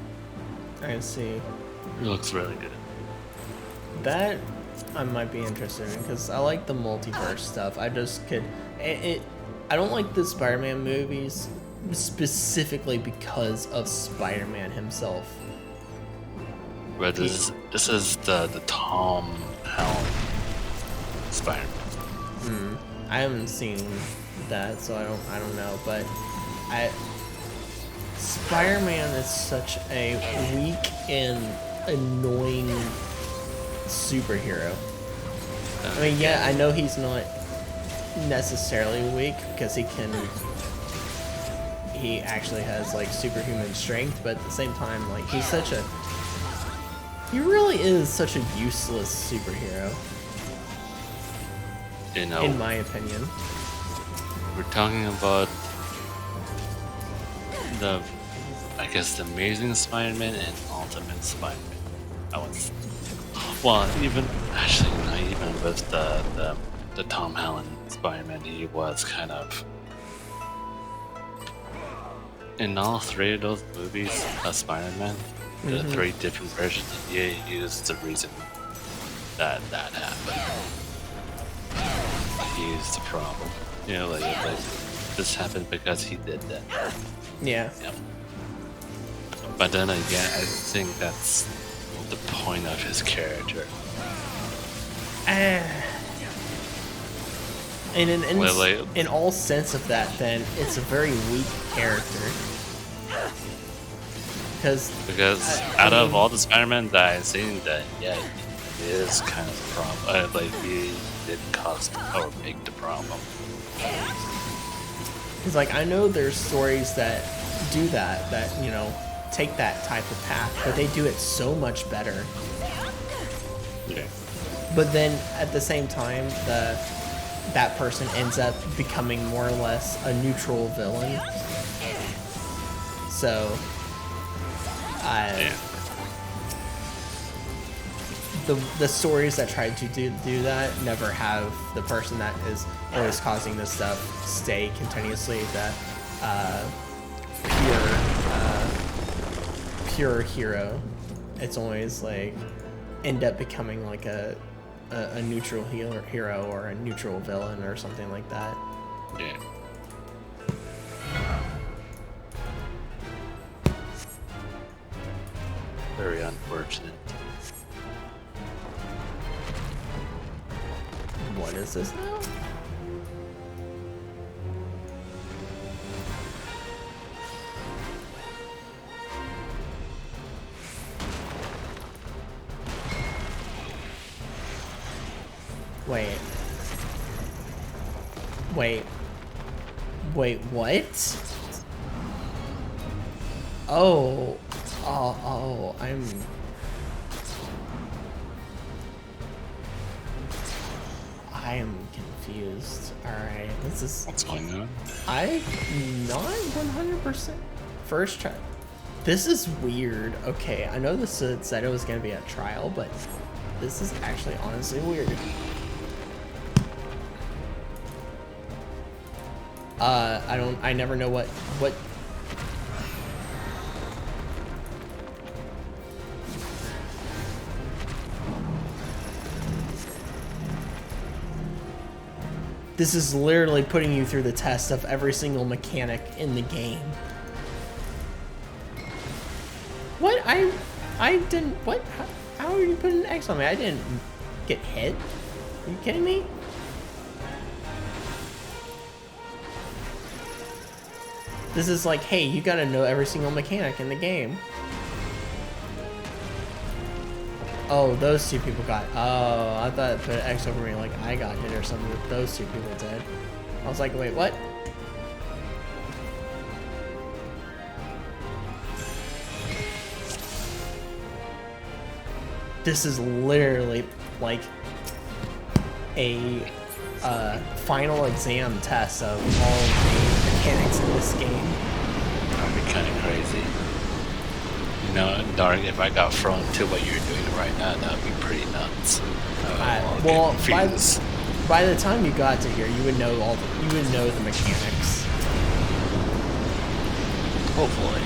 I see. It looks really good. That I might be interested in, because I like the multiverse stuff. I just could. I don't like the Spider-Man movies specifically because of Spider-Man himself. But this is the Tom Holland Spider-Man. I haven't seen that, so I don't know, but Spider-Man is such a weak and annoying superhero. I mean, yeah, I know he's not necessarily weak because he actually has like superhuman strength, but at the same time, like he really is such a useless superhero. You know, in my opinion. We're talking about the Amazing Spider-Man and Ultimate Spider-Man. Even with the Tom Holland Spider-Man, he was kind of in all 3 of those movies of Spider-Man. The 3 different versions, he used the reason that happened. He's the problem. You know, like this happened because he did that. Yeah. Yep. But then again, I think that's the point of his character. And in all sense of that, then it's a very weak character. Because out of all the Spider-Man that I've seen, that he is kind of a problem. He did cause or make the problem. Because, like, I know there's stories that do that, you know, take that type of path, but they do it so much better. Yeah. But then, at the same time, that person ends up becoming more or less a neutral villain. So, the stories that try to do that never have the person that is always causing this stuff stay continuously the pure hero. It's always like end up becoming like a neutral hero or a neutral villain or something like that. Yeah. Very unfortunate. What is this now? Wait, what? Oh, I am confused. Alright, this is... What's going on? I'm not 100% first try. This is weird. Okay, I know this said it was going to be a trial, but this is actually honestly weird. I never know what This is literally putting you through the test of every single mechanic in the game. What? I didn't, what? How are you putting an X on me? I didn't get hit. Are you kidding me? This is like, hey, you gotta know every single mechanic in the game. Oh, those two people got... Oh, I thought it put an X over me like I got hit or something. Those two people did. I was like, wait, what? This is literally like a final exam test of all the mechanics in this game. That'd be kind of crazy. You know, Dark, if I got thrown to what you're doing right now, that'd be pretty nuts. Well, by the time you got to here, you would know the mechanics. Hopefully.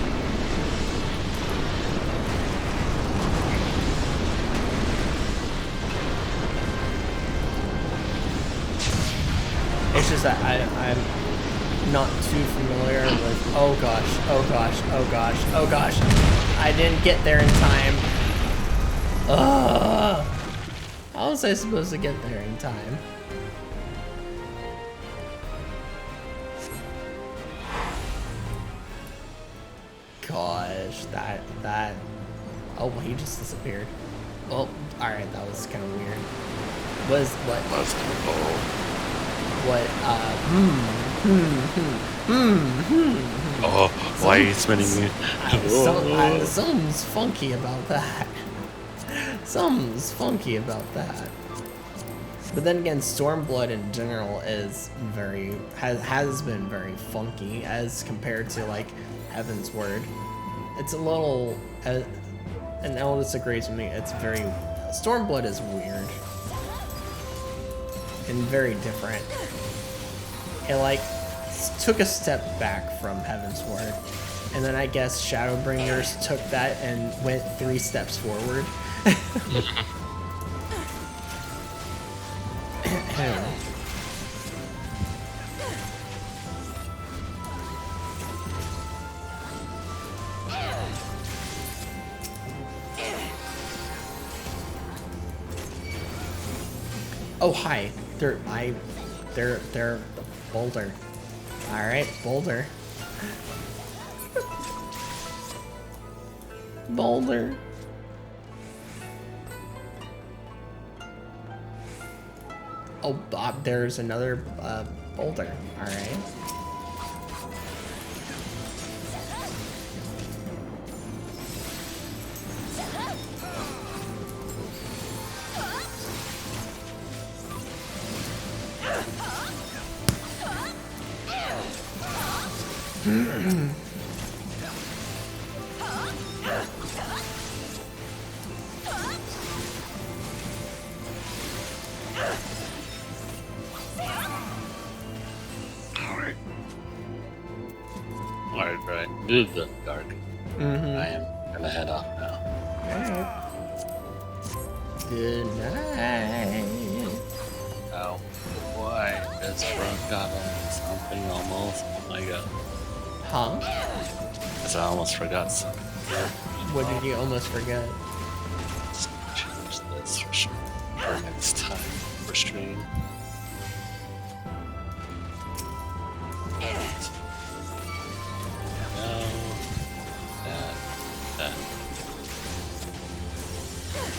It's just that I'm not too familiar with. Oh gosh! I didn't get there in time. Ugh. How was I supposed to get there in time? Gosh, that. Oh, he just disappeared. Oh, all right, that was kind of weird. What? Oh, why are you spinning me? Something's funky about that. Something's funky about that. But then again, Stormblood in general is has been very funky as compared to like Heaven's Word. It's a little, and Eldis agrees with me. It's very Stormblood is weird and very different. It like took a step back from Heaven's Word, and then I guess Shadowbringers took that and went 3 steps forward. Oh hi, they're Boulder. All right, Boulder. Boulder. Oh, Bob, there's another Boulder. All right. Alright. Good, dark. I am gonna head off now. Good night. Oh, boy, this forgot something almost. Oh my god. Huh? Because I almost forgot something. What did you almost forget? Just change this for next time for stream.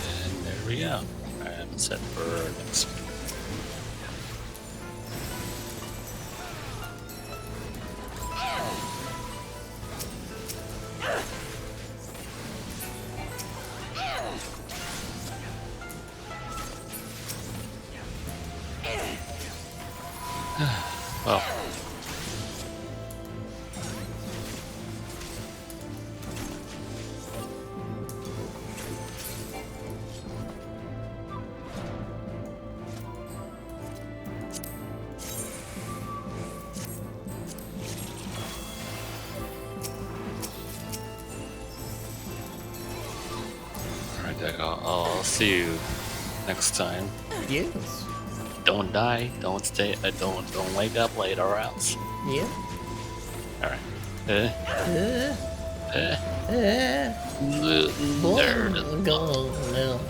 And there we go. I'm set for next week. Well. I'll see you next time. Yes. Don't die. Don't stay. Don't wake up late or else. Yeah. All right. Go now.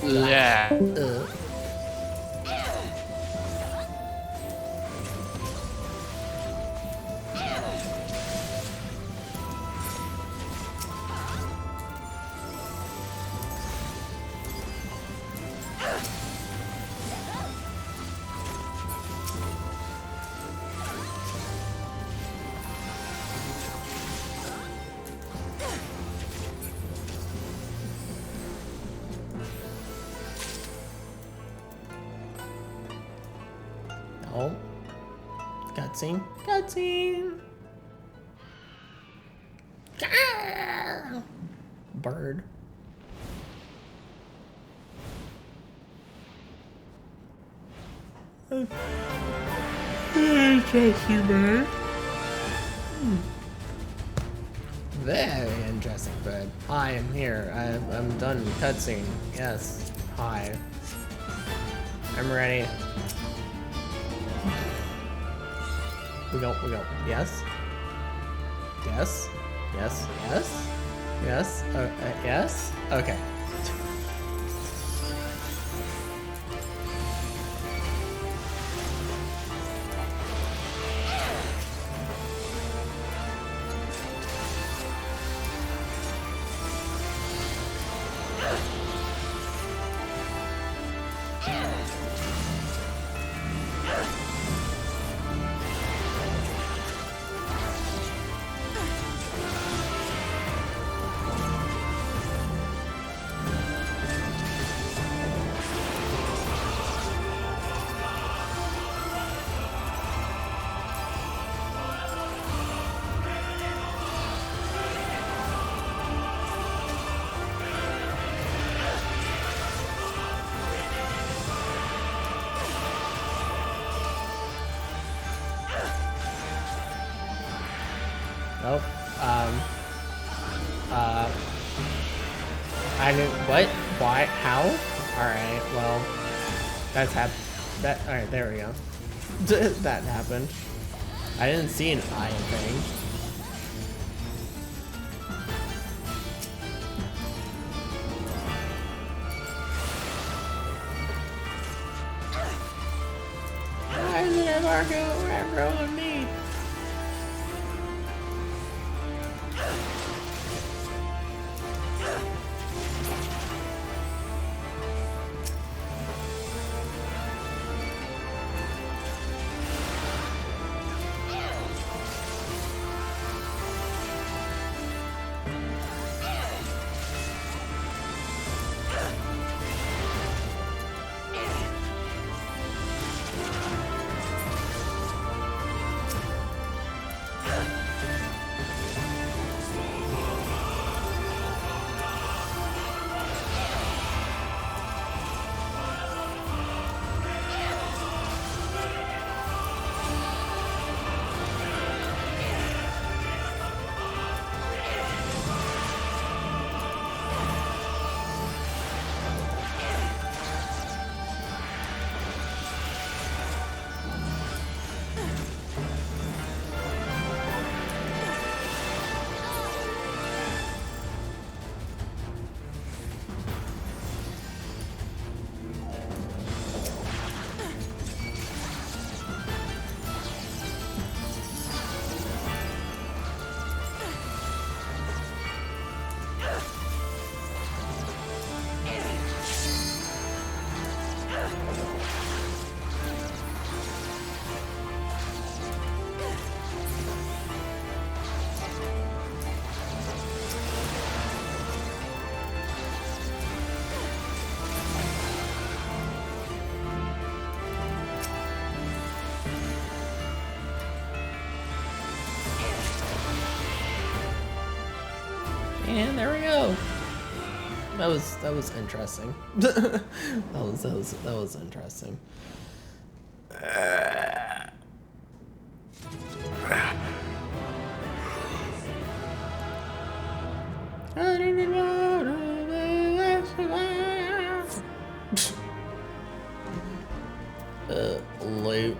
Yeah. Oh. Cutscene. Cutscene. Ah! Bird. Interesting bird. Very interesting bird. Hi, I'm here. I'm done cutscene. Yes. Hi. I'm ready. We go. Yes. Yes. Yes. Yes. Yes. Yes. Okay. Nope. I didn't. What? Why? How? Alright, well. That's alright, there we go. That happened. I didn't see an eye thing. Why is it Marco on me? And there we go. That was interesting. that was interesting. Loot.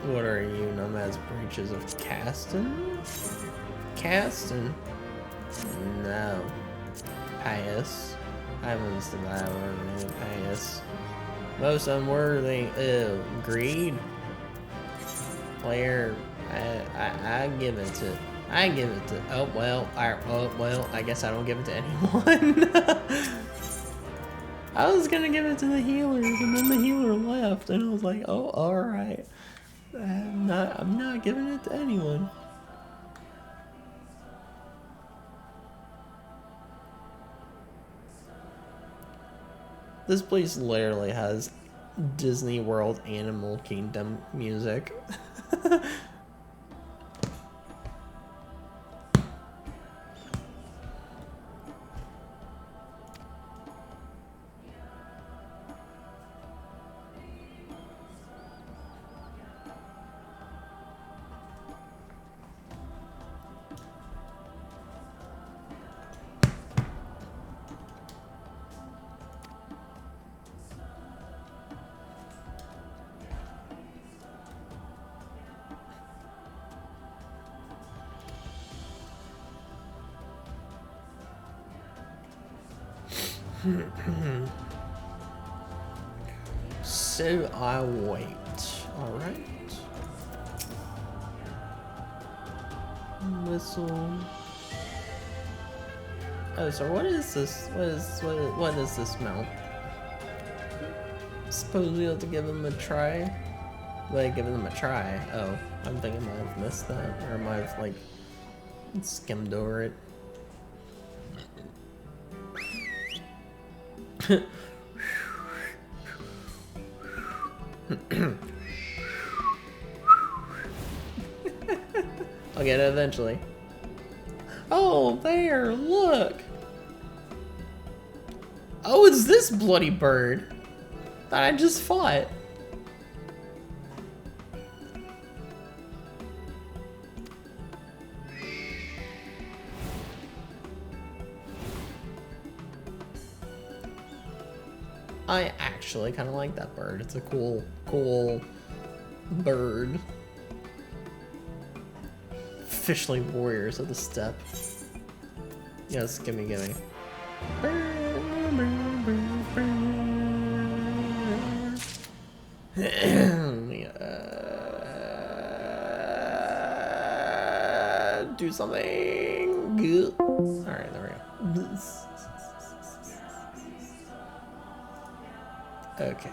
What are you? Nomad's breaches of Caston? Caston? No. Pious. Islands the Bible, pious. Most unworthy. Greed. Player. I give it to. Oh well. I guess I don't give it to anyone. I was gonna give it to the healers, and then the healer left, and I was like, oh, all right. I'm not giving it to anyone. This place literally has Disney World Animal Kingdom music. So I wait. Alright. Whistle. Oh, so what is this? What is this mount? Suppose we have to give him a try? Like, give him a try. Oh, I'm thinking I might have missed that. Or I might have, like, skimmed over it. I'll get it eventually. Oh, there, look! Oh, it's this bloody bird that I just fought. I actually kind of like that bird. It's a cool bird. Officially warriors of the steppe. Yes, gimme. Do something good. Alright, there we go. Okay.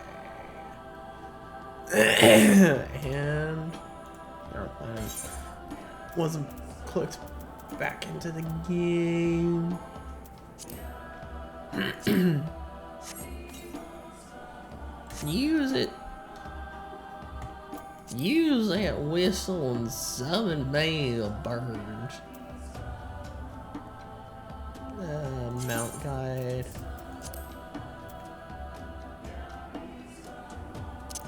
And airplane wasn't clicked back into the game. Use it. Use that whistle and summon me a bird. Mount guide.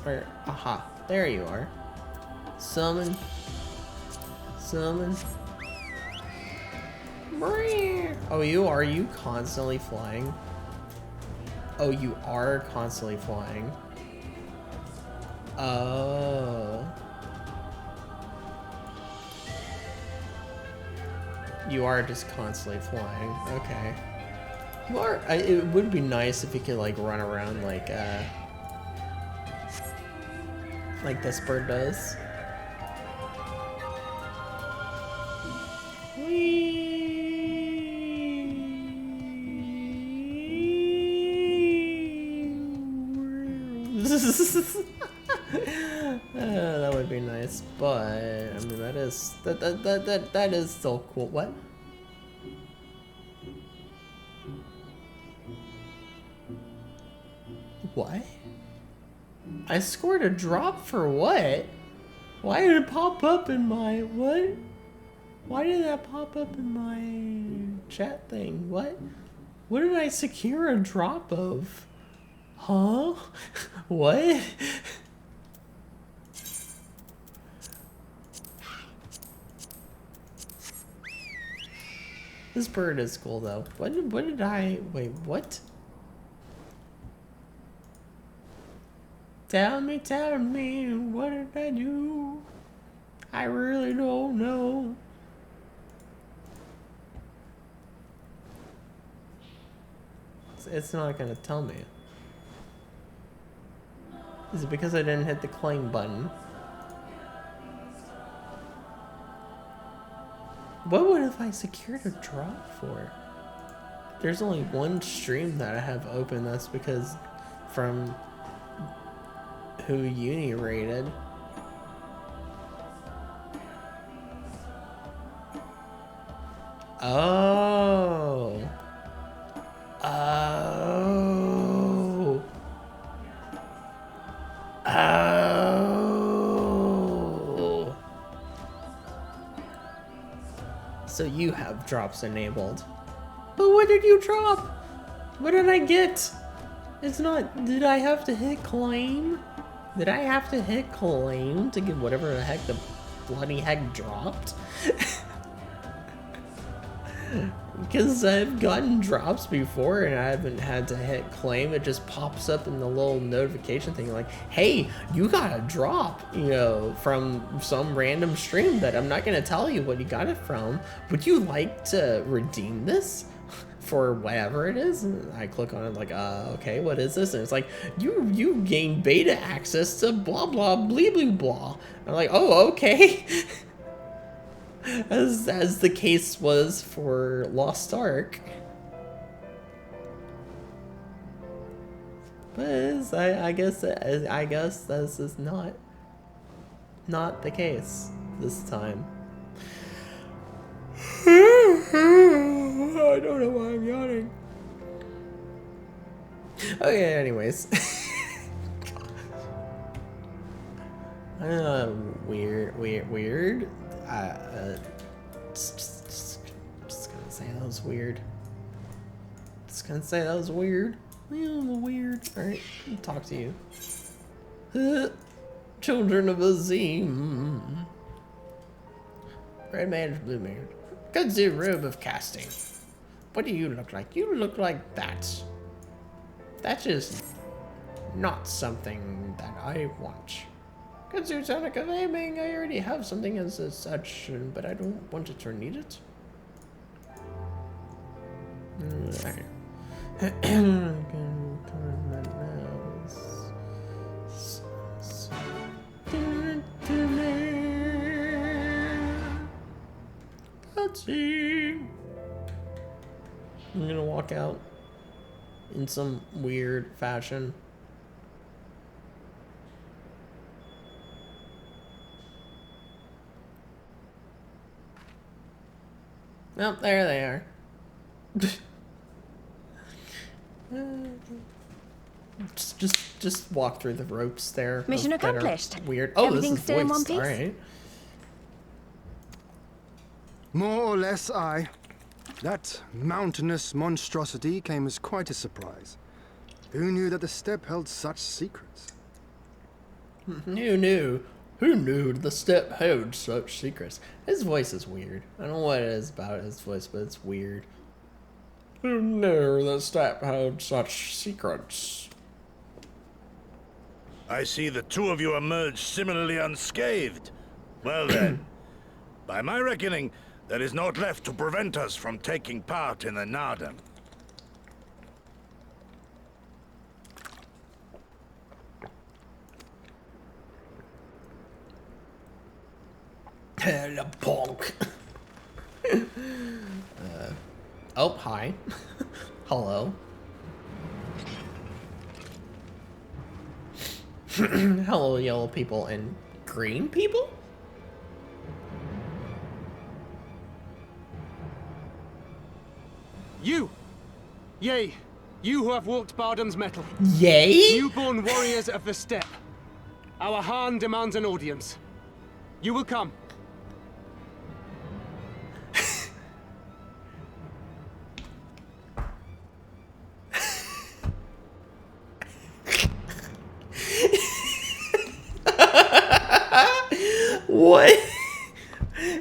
Where? Aha, there you are. Summon. Oh, are you constantly flying? Oh, you are constantly flying. Oh. You are just constantly flying. Okay. You are. It would be nice if you could like run around like this bird does. That would be nice, but I mean that is still cool. What? What? I scored a drop for what? Why did it pop up in my what? Why did that pop up in my chat thing. What? What did I secure a drop of? Huh? What? This bird is cool though. What did I wait, what? Tell me, what did I do? I really don't know. It's not gonna tell me. Is it because I didn't hit the claim button? What would have I secured a drop for? There's only one stream that I have open. That's because from who Uni rated. Oh. Oh. Oh. So you have drops enabled. But what did you drop? What did I get? It's not... Did I have to hit claim? Did I have to hit claim to get whatever the heck the bloody heck dropped? Because I've gotten drops before and I haven't had to hit claim. It just pops up in the little notification thing like, hey, you got a drop, you know, from some random stream that I'm not going to tell you what you got it from. Would you like to redeem this for whatever it is? And I click on it like, okay, what is this? And it's like, you gain beta access to blah, blah, blee, blee, blah. I'm like, oh, okay. As the case was for Lost Ark. But I guess this is not the case this time. I don't know why I'm yawning. Okay, anyways. Weird. Just gonna say that was weird. Weird. Alright, I'll talk to you. Children of Azim. Red man, blue man. Kudzu robe of casting. What do you look like? You look like that. That's just not something that I want. Kudzu Sonic of aiming. I already have something as such, but I don't want it or need it. Alright. Let's see. I'm gonna walk out in some weird fashion. Oh, there they are. Just walk through the ropes there. Mission accomplished. Weird. Oh, Everything's this is still in one voiced. piece? All right. More or less, aye. That mountainous monstrosity came as quite a surprise. Who knew that the steppe held such secrets? Who knew the steppe held such secrets? His voice is weird. I don't know what it is about his voice, but it's weird. Who knew the steppe held such secrets? I see the two of you emerged similarly unscathed. Well then, by my reckoning, there is naught left to prevent us from taking part in the Nardan. Hello, punk. Oh, hi. Hello. Hello, yellow people and green people? You! Yea, you who have walked Bardam's metal. Yay? Newborn warriors of the steppe. Our Khan demands an audience. You will come.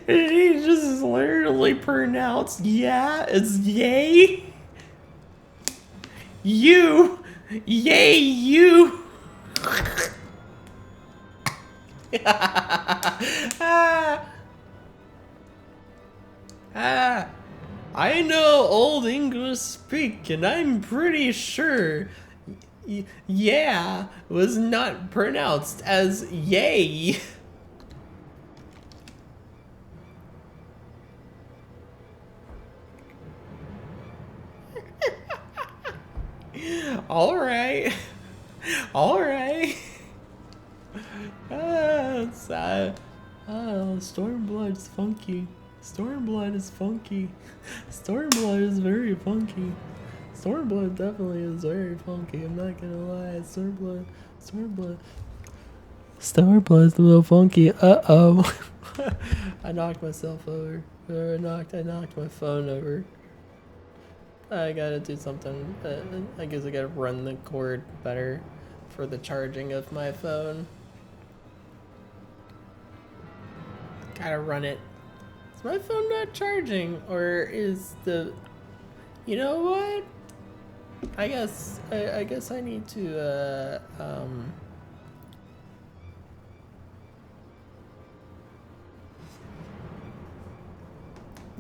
He just literally pronounced yeah as yay. You. Yay, you. I know Old English speak, and I'm pretty sure yeah was not pronounced as yay. All right. Stormblood's funky. Stormblood is funky. Stormblood is very funky. Stormblood definitely is very funky. I'm not gonna lie. Stormblood's a little funky. Uh-oh. I knocked myself over. I knocked my phone over. I gotta do something. I guess I gotta run the cord better for the charging of my phone. Gotta run it. Is my phone not charging? Or is the... You know what? I guess I need to,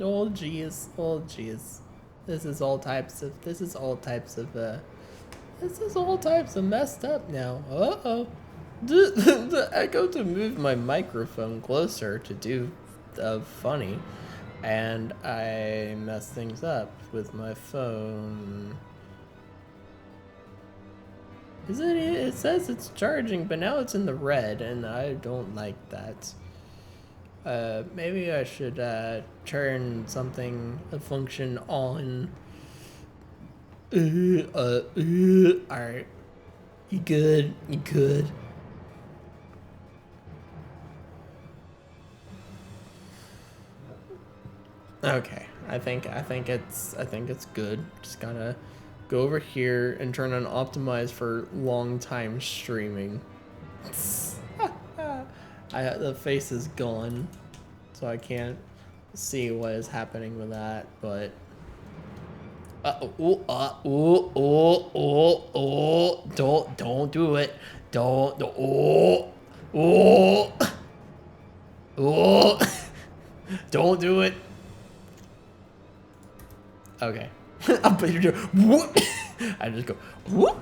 Oh geez. This is all types of messed up now. Uh-oh. I go to move my microphone closer to do funny, and I mess things up with my phone. It says it's charging, but now it's in the red, and I don't like that. Maybe I should turn a function on. Alright. You good? Okay. I think it's good. Just gotta go over here and turn on optimize for long time streaming. The face is gone, so I can't see what is happening with that, but don't do it. Don't do it. Okay. I just go whoop.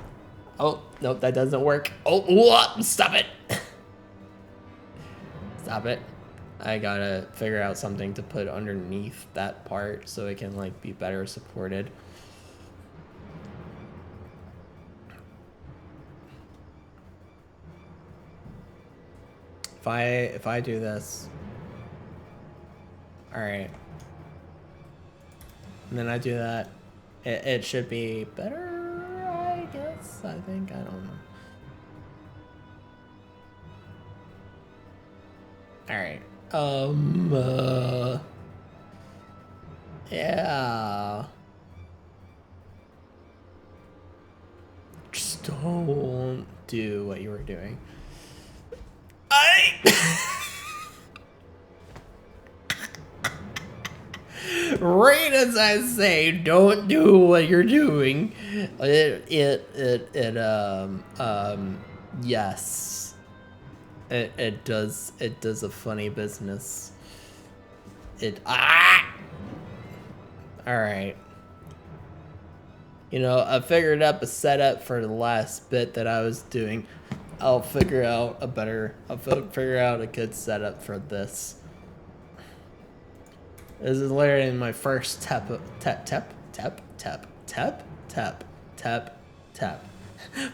Oh, nope, that doesn't work. Oh, stop it. Stop it. I gotta figure out something to put underneath that part so it can like be better supported. If I do this, all right, and then I do that, it should be better, I guess. I think, I don't know. All right. Yeah. Just don't do what you were doing. Right as I say, don't do what you're doing. Yes. It does a funny business. Alright. You know, I figured up a setup for the last bit that I was doing. I'll figure out a good setup for this. This is literally my first tap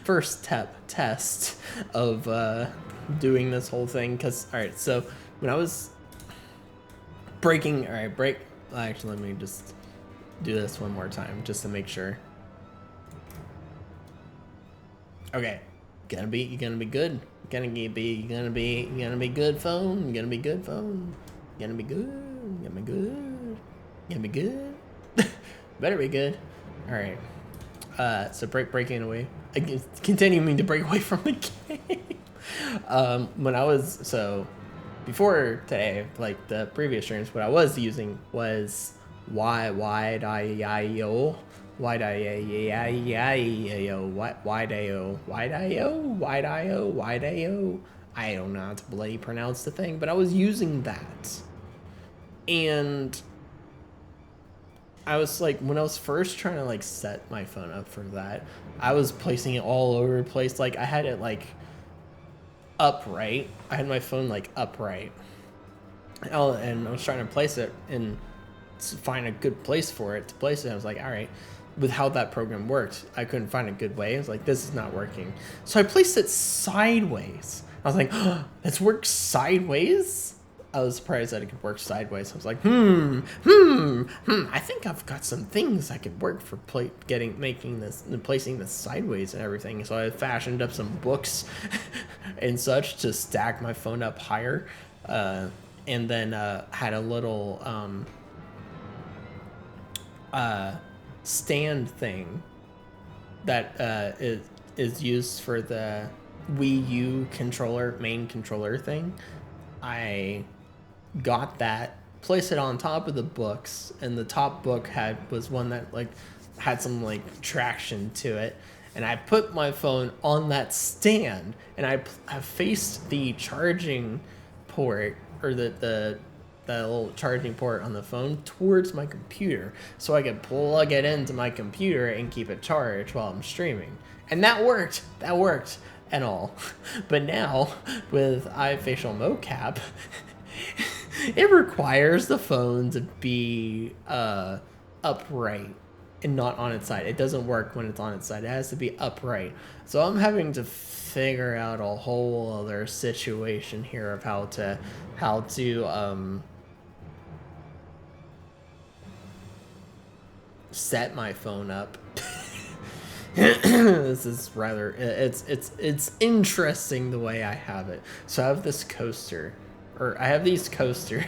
first tap test of doing this whole thing, because alright, so when I was breaking, actually let me just do this one more time just to make sure. Okay, you're gonna be good. You're gonna be good phone. You're gonna be good phone. You're gonna be good. You're gonna be good. You're gonna be good. Better be good. All right. So breaking away. Continuing to break away from the game. When I was before today, like the previous streams, what I was using was Wide.io. I don't know how to bloody pronounce the thing, but I was using that. And I was like, when I was first trying to like set my phone up for that, I was placing it all over the place. Like I had it like upright. I had my phone like upright. And I was trying to place it and find a good place for it to place it. I was like, all right, with how that program worked, I couldn't find a good way. I was like, this is not working. So I placed it sideways. I was like, oh, it's worked sideways? I was surprised that it could work sideways. I was like, I think I've got some things that could work for placing this sideways and everything. So I fashioned up some books and such to stack my phone up higher. And then had a little stand thing that is used for the Wii U controller, main controller thing. I got that, placed it on top of the books, and the top book was one that like had some like traction to it, and I put my phone on that stand, and I faced the charging port, or the little charging port on the phone towards my computer, so I could plug it into my computer and keep it charged while I'm streaming. And that worked and all. But now with iFacial mocap, it requires the phone to be upright and not on its side. It doesn't work when it's on its side. It has to be upright. So I'm having to figure out a whole other situation here of how to set my phone up. This is rather, it's interesting the way I have it. So I have this coaster, or I have these coasters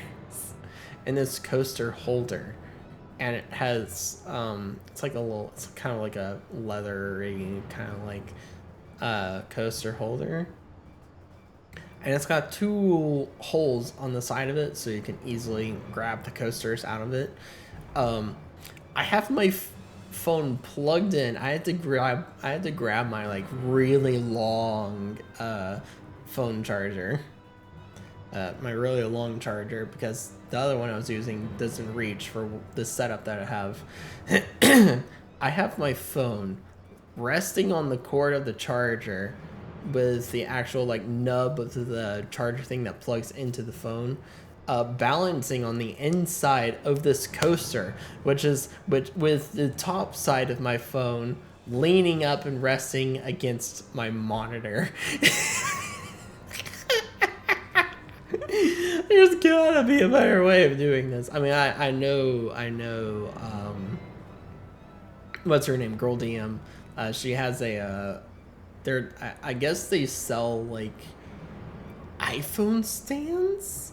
and this coaster holder, and it has it's like it's kind of like a leathery kind of like coaster holder, and it's got two holes on the side of it so you can easily grab the coasters out of it. I have my phone plugged in. I had to grab my like really long phone charger, my really long charger, because the other one I was using doesn't reach for the setup that I have. I have my phone resting on the cord of the charger with the actual like nub of the charger thing that plugs into the phone, balancing on the inside of this coaster, which with the top side of my phone leaning up and resting against my monitor. There's gotta be a better way of doing this. I mean, I know what's her name, Girl DM, she has I guess they sell like iPhone stands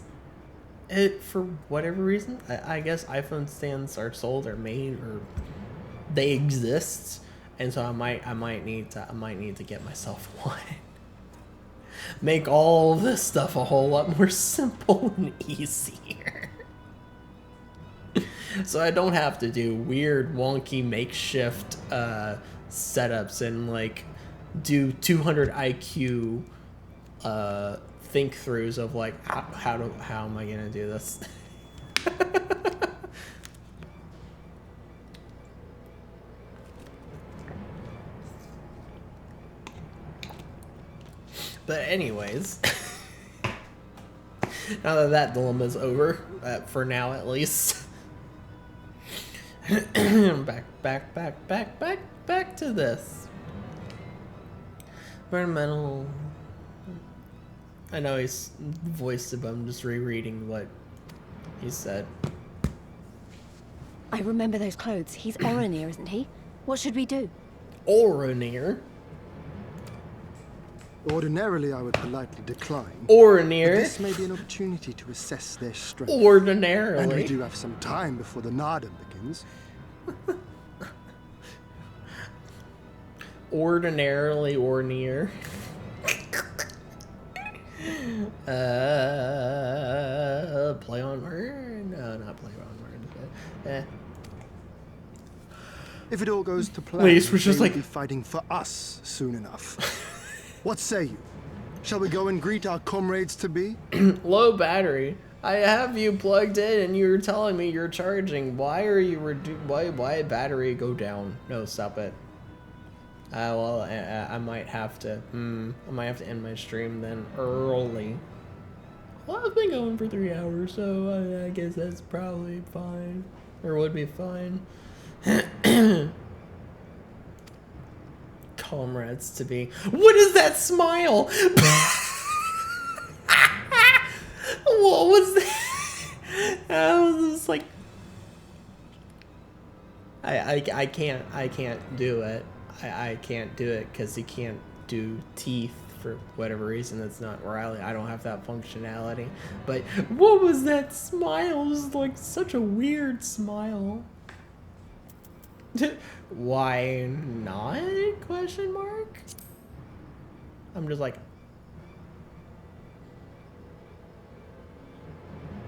for whatever reason. I guess iPhone stands are sold or made, or they exist, and so I might need to get myself one. Make all this stuff a whole lot more simple and easier. So I don't have to do weird, wonky, makeshift setups and like do 200 IQ think throughs of like how am I gonna do this. But anyways, now that dilemma is over, for now at least. back to this. Environmental. I know he's voiced it, but I'm just rereading what he said. I remember those clothes. He's Oronir, isn't he? What should we do? Oronir? Ordinarily, I would politely decline. Oronir? But this may be an opportunity to assess their strength. Ordinarily. And we do have some time before the Nardum begins. Ordinarily, Ornir. Play on word? No, not play on word. Eh. If it all goes to plan, Wait, we're just they will like- be fighting for us soon enough. What say you? Shall we go and greet our comrades to be? Low battery. I have you plugged in and you're telling me you're charging. Why are you why battery go down? No, stop it. Well, I might have to I might have to end my stream then early. Well, I've been going for 3 hours, so I guess that's probably fine. Or would be fine. Comrades to be. What is that smile? What was that? I was just like, I can't do it. I can't do it because he can't do teeth for whatever reason. That's not Riley. I don't have that functionality. But what was that smile? It was like such a weird smile. Why not? Question mark. I'm just like.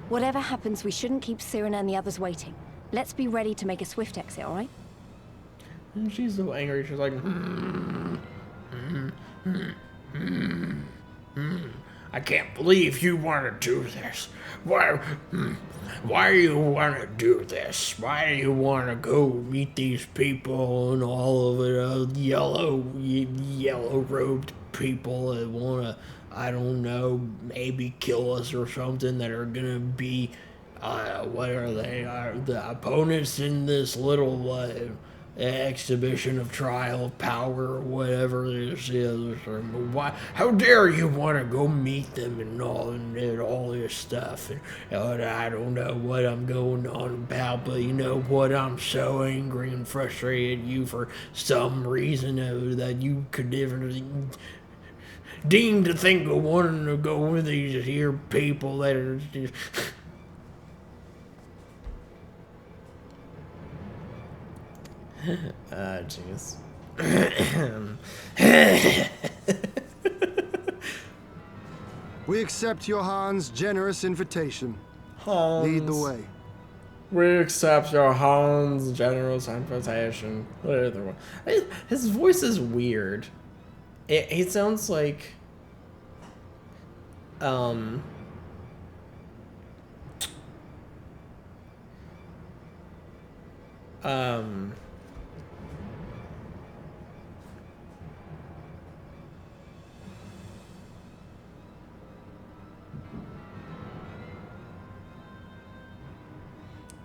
Whatever happens, we shouldn't keep Cyrano and the others waiting. Let's be ready to make a swift exit, all right? And she's so angry. She's like, I can't believe you want to do this. Why do you want to do this? Why do you want to go meet these people and all of it? Yellow robed people that want to, I don't know, maybe kill us or something, that are gonna be, what are they? The opponents in this little exhibition of trial of power or whatever this is. Why? How dare you want to go meet them and all this stuff? And I don't know what I'm going on about, but you know what? I'm so angry and frustrated at you for some reason that you could never deem to think of wanting to go with these here people that are just. Jeez. We accept Johan's generous invitation. Hans. Lead the way. We accept your Hans' generous invitation. His voice is weird. He sounds like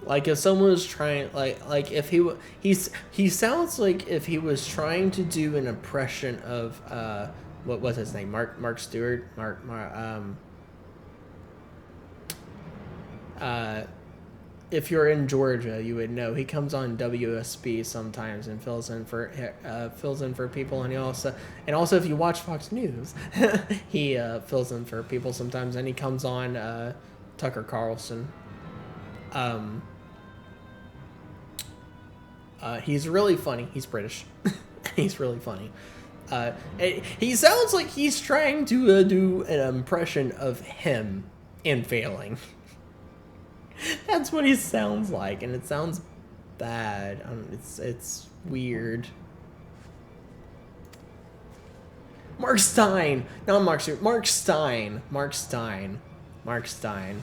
like if someone was trying, like if he sounds like if he was trying to do an impression of what was his name, Mark Stewart, if you're in Georgia, you would know he comes on WSB sometimes and fills in for people, and also if you watch Fox News, he fills in for people sometimes, and he comes on Tucker Carlson. He's really funny. He's British. He's really funny. He sounds like he's trying to do an impression of him and failing. That's what he sounds like, and it sounds bad. It's weird. Mark Stein, not Mark Stewart. Mark Stein. Mark Stein. Mark Stein.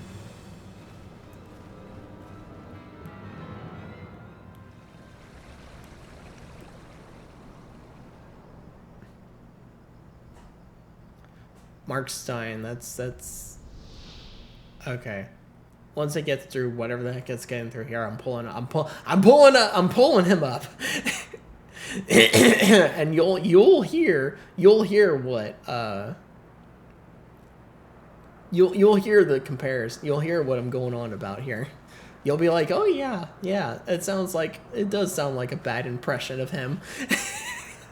Mark Stein. That's okay. Once it gets through whatever the heck it's getting through here, I'm pulling him up, and you'll hear what you'll hear the comparison. You'll hear what I'm going on about here. You'll be like, oh yeah, it does sound like a bad impression of him.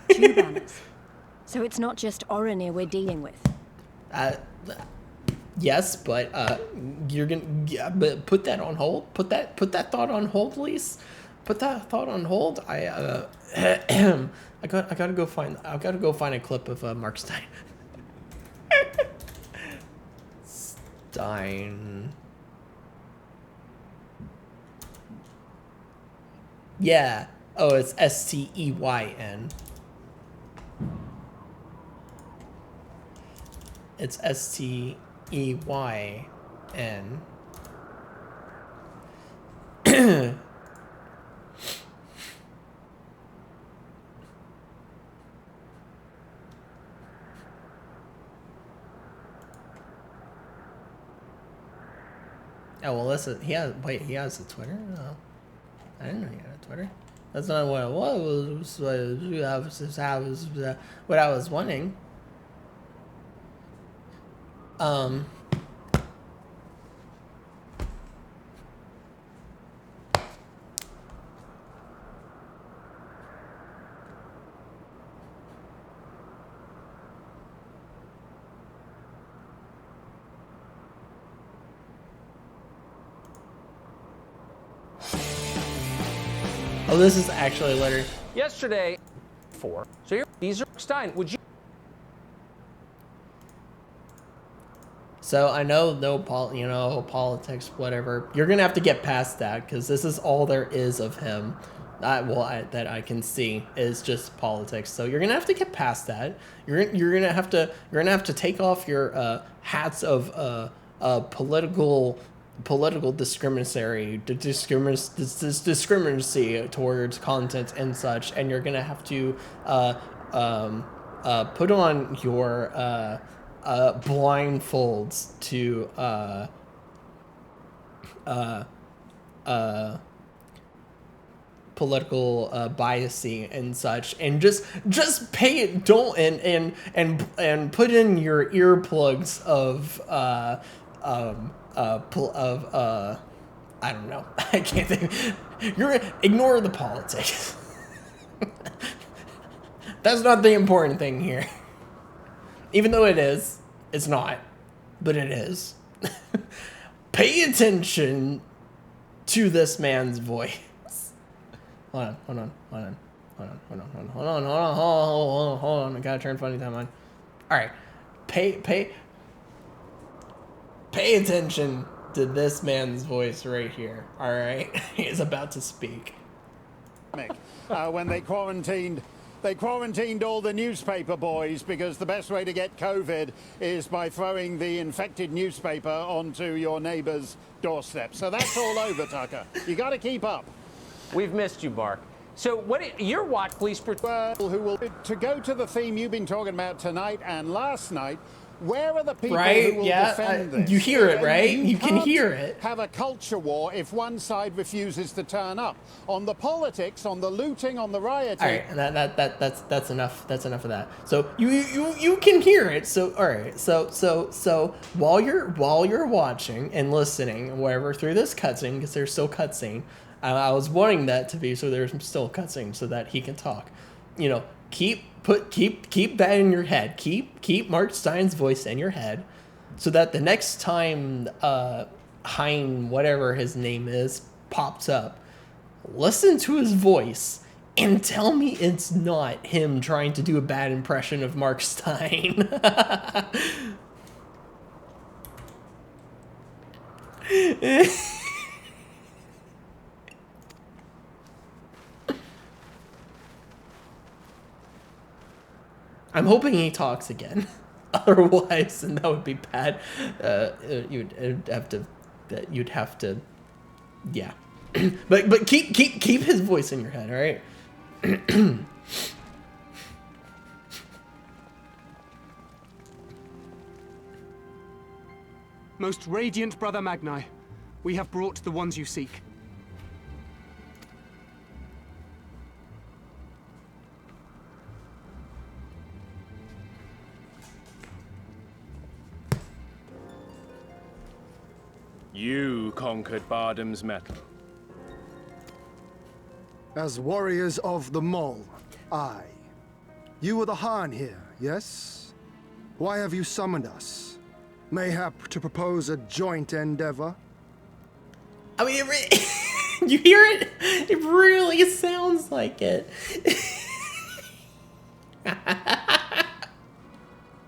Two banners. So it's not just Oronir we're dealing with. Yes, but you're but put that on hold. Put that thought on hold, please. Put that thought on hold. I gotta go find a clip of Mark Stein. Yeah. Oh, it's Steyn. It's Steyn. Oh, well, listen, he has a Twitter? Oh, I didn't know he had a Twitter. That's not what it was. What I was wanting. Oh, this is actually a letter. Yesterday, 4. So here, these are Stein. Would you? So I know politics, whatever. You're gonna have to get past that because this is all there is of him. That I can see is just politics. So you're gonna have to get past that. You're gonna have to take off your hats of political discriminacy towards content and such, and you're gonna have to put on your blindfolds to political biasing and such, and just pay it. Don't and put in your earplugs of I don't know. I can't think. Ignore the politics. That's not the important thing here. Even though it is, it's not, but it is. Pay attention to this man's voice. Hold on. I gotta turn funny time on. All right, pay attention to this man's voice right here. All right, he's about to speak. When they quarantined all the newspaper boys because the best way to get COVID is by throwing the infected newspaper onto your neighbor's doorstep. So that's all over, Tucker. You got to keep up. We've missed you, Mark. So what your watch, please? Who will to go to the theme you've been talking about tonight and last night? Where are the people who will defend this? You hear it, right? You can hear it. Have a culture war if one side refuses to turn up. On the politics, on the looting, on the rioting. All right, that's enough. That's enough of that. So you can hear it. So all right. So while you're watching and listening, whatever, through this cutscene, because there's still cutscene. I was wanting that to be so there's still cutscene so that he can talk. Keep that in your head. Keep Mark Stein's voice in your head, so that the next time Hein, whatever his name is, pops up, listen to his voice and tell me it's not him trying to do a bad impression of Mark Stein. I'm hoping he talks again. Otherwise, and that would be bad. You'd have to, yeah. but keep his voice in your head, all right? Most radiant Brother Magni, we have brought the ones you seek. You conquered Bardam's metal. As warriors of the Mole, aye. You were the Han here, yes? Why have you summoned us? Mayhap to propose a joint endeavor? I mean, you hear it? It really sounds like it.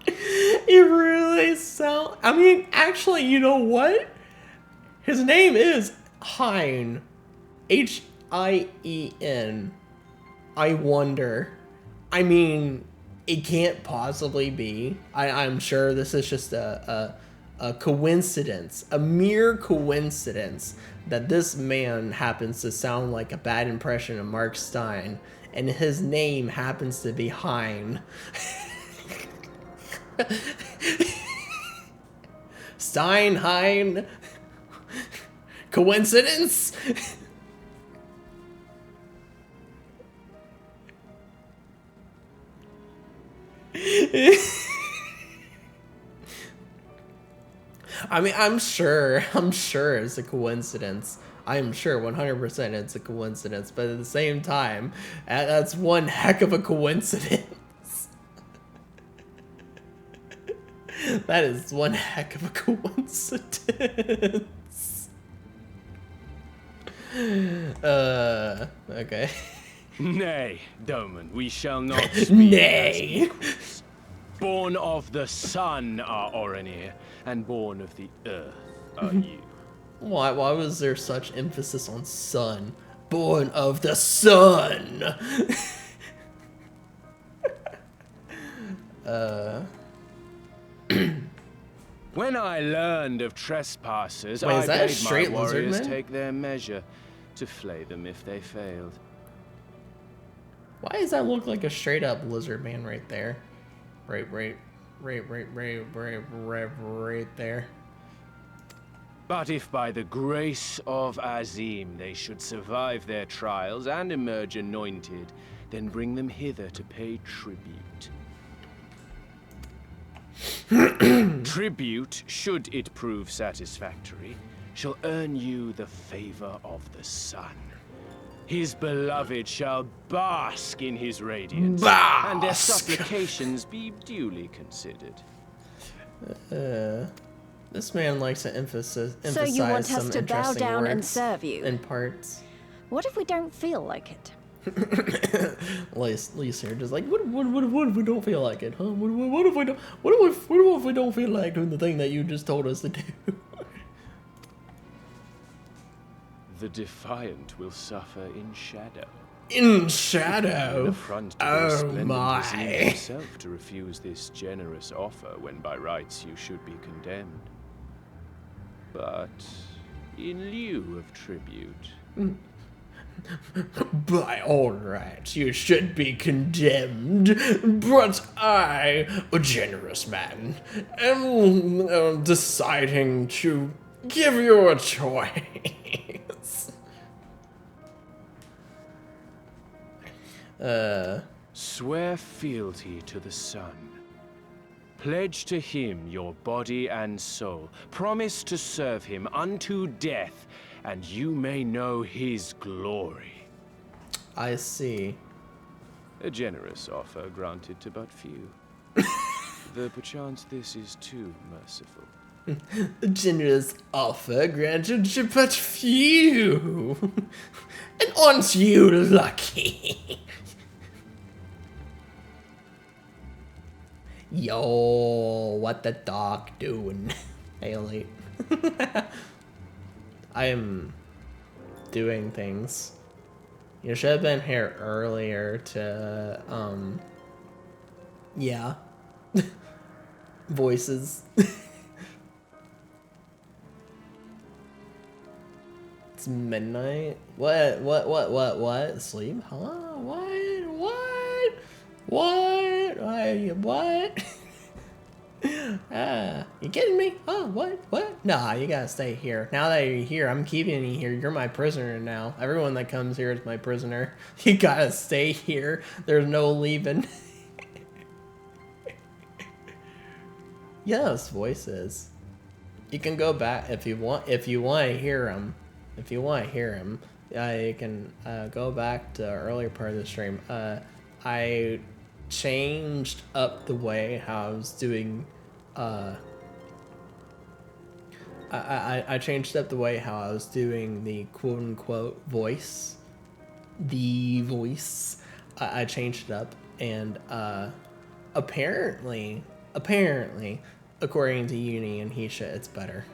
It really sounds sound. I mean, actually, you know what? His name is Hein. H-I-E-N. I wonder. I mean, it can't possibly be. I'm sure this is just a coincidence, a mere coincidence that this man happens to sound like a bad impression of Mark Stein, and his name happens to be Hein. Stein, Hein. Coincidence? I mean, I'm sure it's a coincidence. I'm sure 100% it's a coincidence, but at the same time, that's one heck of a coincidence. That is one heck of a coincidence. Okay. Nay, Doman, we shall not speak. Nay. Born of the sun are Orenir, and born of the earth are you. Why was there such emphasis on sun? Born of the sun. When I learned of trespassers, Wait, is I that a bade straight my lizard warriors man? take their measure to flay them if they failed. Why does that look like a straight up lizard man right there? Right there. But if by the grace of Azim they should survive their trials and emerge anointed, then bring them hither to pay tribute. Tribute, should it prove satisfactory, shall earn you the favor of the sun. His beloved shall bask in his radiance, and their supplications be duly considered. This man likes to emphasize So you want some us to bow interesting down and words serve you? in parts. What if we don't feel like it? Lisa here just like, what if we don't feel like it, huh? What if we don't? What if we don't feel like doing the thing that you just told us to do? The defiant will suffer in shadow. In shadow? An affront to Oh the resplendent my. Azim himself to refuse this generous offer when by rights you should be condemned. But in lieu of tribute. By all rights, you should be condemned, but I, a generous man, am deciding to give you a choice. Swear fealty to the sun. Pledge to him your body and soul. Promise to serve him unto death, and you may know his glory. I see. A generous offer granted to but few. Though perchance this is too merciful. A generous offer granted to but few. And aren't you lucky? Yo, what the dog doing? Hey, late. I am doing things. You should have been here earlier to, yeah. Voices. It's midnight. What? Sleep? Huh? What? You kidding me? Oh, what? Nah, you gotta stay here. Now that you're here, I'm keeping you here. You're my prisoner now. Everyone that comes here is my prisoner. You gotta stay here. There's no leaving. Yes, voices. You can go back if you want. If you want to hear him, you can go back to the earlier part of the stream. I changed up the way how I was doing. I changed up the way how I was doing the quote unquote voice. The voice. I changed it up, and apparently, according to Uni and Hisha, it's better.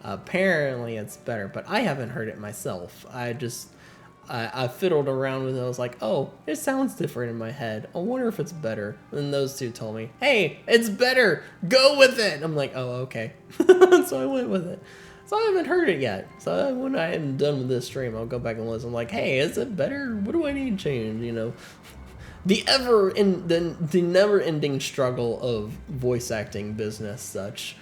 Apparently it's better, but I haven't heard it myself. I fiddled around with it. I was like, oh, it sounds different in my head. I wonder if it's better. And those two told me, hey, it's better. Go with it. I'm like, oh, okay. So I went with it. So I haven't heard it yet. So when I am done with this stream, I'll go back and listen. I'm like, hey, is it better? What do I need to change? You know, the never-ending struggle of voice acting business. Such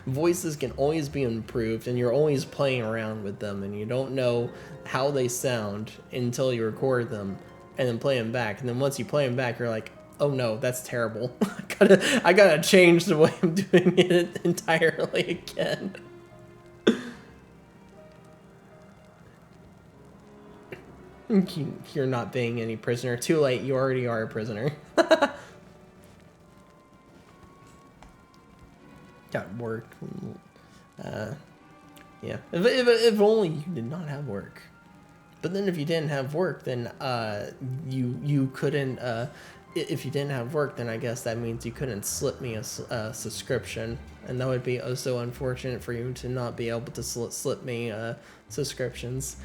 voices can always be improved, and you're always playing around with them, and you don't know how they sound until you record them and then play them back. And then once you play them back, you're like, oh no, that's terrible. I gotta change the way I'm doing it entirely again. You're not being any prisoner. Too late, you already are a prisoner. Got work. Yeah. If only you did not have work. But then if you didn't have work, then you couldn't. If you didn't have work, then I guess that means you couldn't slip me a subscription, and that would be oh so unfortunate for you to not be able to slip me subscriptions.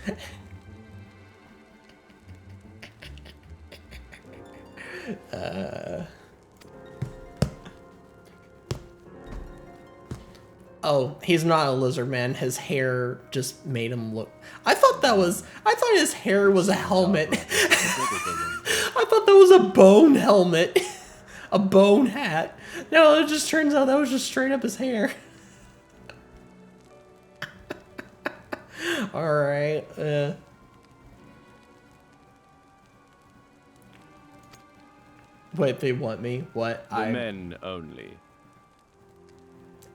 Oh, he's not a lizard man. His hair just made him look. I thought his hair was a helmet. I thought that was a bone helmet. A bone hat. No, it just turns out that was just straight up his hair. Alright, Wait, they want me? What? Men only.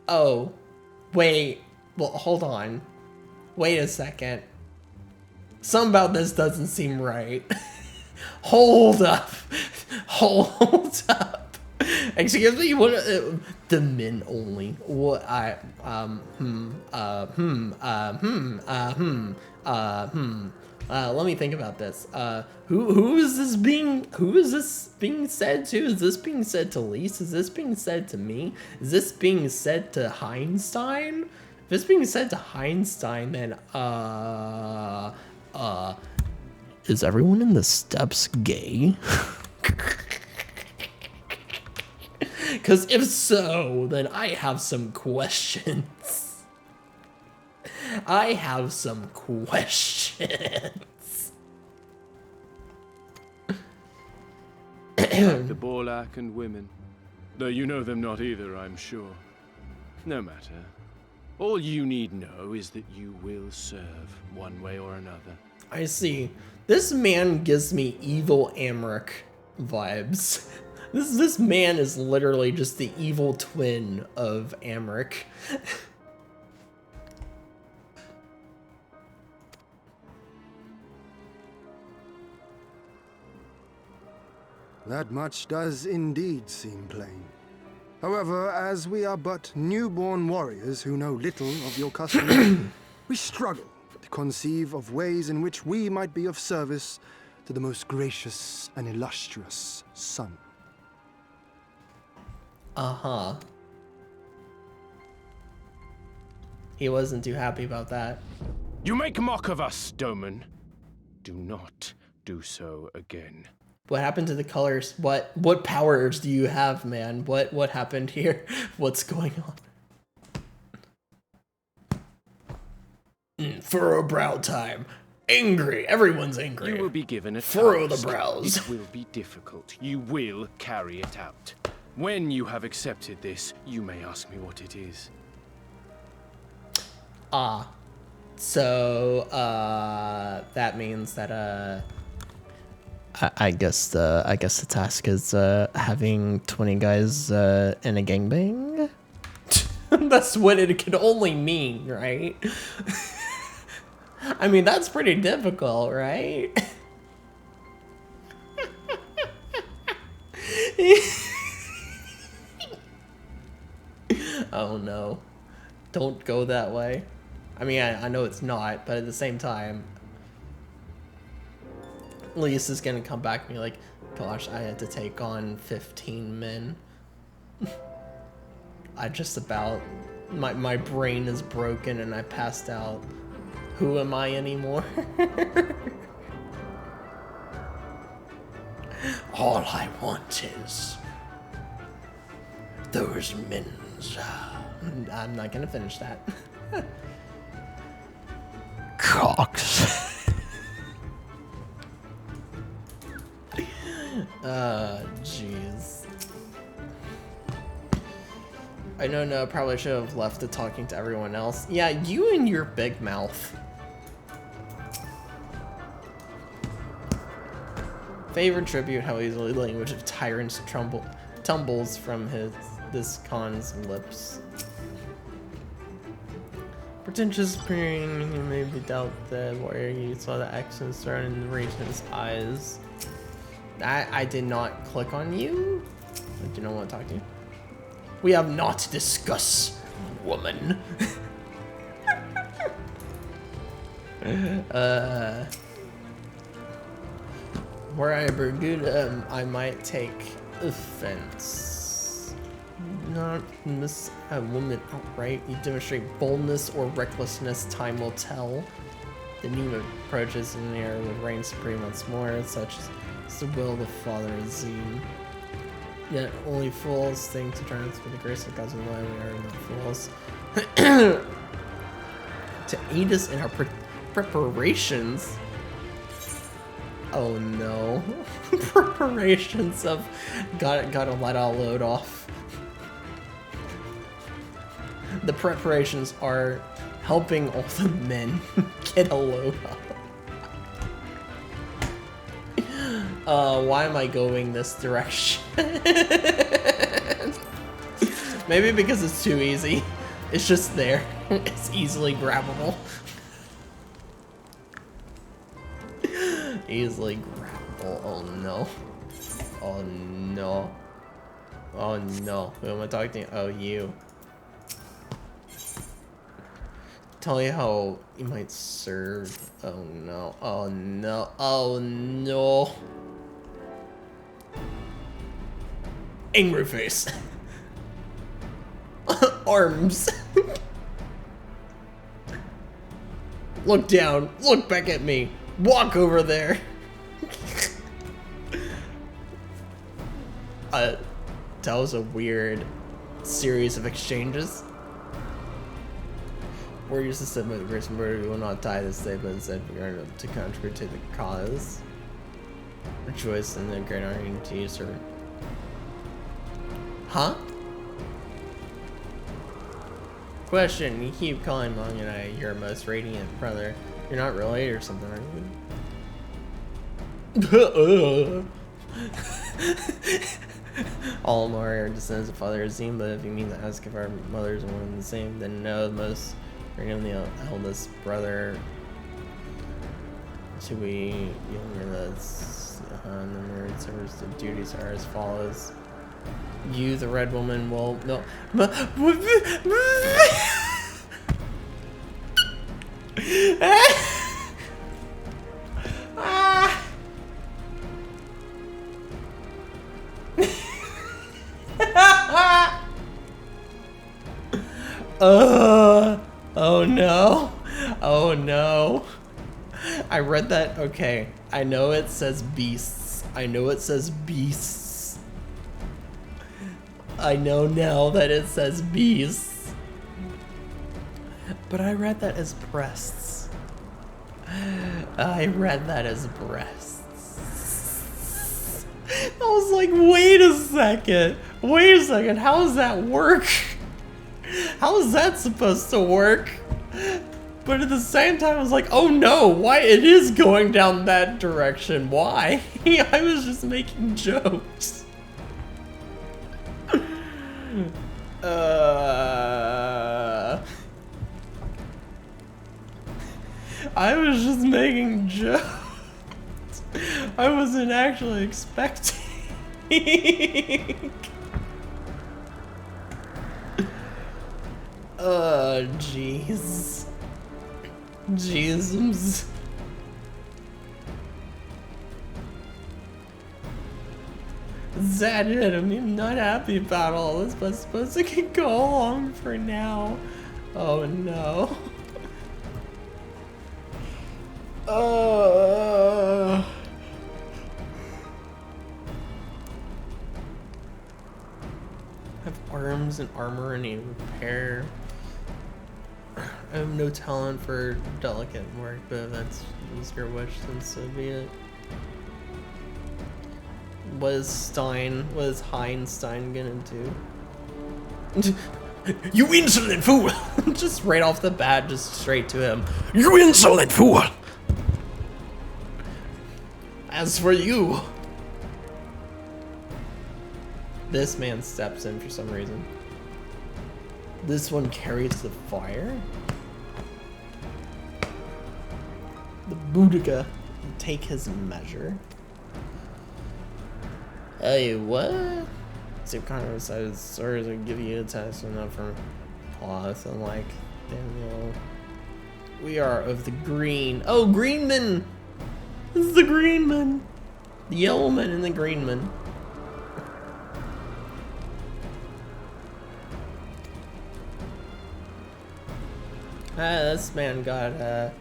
Oh. Wait. Well, hold on. Wait a second. Something about this doesn't seem right. Hold up. Hold up. Excuse me, what, the men only. What let me think about this. Who is this being said to? Is this being said to Lise? Is this being said to me? Is this being said to Heinstein? If it's being said to Heinstein, then is everyone in the steps gay? Because if so, then I have some questions. I have some questions. Like the Borlak and women. Though you know them not either, I'm sure. No matter. All you need know is that you will serve one way or another. I see. This man gives me evil Amric vibes. This man is literally just the evil twin of Amric. That much does indeed seem plain. However, as we are but newborn warriors who know little of your customs, we struggle to conceive of ways in which we might be of service to the most gracious and illustrious sun. Uh-huh. He wasn't too happy about that. You make mock of us, Doman. Do not do so again. What happened to the colors? What powers do you have, man? What happened here? What's going on? Furrow brow time. Angry. Everyone's angry. You will be given a furrow task. the brows. It will be difficult. You will carry it out. When you have accepted this, you may ask me what it is. So that means that I guess the task is having 20 guys in a gangbang. That's what it could only mean, right? I mean, that's pretty difficult, right? Oh no. Don't go that way. I mean, I know it's not, but at the same time, Lise is gonna come back and be like, gosh, I had to take on 15 men. I just about my brain is broken and I passed out. Who am I anymore? All I want is those men's. I'm not gonna finish that. Cocks. Jeez. I don't know, probably should have left it talking to everyone else. Yeah, you and your big mouth. Favorite tribute, how easily the language of tyrants tumbles from this Khan's lips. Pretentious peering, you maybe doubt that warrior you saw the accents starting in the region's eyes. I did not click on you. I do not want to talk to you. We have not to discuss, woman. Were I Bermuda, I might take offense. Not miss a woman outright. You demonstrate boldness or recklessness, time will tell. The new approaches in the air would reign supreme once more, such as the will of the Father Azim. Yet only fools think to triumph with the grace of God's will. We are not fools. To aid us in our preparations. Oh no. Preparations of gotta let our load off. The preparations are helping all the men get a load up. Why am I going this direction? Maybe because it's too easy. It's just there. It's easily grabbable. Easily grabbable. Oh no. Oh no. Oh no. Who am I talking to? Oh, you. Tell you how you might serve. Oh no. Oh no. Oh no. Angry face. Arms. Look down. Look back at me. Walk over there. That was a weird series of exchanges. Warriors to submit the grace and murder will not die this day, but instead we are to contribute to the cause. Rejoice in the great honor to you, sir. Huh? Question, you keep calling Mong and I your most radiant brother. You're not related or something, are you? All are descendants of Father Azim, but if you mean to ask if our mothers are one and the same, then no, the most radiant, the eldest brother to be younger, that's the married service, the duties are as follows. You, the red woman, will no. Oh no. Oh no. I read that. Okay. I know it says beasts. I know it says beasts. I know now that it says beasts. But I read that as breasts. I read that as breasts. I was like, wait a second. Wait a second. How does that work? How is that supposed to work? But at the same time, I was like, oh no, why? It is going down that direction. Why? I was just making jokes. I was just making jokes. I wasn't actually expecting. Jeez. Jeezums. Is that it? I'm not happy about all this, but I suppose it can go on for now. Oh no. I have arms and armor and a repair. I have no talent for delicate work, but if that's your wish, then so be it. What is Heinstein gonna do? You insolent fool! Just right off the bat, just straight to him. You insolent fool! As for you... This man steps in for some reason. This one carries the fire? The Boudica take his measure. Hey, what? Same kind of size stores and give you a test enough from cloth and like Daniel. We are of the green. Oh, Greenman! This is the Greenman! The Yellowman and the Greenman. This man got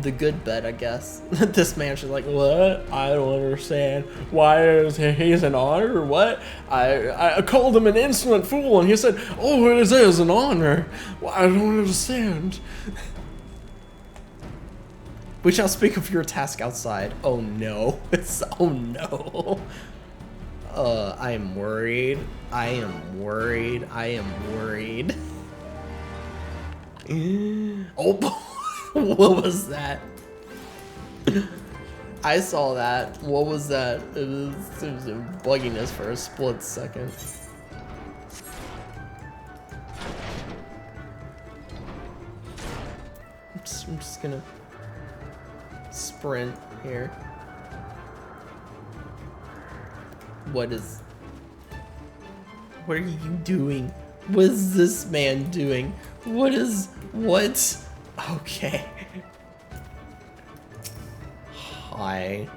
the good bet, I guess. This man should like, what? I don't understand. Why is he's an honor or what? I called him an insolent fool and he said, oh, it is an honor. Well, I don't understand. We shall speak of your task outside. Oh no. Oh no. I am worried. I am worried. I am worried. Oh, what was that? I saw that. What was that? It was a bugginess for a split second. I'm just gonna sprint here. What are you doing? What is this man doing? What? Okay. Hi.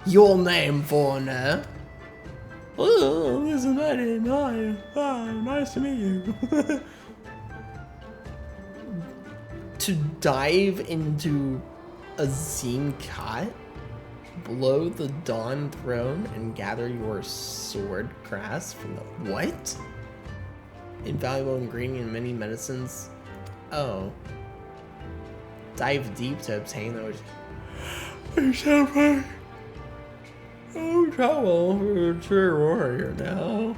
Your name, foreigner? Oh, this is my name. Hi, nice to meet you. To dive into Azim Kat, blow the Dawn Throne, and gather your sword grass from the what? Invaluable ingredient in many medicines. Oh. Dive deep to obtain those. Oh, trouble for a true warrior now.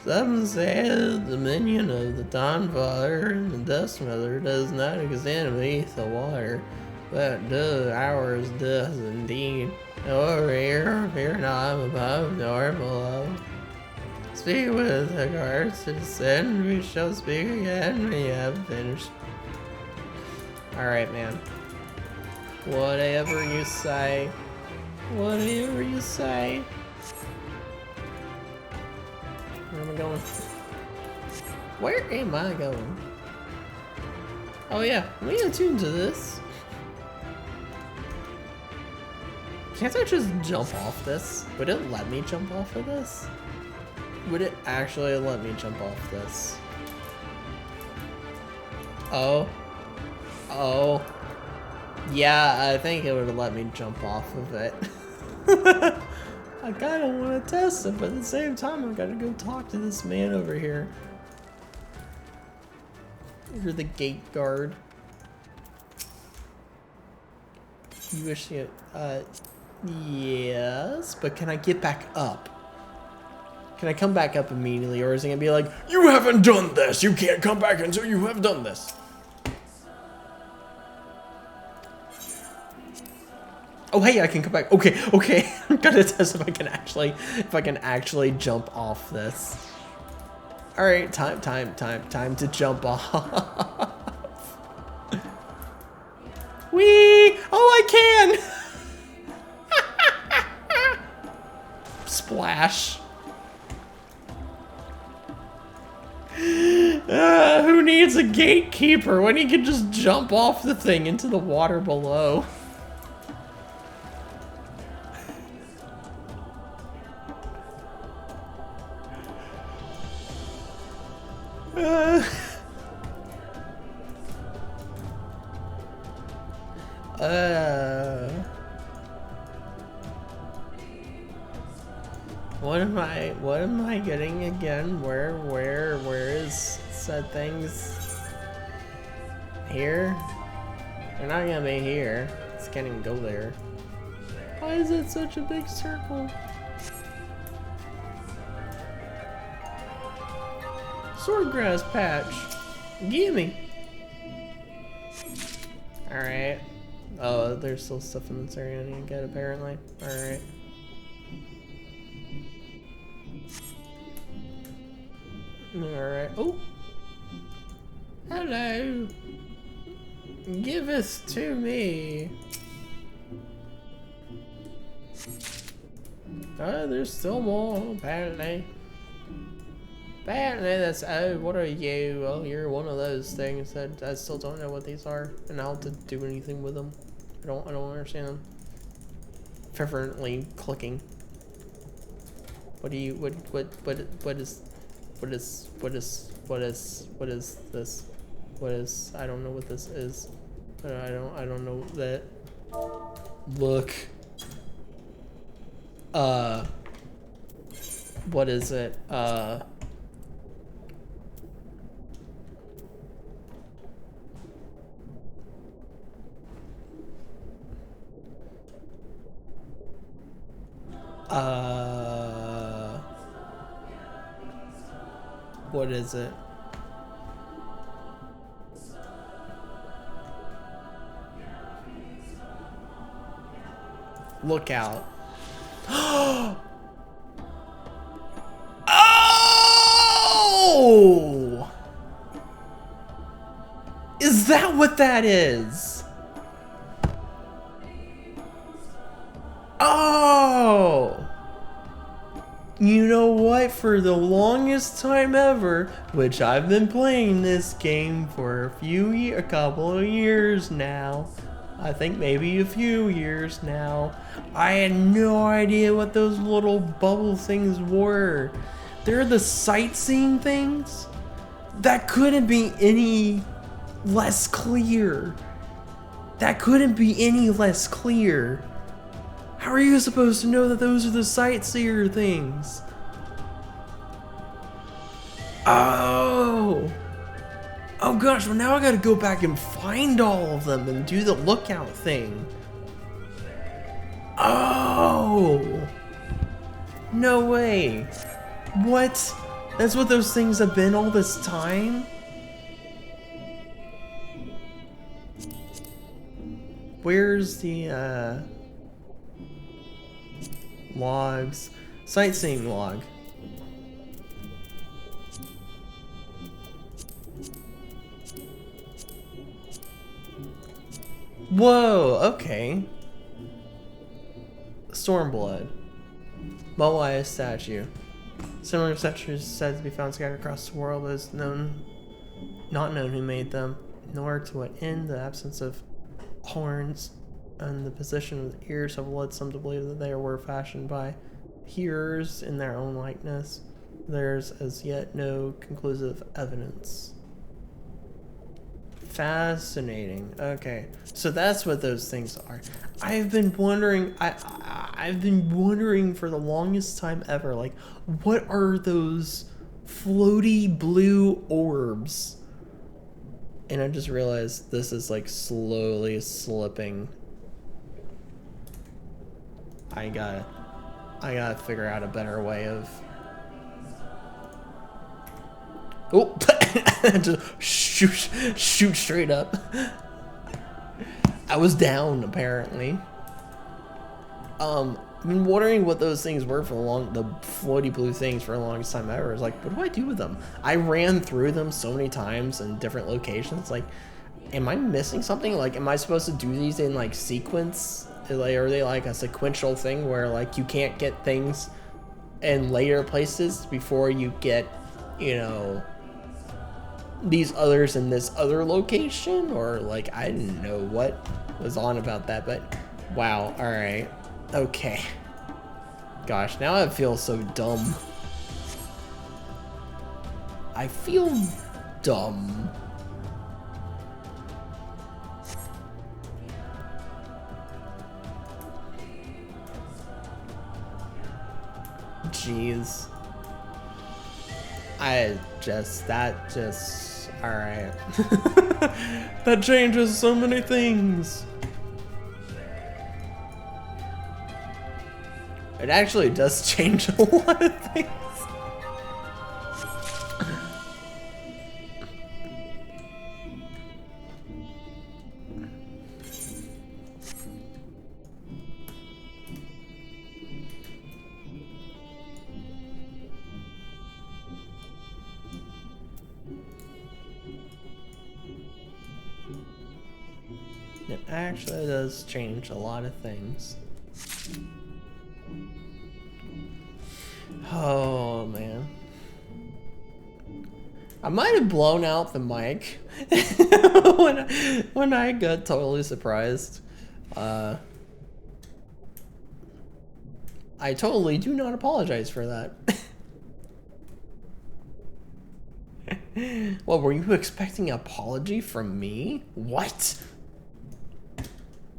Some say the minion of the Dawnfather and the Dustmother does not exist beneath the water, but ours does indeed. Over here, fear not above nor below. Speak with the guards to descend, we shall speak again when you have finished. Alright, man. Whatever you say. Whatever you say. Where am I going? Where am I going? Oh yeah, let me attune to this. Can't I just jump off this? Would it let me jump off of this? Would it actually let me jump off this? Oh. Oh. Yeah, I think it would have let me jump off of it. I kind of want to test it, but at the same time, I've got to go talk to this man over here. You're the gate guard. You wish you, yes, but can I get back up? Can I come back up immediately, or is it gonna be like, you haven't done this, you can't come back until you have done this? Oh hey, I can come back. Okay, okay. I'm gonna test if I can actually jump off this. All right, time to jump off. Whee! Oh, I can. Splash. Who needs a gatekeeper when he can just jump off the thing into the water below? What am I getting again? Where is said things? Here? They're not gonna be here. Just can't even go there. Why is it such a big circle? Swordgrass patch. Gimme. Alright. Oh, there's still stuff in this area I need to get apparently. Alright. Alright. Oh! Hello! Give this to me! Oh, there's still more, apparently. Apparently that's, oh, what are you? Oh, you're one of those things that I still don't know what these are and how to do anything with them. I don't understand them. Fervently clicking. What do you, what is this? What is, I don't know what this is. I don't know that. Look. What is it? What is it? Look out. Oh! Is that what that is? Oh! You know what? For the longest time ever, which I've been playing this game for a couple of years now. I think maybe a few years now. I had no idea what those little bubble things were. They're the sightseeing things? That couldn't be any less clear. That couldn't be any less clear. How are you supposed to know that those are the sightseer things? Oh! Oh gosh, well now I gotta go back and find all of them and do the lookout thing. Oh! No way. What? That's what those things have been all this time? Where's the, logs? Sightseeing log. Whoa, okay. Stormblood. Moai statue. Similar statues said to be found scattered across the world, but it's not known who made them, nor to what end. The absence of horns and the position of the ears have led some to believe that they were fashioned by hearers in their own likeness. There's as yet no conclusive evidence. Fascinating. Okay, so that's what those things are. I've been wondering. I've been wondering for the longest time ever. Like, what are those floaty blue orbs? And I just realized this is like slowly slipping. I gotta figure out a better way of. Oh, just shoot straight up. I was down apparently. I've been wondering what those things were for the floaty blue things for the longest time ever. It's like, what do I do with them? I ran through them so many times in different locations. Like, am I missing something? Like, am I supposed to do these in like sequence? Like, are they like a sequential thing where like you can't get things in later places before you get, you know, these others in this other location? Or like, I didn't know what was on about that, but wow. All right. Okay. Gosh, now I feel so dumb. I feel dumb. Jeez. Alright. That changes so many things. It actually does change a lot of things. It actually does change a lot of things. Oh man. I might have blown out the mic when I got totally surprised. I totally do not apologize for that. What, were you expecting an apology from me? What?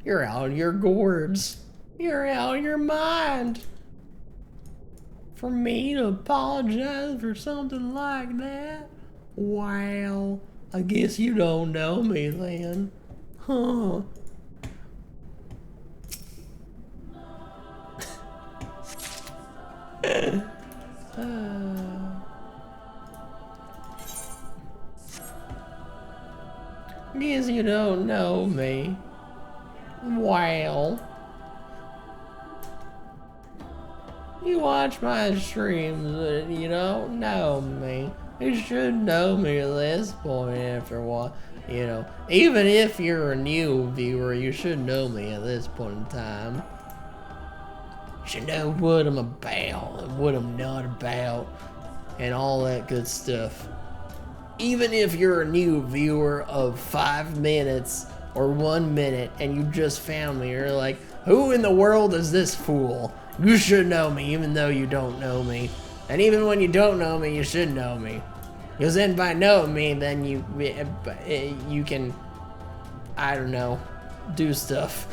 You're out of your gourds. You're out of your mind. For me to apologize for something like that? Wow. I guess you don't know me then. Huh. Guess you don't know me. Well, you watch my streams, but you don't know me. You should know me at this point after a while. You know, even if you're a new viewer, you should know me at this point in time. You should know what I'm about and what I'm not about and all that good stuff. Even if you're a new viewer of 5 minutes or 1 minute and you just found me, you're like, who in the world is this fool? You should know me even though you don't know me. And even when you don't know me, you should know me. Because then by knowing me, then you can, I don't know, do stuff.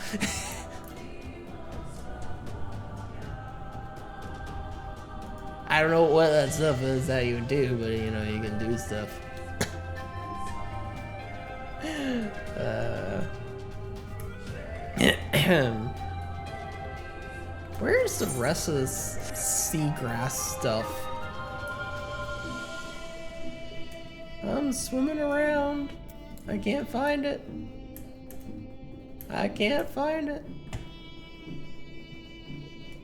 I don't know what that stuff is that you do, but you know, you can do stuff. Where's the rest of this seagrass stuff? I'm swimming around. I can't find it. I can't find it.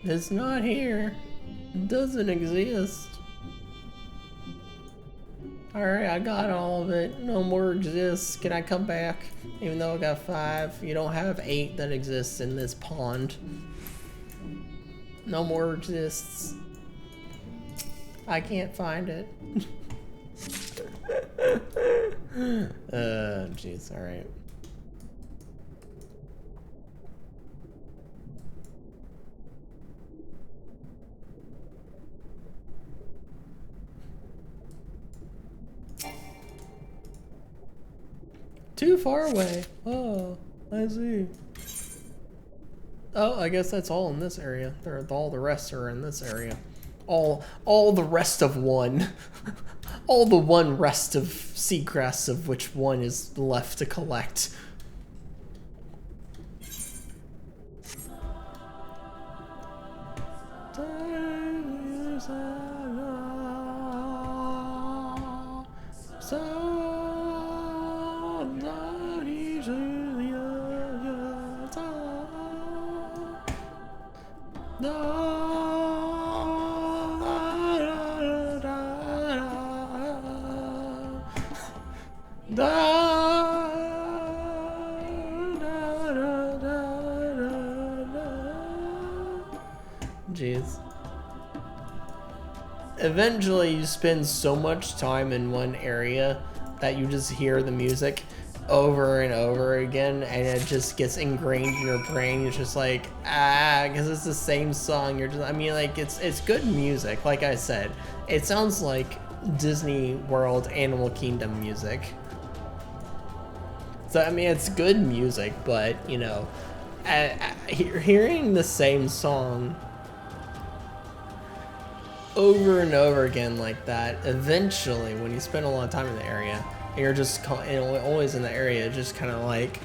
It's not here. It doesn't exist. Alright, I got all of it. No more exists. Can I come back? Even though I got 5. You don't have 8 that exists in this pond. No more exists. I can't find it. Jeez, alright. Too far away. Oh, I see. Oh, I guess that's all in this area. All the rest are in this area. All the rest of one. All the one rest of seagrass of which one is left to collect. Jeez. Eventually you spend so much time in one area that you just hear the music over and over again and it just gets ingrained in your brain. It's just like, because it's the same song. You're just, I mean, like, it's good music. Like I said, it sounds like Disney World Animal Kingdom music. So I mean, it's good music, but you know, hearing the same song over and over again like that, eventually, when you spend a lot of time in the area, and you're just always in the area, just kind of like,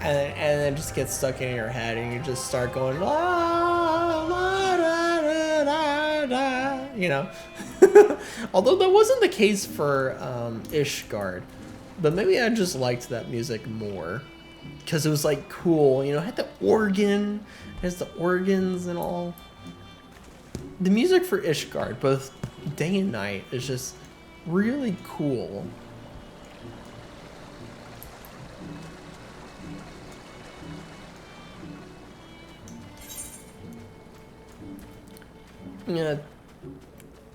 and it just gets stuck in your head, and you just start going, la, la, da, da, da, da, you know. Although that wasn't the case for Ishgard, but maybe I just liked that music more because it was like cool, you know. It had the organ, it has the organs and all. The music for Ishgard, both day and night, is just really cool.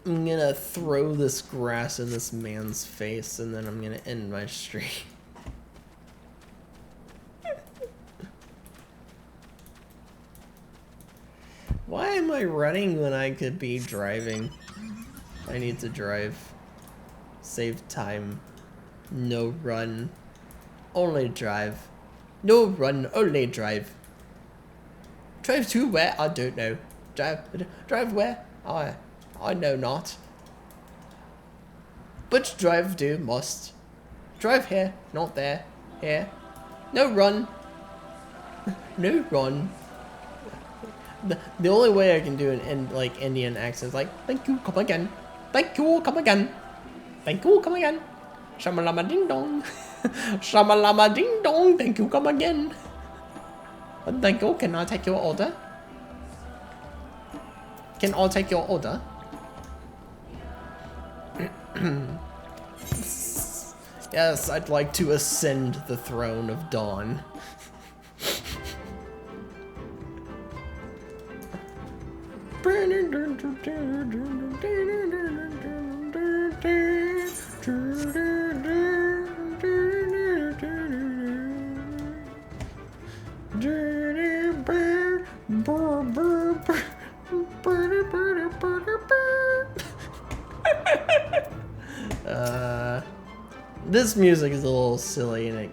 I'm gonna throw this grass in this man's face, and then I'm gonna end my stream. Why am I running when I could be driving? I need to drive. Save time. No run. Only drive. No run, only drive. Drive to where? I don't know. Drive where? I know not. But drive do must. Drive here, not there. Here. No run. No run. The only way I can do an like Indian accent is like, thank you, come again. Thank you, come again. Thank you, come again. Shamalama ding dong. Shamalama ding dong. Thank you, come again. Thank you, can I take your order? Can I take your order? Yes, I'd like to ascend the throne of Dawn. This music is a little silly, and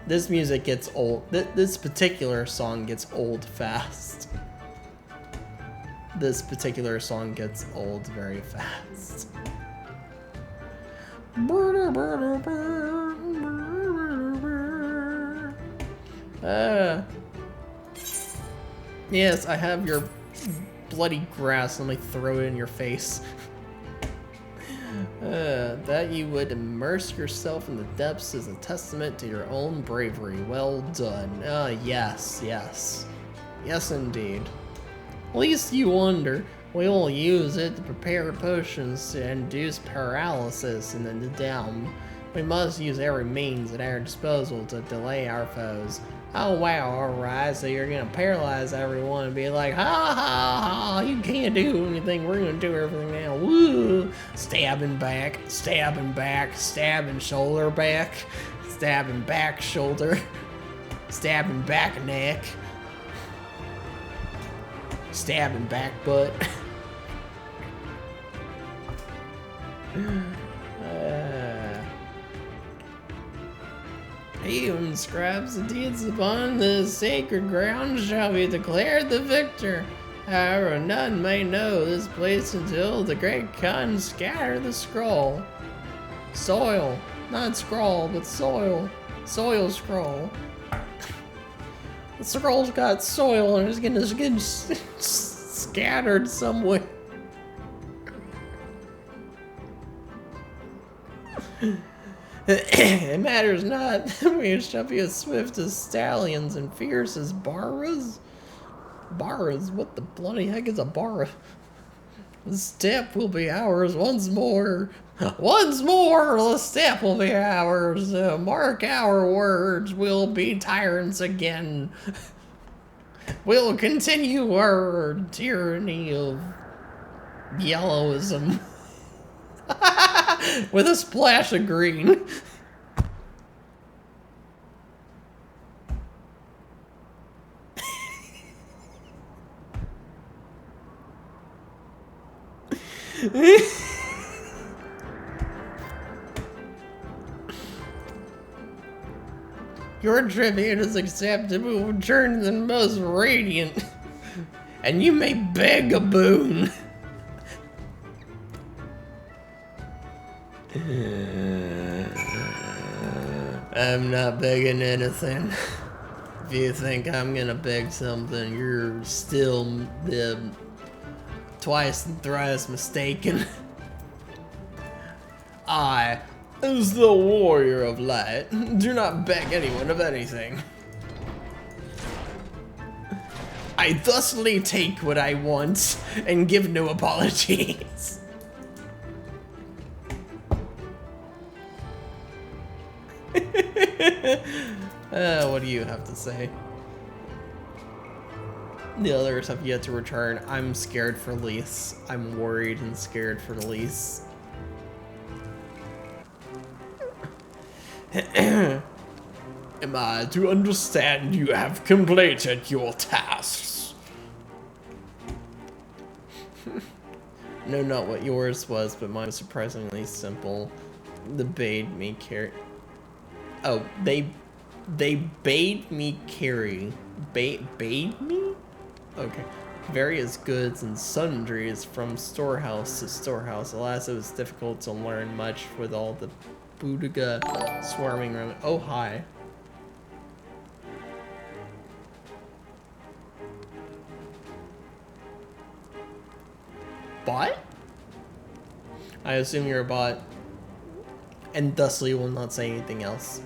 this music gets old. This particular song gets old fast. This particular song gets old very fast. Yes, I have your bloody grass. Let me throw it in your face. That you would immerse yourself in the depths is a testament to your own bravery. Well done. Yes, yes. Yes, indeed. At least you wonder. We'll use it to prepare potions to induce paralysis in the down. We must use every means at our disposal to delay our foes. Oh wow, alright, so you're gonna paralyze everyone and be like, ha ha ha, you can't do anything, we're gonna do everything now, woo! Stabbing back, stabbing shoulder back, stabbing back shoulder, stabbing back neck, stabbing back butt. He who inscribes the deeds upon this sacred ground shall be declared the victor. However, none may know this place until the great Khan scatter the scroll. Soil, not scroll, but soil. Soil scroll. The scroll's got soil and it's getting scattered somewhere. It matters not. We shall be as swift as stallions and fierce as barras. Barras? What the bloody heck is a barra? The step will be ours once more. Once more, the step will be ours. Mark our words, we'll be tyrants again. We'll continue our tyranny of yellowism. With a splash of green. Your tribute is acceptable return than most radiant, and you may beg a boon. I'm not begging anything. If you think I'm gonna beg something, you're still twice and thrice mistaken. I, as the warrior of light, do not beg anyone of anything. I thusly take what I want and give no apologies. What do you have to say? The others have yet to return. I'm scared for Lise. I'm worried and scared for Lise. Am I to understand you have completed your tasks? No, not what yours was, but mine was surprisingly simple. They bade me carry. Oh, they bade me carry. Bade me? Okay. Various goods and sundries from storehouse to storehouse. Alas, it was difficult to learn much with all the Budaga swarming around. Oh, hi. Bot? I assume you're a bot. And thusly will not say anything else.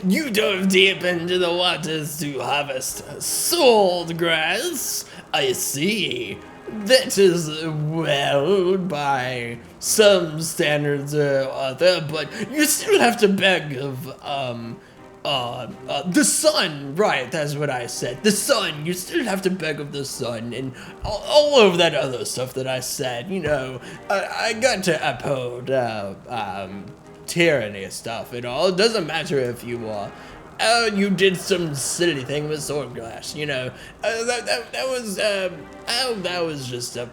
You dove deep into the waters to harvest salt grass. I see. That is well by some standards or other, but you still have to beg of the sun. Right, that's what I said. The sun. You still have to beg of the sun and all of that other stuff that I said. You know, I got to uphold tyranny stuff and all. It doesn't matter if you you did some silly thing with sword glass, you know. That was just a.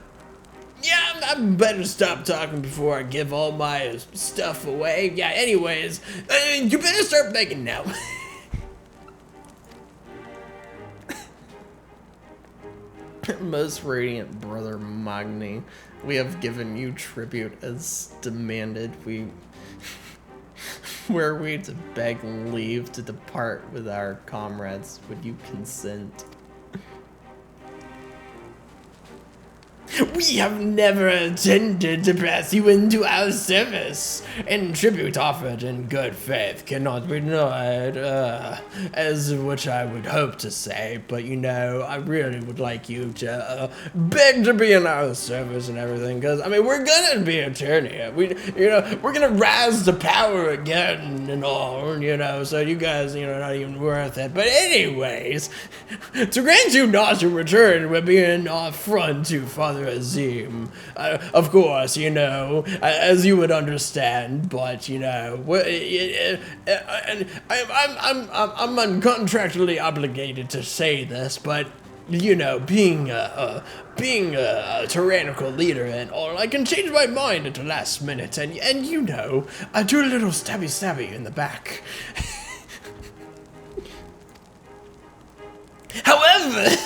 Yeah, I better stop talking before I give all my stuff away. Yeah, anyways, you better start begging now. Most radiant brother Magni, we have given you tribute as demanded. Were we to beg leave to depart with our comrades, would you consent? We have never intended to pass you into our service, and tribute offered in good faith cannot be denied, as which I would hope to say, but you know, I really would like you to beg to be in our service and everything, because, I mean, we're gonna be Eternia. We're gonna rise to power again and all, you know, so you guys, you know, not even worth it. But anyways, to grant you not to return would be an affront to Father Azim. Of course, you know, as you would understand, but you know, I'm uncontractually obligated to say this, but you know, being a tyrannical leader and all, I can change my mind at the last minute, and you know, I do a little stabby in the back. However,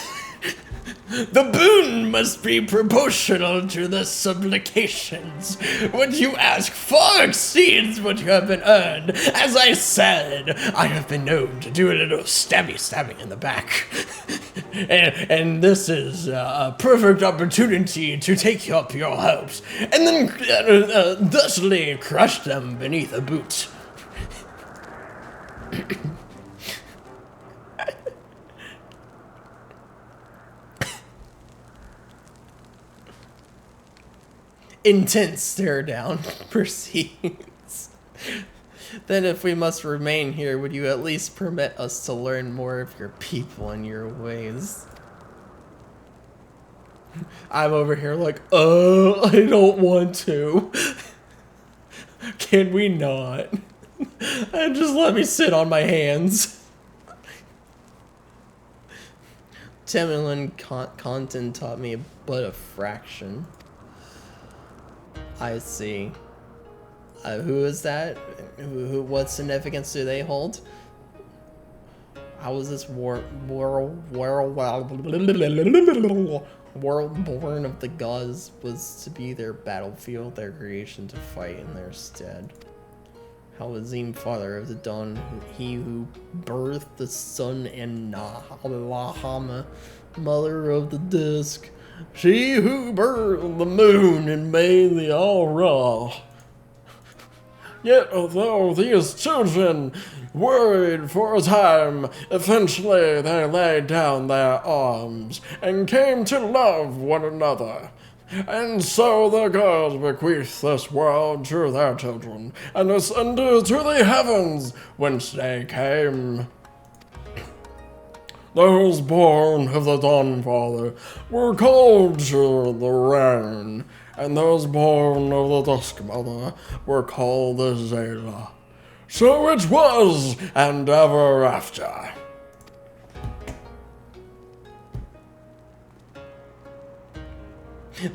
the boon must be proportional to the supplications. What you ask far exceeds what you have been earned. As I said, I have been known to do a little stabby in the back. and this is a perfect opportunity to take up your hopes, and then thusly crush them beneath a boot. Intense stare down proceeds. Then if we must remain here, would you at least permit us to learn more of your people and your ways? I'm over here like, I don't want to. Can we not? Just let me sit on my hands. Timlin Content taught me but a fraction. I see. Who is that? What significance do they hold? How is this Worldborn of the gods was to be their battlefield, their creation to fight in their stead? How Azim, father of the dawn, he who birthed the sun, and Nahama, mother of the disk, she who birthed the moon and made the aura. Yet although these children worried for a time, eventually they laid down their arms and came to love one another. And so the gods bequeath this world to their children, and ascended to the heavens whence they came. Those born of the Dawn Father were called to the Rain, and those born of the Dusk Mother were called the Zayla. So it was, and ever after.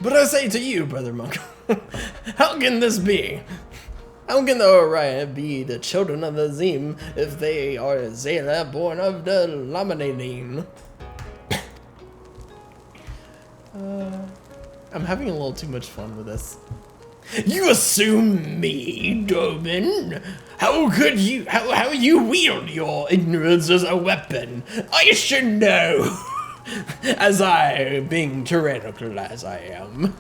But I say to you, Brother Monk, how can this be? How can the Orion be the children of the Zim if they are Zayla born of the Laminadine? I'm having a little too much fun with this. You assume me, Domin? How could you, how you wield your ignorance as a weapon? I should know, as I, being tyrannical as I am.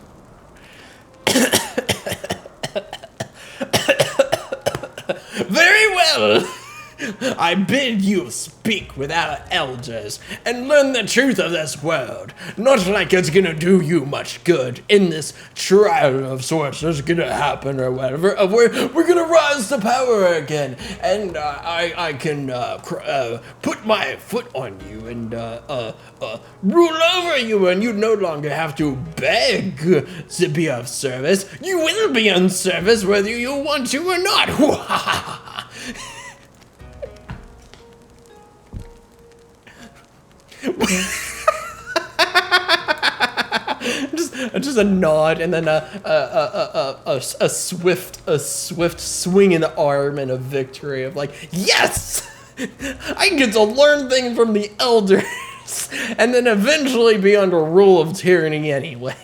Very well. I bid you speak with our elders and learn the truth of this world. Not like it's gonna do you much good in this trial of sorts that's gonna happen or whatever. We're gonna rise to power again, and I can put my foot on you and rule over you, and you no longer have to beg to be of service. You will be in service whether you want to or not. just a nod, and then a swift swing in the arm and a victory of like, yes, I get to learn things from the elders, and then eventually be under rule of tyranny anyway.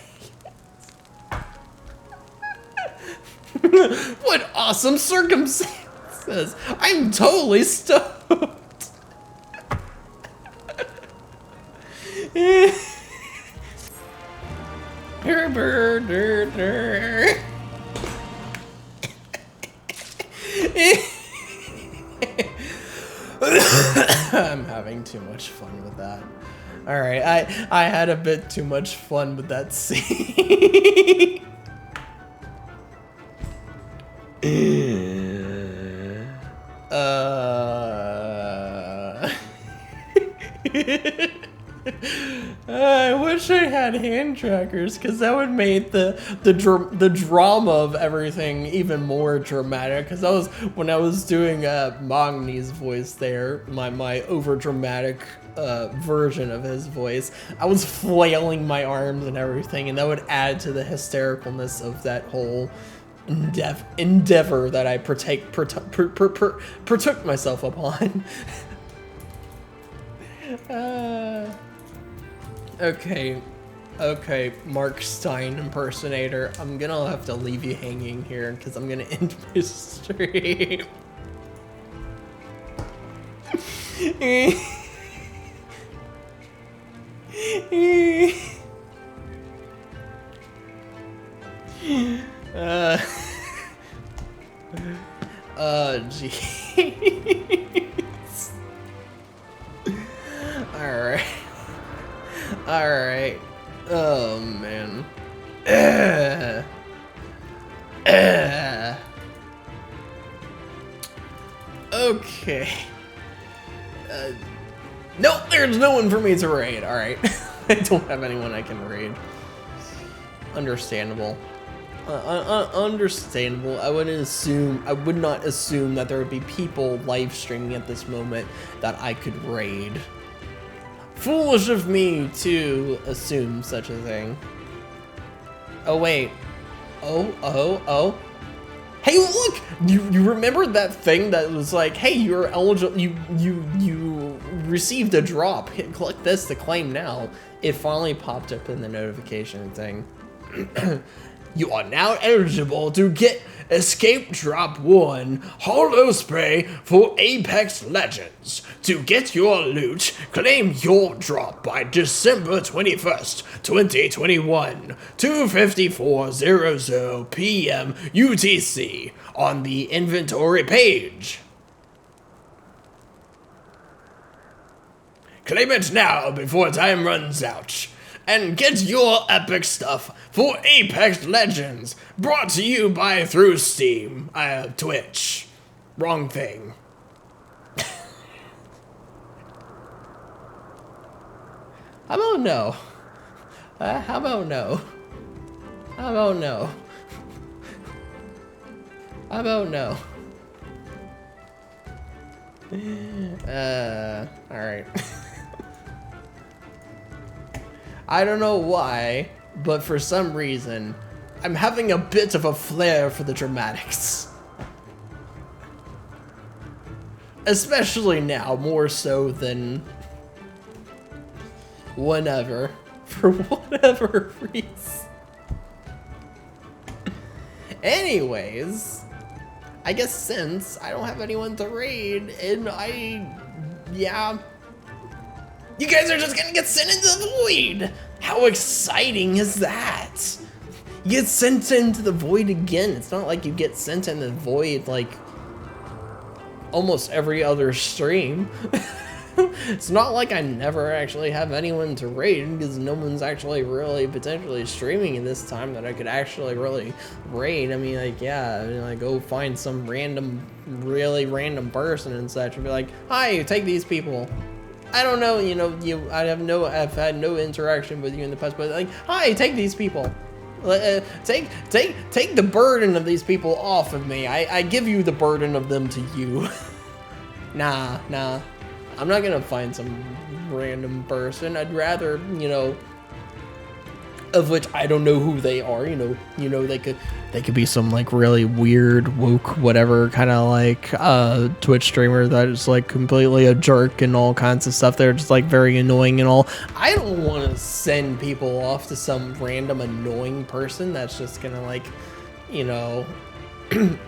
What awesome circumstances! I'm totally stoked. I'm having too much fun with that. Alright, I had a bit too much fun with that scene. I wish I had hand trackers, because that would make the drama of everything even more dramatic. Because that was when I was doing Magni's voice there, my over dramatic version of his voice. I was flailing my arms and everything, and that would add to the hystericalness of that whole endeavor that I partook myself upon. Okay, Mark Stein impersonator, I'm gonna have to leave you hanging here because I'm gonna end my stream. Jeez. Alright. Oh, man. Okay. Nope, there's no one for me to raid. Alright. I don't have anyone I can raid. Understandable. Understandable. I would not assume that there would be people live streaming at this moment that I could raid. Foolish of me to assume such a thing. Oh wait. Oh. Hey, look! You remember that thing that was like, hey, you're eligible, you received a drop. Click this to claim now. It finally popped up in the notification thing. You are now eligible to get Escape Drop 1 Holo Spray for Apex Legends. To get your loot, claim your drop by December 21st, 2021, 2:54:00 p.m. UTC on the inventory page. Claim it now before time runs out. And get your epic stuff for Apex Legends. Brought to you by through Steam. Twitch. Wrong thing. How about no? How about no? How about no? How about no? Alright. I don't know why, but for some reason, I'm having a bit of a flair for the dramatics. Especially now, more so than whenever, for whatever reason. Anyways, I guess since I don't have anyone to raid, and yeah, you guys are just gonna get sent into the void! How exciting is that? You get sent into the void again. It's not like you get sent in the void like almost every other stream. It's not like I never actually have anyone to raid because no one's actually really potentially streaming in this time that I could actually really raid. I mean, like, yeah, I mean, like, go find some really random person and such and be like, hi, take these people. I don't know, you know, I've had no interaction with you in the past, but like, hi, take these people. Take the burden of these people off of me. I give you the burden of them to you. Nah. I'm not gonna find some random person. I'd rather, you know, of which I don't know who they are, you know, they could be some like really weird, woke, whatever kind of like Twitch streamer that is like completely a jerk and all kinds of stuff. They're just like very annoying and all. I don't want to send people off to some random annoying person that's just gonna like, you know,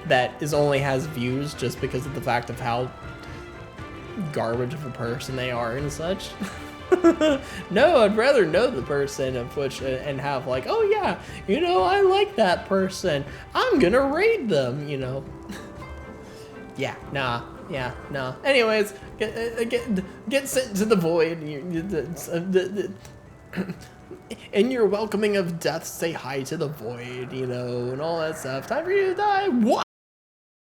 that only has views just because of the fact of how garbage of a person they are and such. No, I'd rather know the person of which and have like, oh yeah, you know, I like that person, I'm gonna raid them, you know. Yeah, nah. Anyways, get sent to the void. In your welcoming of death, say hi to the void, you know, and all that stuff. Time for you to die. What?